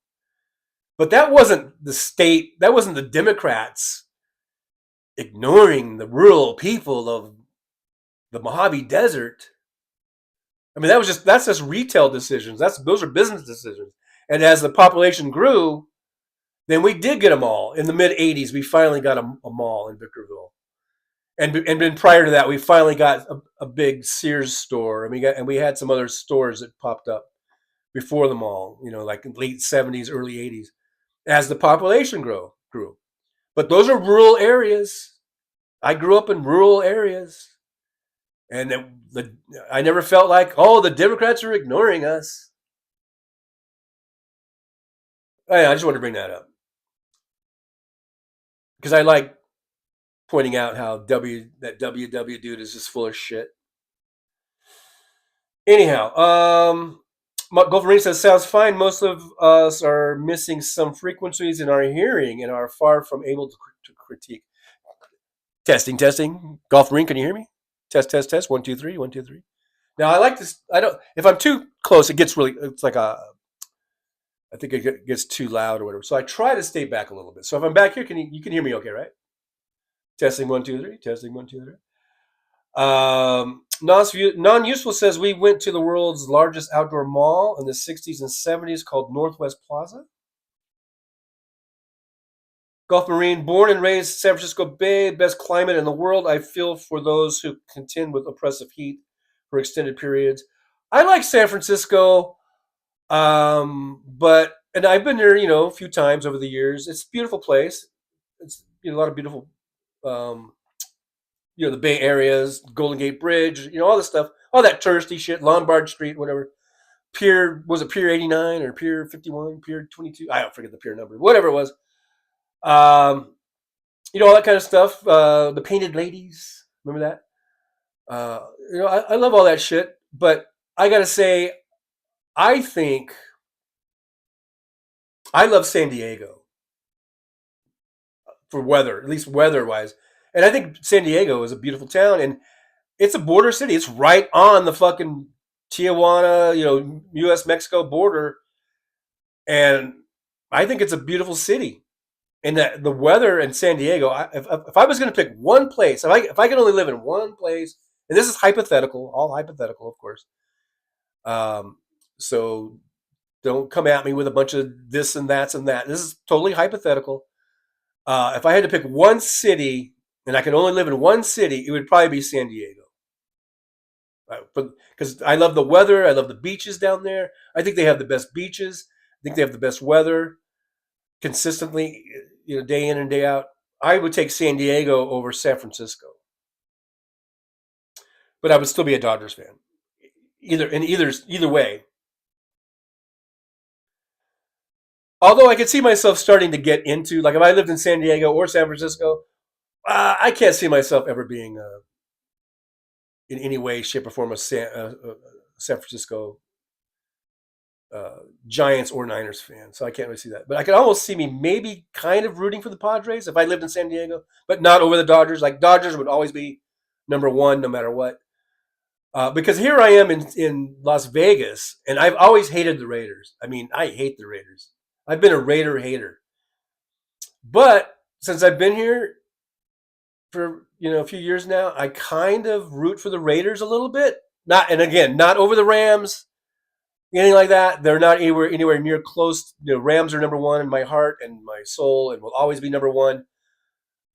But that wasn't the state, that wasn't the Democrats ignoring the rural people of the Mojave Desert. I mean, that's just retail decisions. Those are business decisions. And as the population grew, then we did get a mall. In the mid 80s, we finally got a mall in Victorville. And then prior to that, we finally got a big Sears store, and we had some other stores that popped up before the mall, like in late 70s, early 80s, as the population grew. But those are rural areas. I grew up in rural areas. And I never felt like, the Democrats are ignoring us. I just wanted to bring that up. Because I like pointing out how that WW dude is just full of shit. Anyhow, Gulf Marine says, sounds fine. Most of us are missing some frequencies in our hearing and are far from able to critique. Testing. Gulf Marine, can you hear me? Test. 1, 2, 3. 1, 2, 3. Now I like this. If I'm too close, it's like I think it gets too loud or whatever. So I try to stay back a little bit. So if I'm back here, you can hear me okay, right? Testing 1, 2, 3. Testing 1, 2, 3. Non-useful says we went to the world's largest outdoor mall in the 60s and 70s called Northwest Plaza. Gulf Marine, born and raised San Francisco Bay, best climate in the world. I feel for those who contend with oppressive heat for extended periods. I like San Francisco, and I've been there, a few times over the years. It's a beautiful place. It's a lot of beautiful, the Bay Areas, Golden Gate Bridge, all this stuff, all that touristy shit, Lombard Street, whatever. Pier 89 or Pier 51, Pier 22? I don't forget the pier number, whatever it was. All that kind of stuff. The Painted Ladies, remember that? I love all that shit, but I gotta say, I think I love San Diego for weather, at least weather-wise. And I think San Diego is a beautiful town, and it's a border city. It's right on the fucking Tijuana, U.S.-Mexico border, and I think it's a beautiful city. And the weather in San Diego, if I was going to pick one place, if I could only live in one place, and this is hypothetical, all hypothetical, of course. So don't come at me with a bunch of this and that and that. This is totally hypothetical. If I had to pick one city, and I could only live in one city, it would probably be San Diego. Because I love the weather, I love the beaches down there. I think they have the best beaches. I think they have the best weather. Consistently, day in and day out. I would take San Diego over San Francisco, but I would still be a Dodgers fan. Either way. Although I could see myself starting to get into, like, if I lived in San Diego or San Francisco, I can't see myself ever being in any way, shape, or form a San Francisco Giants or Niners fan, so I can't really see that. But I could almost see me maybe kind of rooting for the Padres if I lived in San Diego, but not over the Dodgers. Like, Dodgers would always be number one no matter what. Because here I am in Las Vegas, and I've always hated the Raiders. I mean, I hate the Raiders. I've been a Raider hater. But since I've been here for a few years now, I kind of root for the Raiders a little bit. Not over the Rams. Anything like that. They're not anywhere near close. Rams are number one in my heart and my soul, and will always be number one.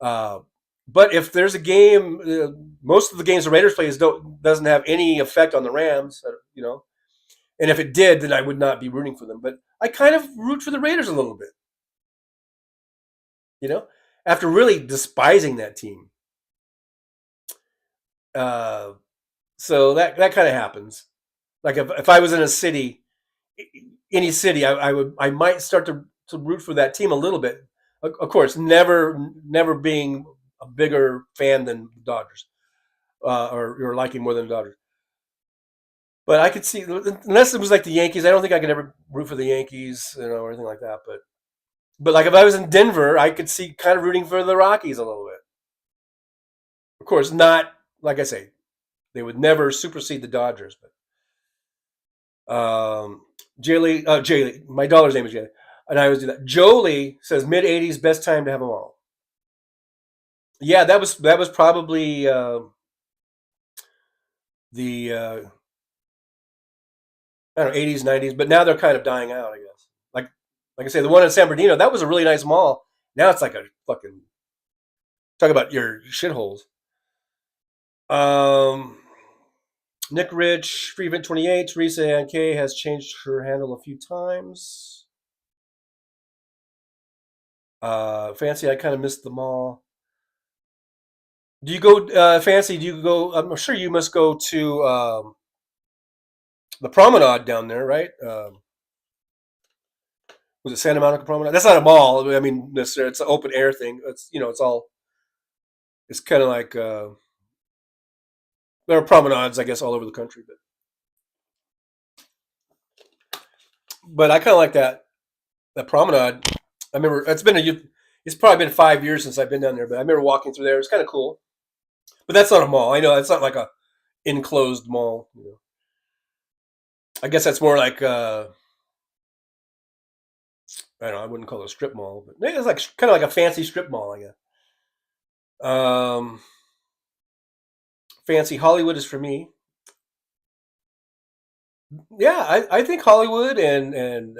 But if there's a game, most of the games the Raiders play doesn't have any effect on the Rams, And if it did, then I would not be rooting for them. But I kind of root for the Raiders a little bit. After really despising that team. So that kind of happens. Like if I was in a city any city, I might start to root for that team a little bit. Of course, never being a bigger fan than the Dodgers, or liking more than the Dodgers. But I could see, unless it was like the Yankees, I don't think I could ever root for the Yankees, or anything like that. But like if I was in Denver, I could see kind of rooting for the Rockies a little bit. Of course, not like I say, they would never supersede the Dodgers. But Jaylee, my daughter's name is Jaylee, and I always do that. Jolie says mid '80s, best time to have them all. Yeah, that was probably the I don't know, '80s, '90s, but now they're kind of dying out, I guess. Like I say, the one in San Bernardino, that was a really nice mall. Now it's like a fucking, talk about your shitholes. Nick Rich, Free Event 28, Teresa Ann K has changed her handle a few times. Fancy, I kind of missed the mall. Do you go, Fancy, do you go, I'm sure you must go to the Promenade down there, right? Was it Santa Monica Promenade? That's not a mall. I mean, it's an open air thing. It's it's kind of like there are promenades, I guess, all over the country, but I kind of like that promenade. I remember it's probably been 5 years since I've been down there, but I remember walking through there. It's kind of cool, but that's not a mall. I know it's not like a enclosed mall. I guess that's more like I don't know. I wouldn't call it a strip mall, but maybe it's like kind of like a fancy strip mall, I guess. Fancy Hollywood is for me. Yeah, I think Hollywood and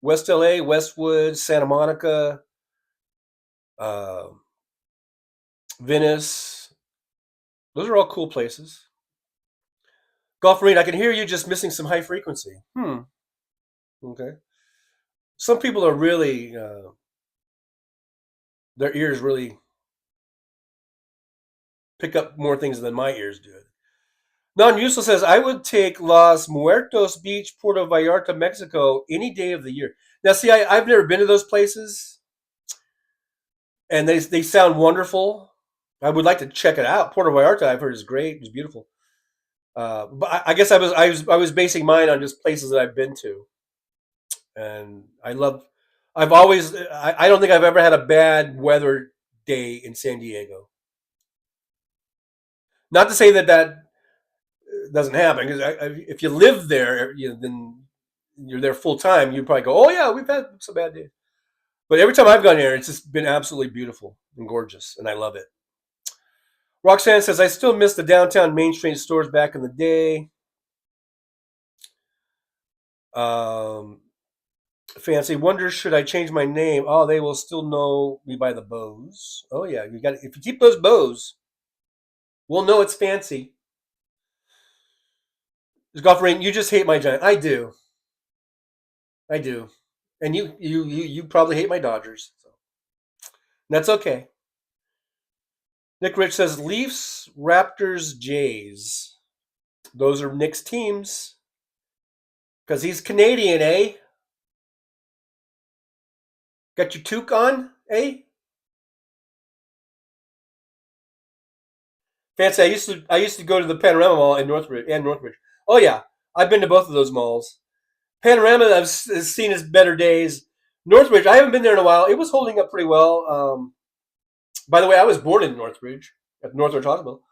West LA, Westwood, Santa Monica, Venice. Those are all cool places. Golf Marine, I can hear you, just missing some high frequency. Okay. Some people are really, their ears really pick up more things than my ears do. Non-Useless says, I would take Los Muertos Beach, Puerto Vallarta, Mexico, any day of the year. Now, see, I've never been to those places, and they sound wonderful. I would like to check it out. Puerto Vallarta, I've heard, is great. It's beautiful. But I guess I was basing mine on just places that I've been to. And I don't think I've ever had a bad weather day in San Diego. Not to say that doesn't happen, because if you live there, then you're there full time. You'd probably go, oh yeah, we've had some bad days. But every time I've gone there, it's just been absolutely beautiful and gorgeous, and I love it. Roxanne says, I still miss the downtown Main Street stores back in the day. Fancy wonders, should I change my name? Oh, they will still know me by the bows. Oh yeah, if you keep those bows, we'll know it's Fancy. Golf Rain, you just hate my Giants. I do. And you probably hate my Dodgers. So. That's okay. Nick Rich says, Leafs, Raptors, Jays. Those are Nick's teams. Because he's Canadian, eh? Got your toque on, eh? Fancy, I used to go to the Panorama Mall in Northridge. Oh yeah, I've been to both of those malls. Panorama I've seen its better days. Northridge, I haven't been there in a while. It was holding up pretty well. By the way, I was born in Northridge at Northridge Hospital.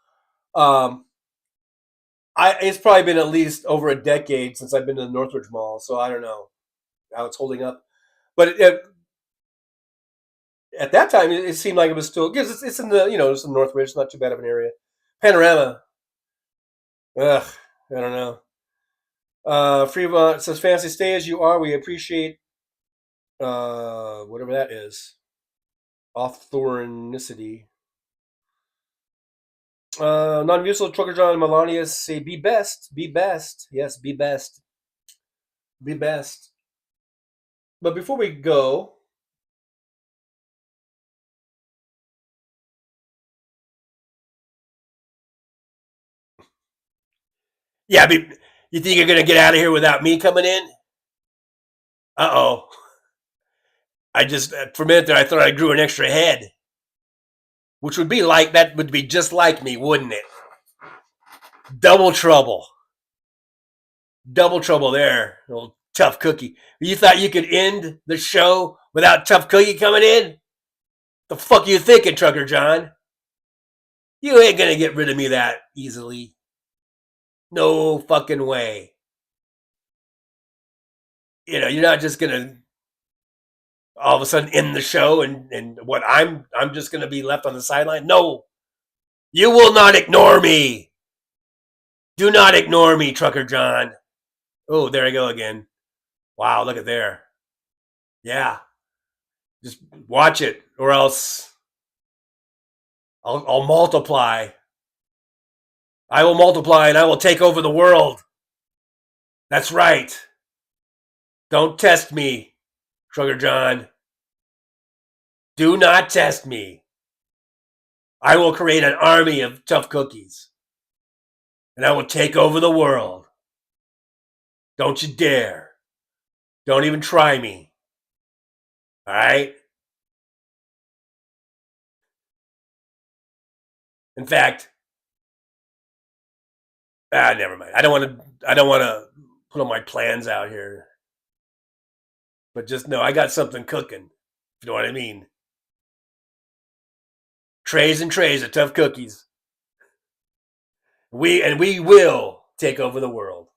It's probably been at least over a decade since I've been to the Northridge Mall, so I don't know how it's holding up. But at that time, it seemed like it was still, because it's in it's in Northridge. It's not too bad of an area. Panorama, I don't know. Fremont says, Fancy, stay as you are. We appreciate whatever that is. Authoricity. Non-useful Trucker John and Melania say, be best. Be best. Yes, be best. Be best. But before we go, yeah, You think you're going to get out of here without me coming in? Uh-oh. For a minute there, I thought I grew an extra head. Which would be like, that would be just like me, wouldn't it? Double trouble. Double trouble there, old Tough Cookie. You thought you could end the show without Tough Cookie coming in? The fuck you thinking, Trucker John? You ain't gonna get rid of me that easily. No fucking way. You know, you're not just gonna all of a sudden end the show and what I'm just gonna be left on the sideline. No. You will not ignore me. Do not ignore me, Trucker John. Oh, there I go again. Wow, look at there. Yeah. Just watch it, or else I'll multiply. I will multiply and I will take over the world. That's right. Don't test me, Trucker John. Do not test me. I will create an army of tough cookies. And I will take over the world. Don't you dare. Don't even try me. All right? In fact, never mind. I don't want to put all my plans out here. But just know I got something cooking. If you know what I mean. Trays and trays of tough cookies. We will take over the world.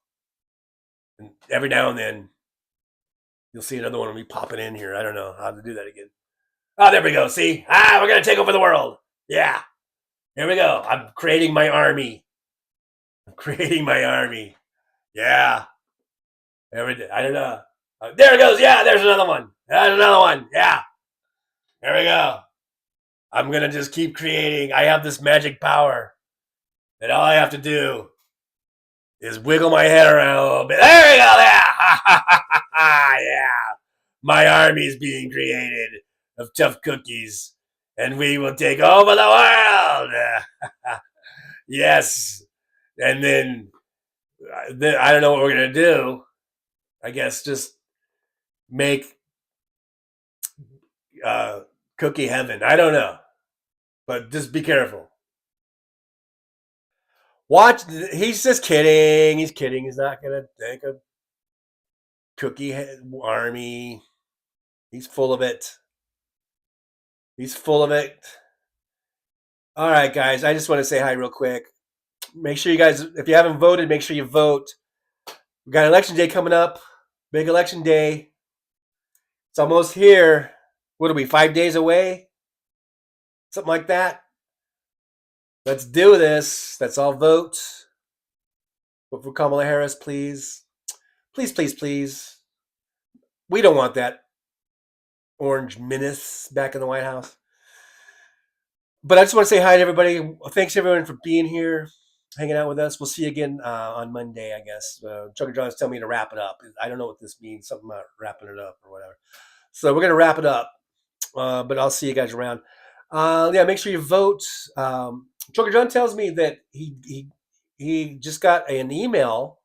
And every now and then, you'll see another one of me popping in here. I don't know how to do that again. Oh, there we go. See? We're going to take over the world. Yeah. Here we go. I'm creating my army. Yeah. I don't know. There it goes. Yeah, there's another one. There's another one. Yeah. There we go. I'm going to just keep creating. I have this magic power that all I have to do is wiggle my head around a little bit. There we go. Yeah. Yeah. My army's being created of tough cookies, and we will take over the world. Yes. And then I don't know what we're going to do. I guess just make cookie heaven. I don't know. But just be careful. Watch. He's just kidding. He's kidding. He's not going to take a cookie army. He's full of it. All right, guys. I just want to say hi real quick. Make sure you guys, if you haven't voted, make sure you vote. We got election day coming up. Big election day. It's almost here. What are we, 5 days away? Something like that. Let's do this. Let's all vote. Vote for Kamala Harris, please. Please, please, please. We don't want that orange menace back in the White House. But I just want to say hi to everybody. Thanks, everyone, for being here, hanging out with us. We'll see you again on Monday, I guess. Trucker John is telling me to wrap it up. I don't know what this means. Something about wrapping it up or whatever. So we're going to wrap it up. But I'll see you guys around. Yeah, make sure you vote. Trucker John tells me that he just got an email.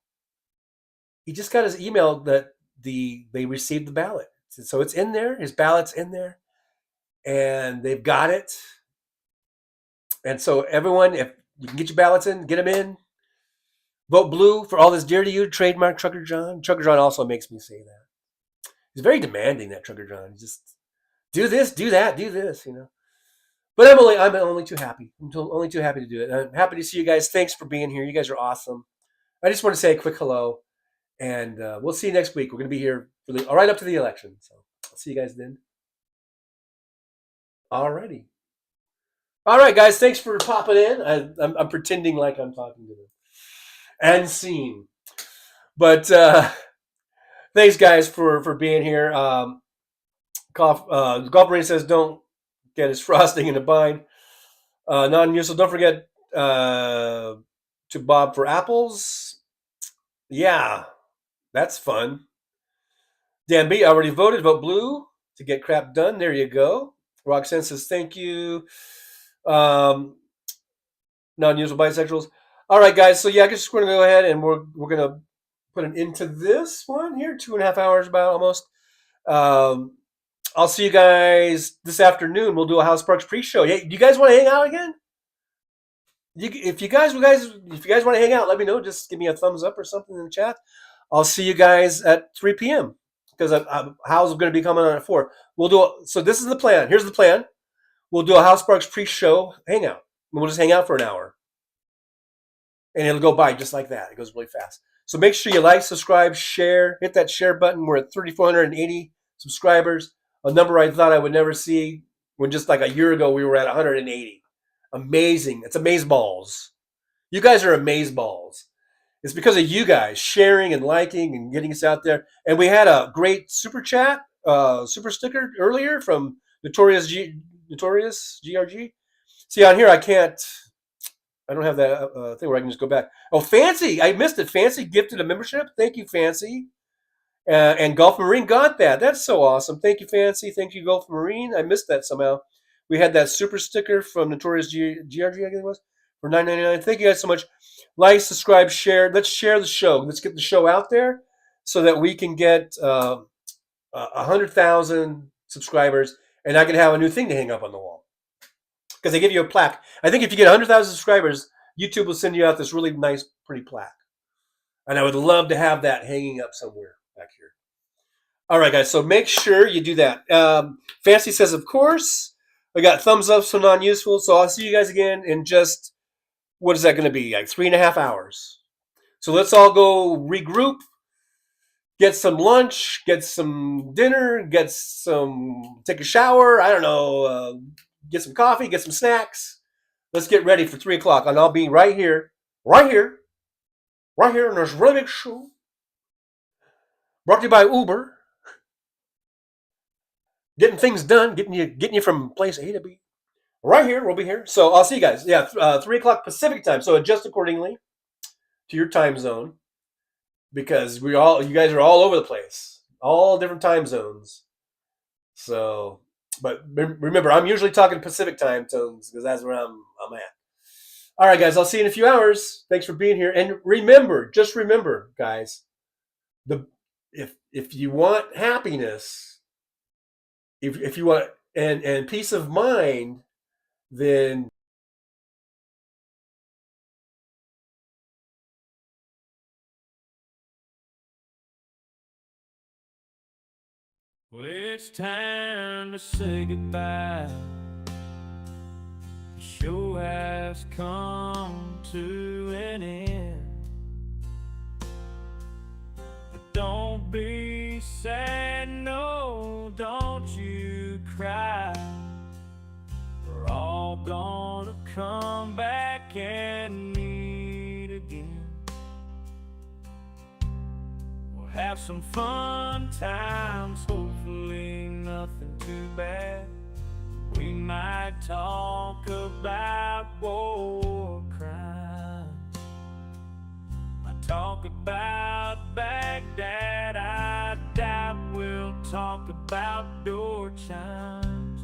He just got his email that they received the ballot. So it's in there. His ballot's in there. And they've got it. And so everyone, if you can get your ballots in, get them in. Vote blue for all that's dear to you. Trademark Trucker John. Trucker John also makes me say that. He's very demanding, that Trucker John. He's just do this, do that, do this, you know. But I'm only too happy. I'm only too happy to do it. I'm happy to see you guys. Thanks for being here. You guys are awesome. I just want to say a quick hello, and we'll see you next week. We're going to be here right up to the election. So I'll see you guys then. Alrighty. All right, guys. Thanks for popping in. I'm pretending like I'm talking to them. And scene. But thanks, guys, for being here. Golf Brain says don't get his frosting in a bind. Non-useful. Don't forget to bob for apples. Yeah, that's fun. Dan B already voted. Vote blue to get crap done. There you go. Roxanne says thank you. Non-useful bisexuals. All right, guys. So yeah, I guess we're gonna go ahead and we're gonna put an end to this one here. 2.5 hours about almost. I'll see you guys this afternoon. We'll do a House Sparks pre-show. Hey, do you guys want to hang out again? If you guys want to hang out, let me know. Just give me a thumbs up or something in the chat. I'll see you guys at 3 p.m. because Hal's going to be coming on at 4. So this is the plan. Here's the plan. We'll do a House Sparks pre-show hangout. We'll just hang out for an hour. And it'll go by just like that. It goes really fast. So make sure you like, subscribe, share. Hit that share button. We're at 3,480 subscribers. A number I thought I would never see when just like a year ago we were at 180. Amazing. It's amazeballs. You guys are amazeballs. It's because of you guys sharing and liking and getting us out there. And we had a great super chat, super sticker earlier from Notorious GRG. See, on here I don't have that thing where I can just go back. Oh, Fancy. I missed it. Fancy gifted a membership. Thank you, Fancy. And Gulf Marine got that. That's so awesome. Thank you, Fancy. Thank you, Gulf Marine. I missed that somehow. We had that super sticker from Notorious GRG, I think it was, for $9.99. Thank you guys so much. Like, subscribe, share. Let's share the show. Let's get the show out there so that we can get 100,000 subscribers, and I can have a new thing to hang up on the wall. Because they give you a plaque. I think if you get 100,000 subscribers, YouTube will send you out this really nice, pretty plaque. And I would love to have that hanging up somewhere back here. All right, guys. So make sure you do that. Fancy says, of course. I got thumbs up, so non-useful. So I'll see you guys again in just, what is that going to be? Like 3.5 hours. So let's all go regroup, get some lunch, get some dinner, take a shower. I don't know. Get some coffee, get some snacks. Let's get ready for 3 o'clock. And I'll be right here on this really big show. Brought to you by Uber. Getting things done, getting you from place A to B. Right here, we'll be here. So I'll see you guys. Yeah, 3 o'clock Pacific time. So adjust accordingly to your time zone because you guys are all over the place, all different time zones. So, but remember, I'm usually talking Pacific time zones because that's where I'm at. All right, guys, I'll see you in a few hours. Thanks for being here. And just remember, guys, if you want happiness, if you want and peace of mind, then well, it's time to say goodbye. The show has come to an end. But don't be sad, no, don't you cry. We're all gonna come back and meet again. We'll have some fun times, hopefully nothing too bad. We might talk about war crimes, might talk about Baghdad. I doubt we'll talk about door chimes,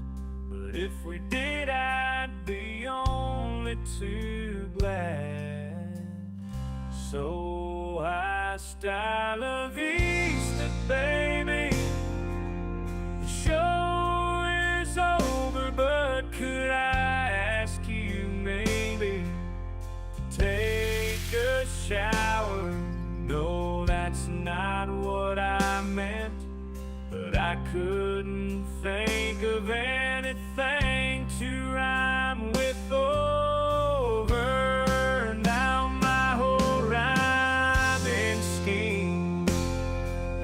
but if we did, I'd be only too glad. So hasta la vista, baby. The show is over, but could I ask you maybe to take a shower? No, that's not what I meant, but I couldn't think of anything to rhyme with over. Now my whole rhyming scheme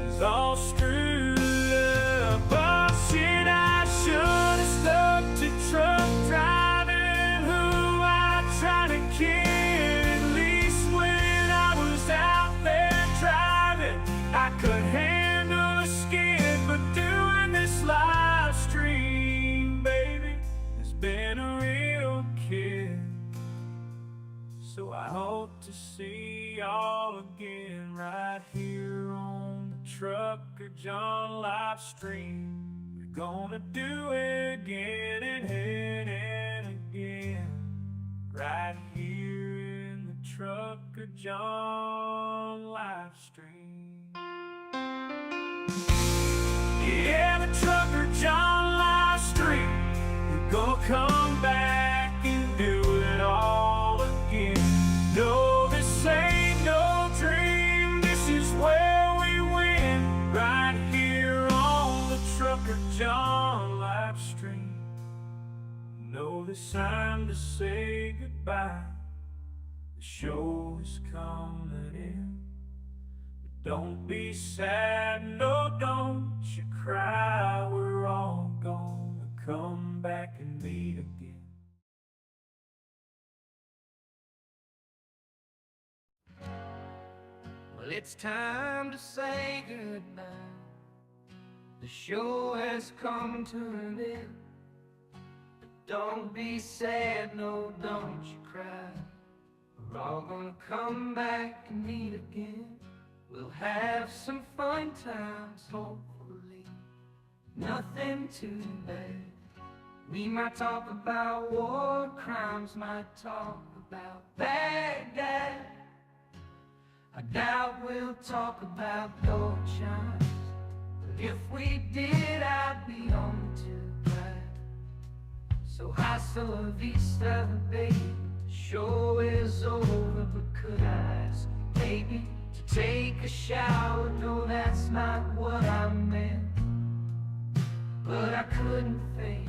is all screwed up. Oh shit, I should have stuck to truck driving, who I tried to kid. At least when I was out there driving, I could handle a skid, but doing this live stream, baby, has been a real kid. So I hope to see y'all again right here on the Trucker John live stream. We're gonna do it again and again, right here in the Trucker Trucker John live stream. Yeah, the Trucker John live stream. We're gonna come back and do it all again. No, this ain't no dream. This is where we win. Right here on the Trucker John live stream. No, it's time to say goodbye. The show is coming in. But don't be sad, no, don't you cry. We're all gonna come back and meet again. Well, it's time to say goodbye. The show has come to an end. But don't be sad, no, don't you cry. We're all gonna come back and meet again. We'll have some fun times, hopefully. Nothing too bad. We might talk about war crimes, might talk about Baghdad. I doubt we'll talk about gold chimes, but if we did, I'd be on too glad. So hasta la vista, baby. The show is over, but could I ask maybe to take a shower? No, that's not what I meant. But I couldn't think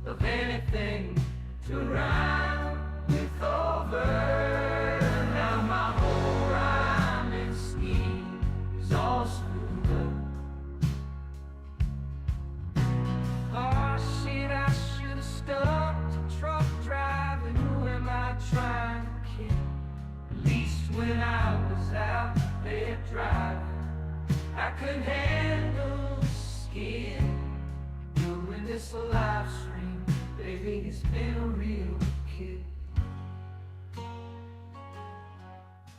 of anything to rhyme with over. Now my whole rhyming scheme is all screwed up. Oh shit, I should have stopped a truck driving. Who am I trying to kid? At least when I was out there driving, I could handle the skid. Doing this live stream, baby, it's been a real kid.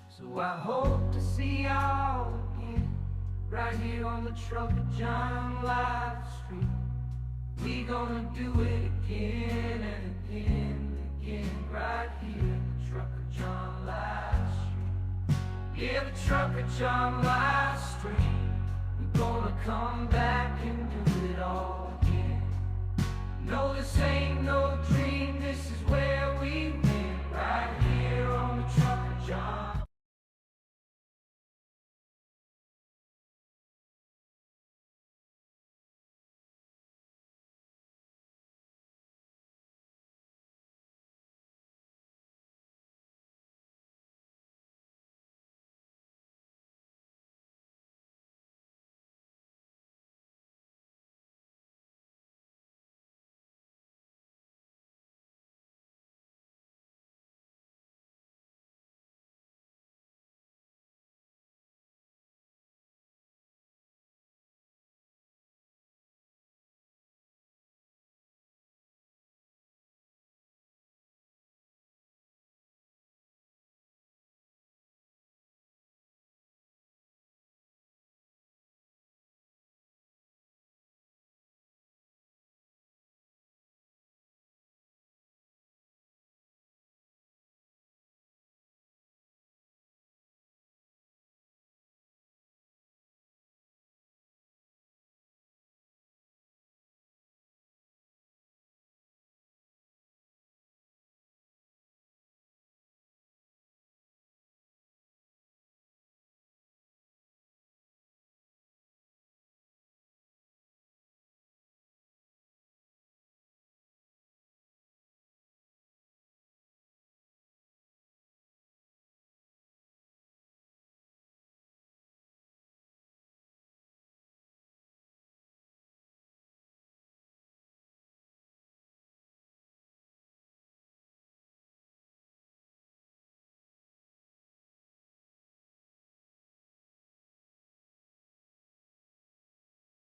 So I hope to see y'all again, right here on the Trucker John live stream. We gonna do it again and again and again, right here on the Trucker John live stream. Yeah, the Trucker John live stream. We're gonna come back and do it all again. No, this ain't no dream. This is where we win, right here on the Trucker John.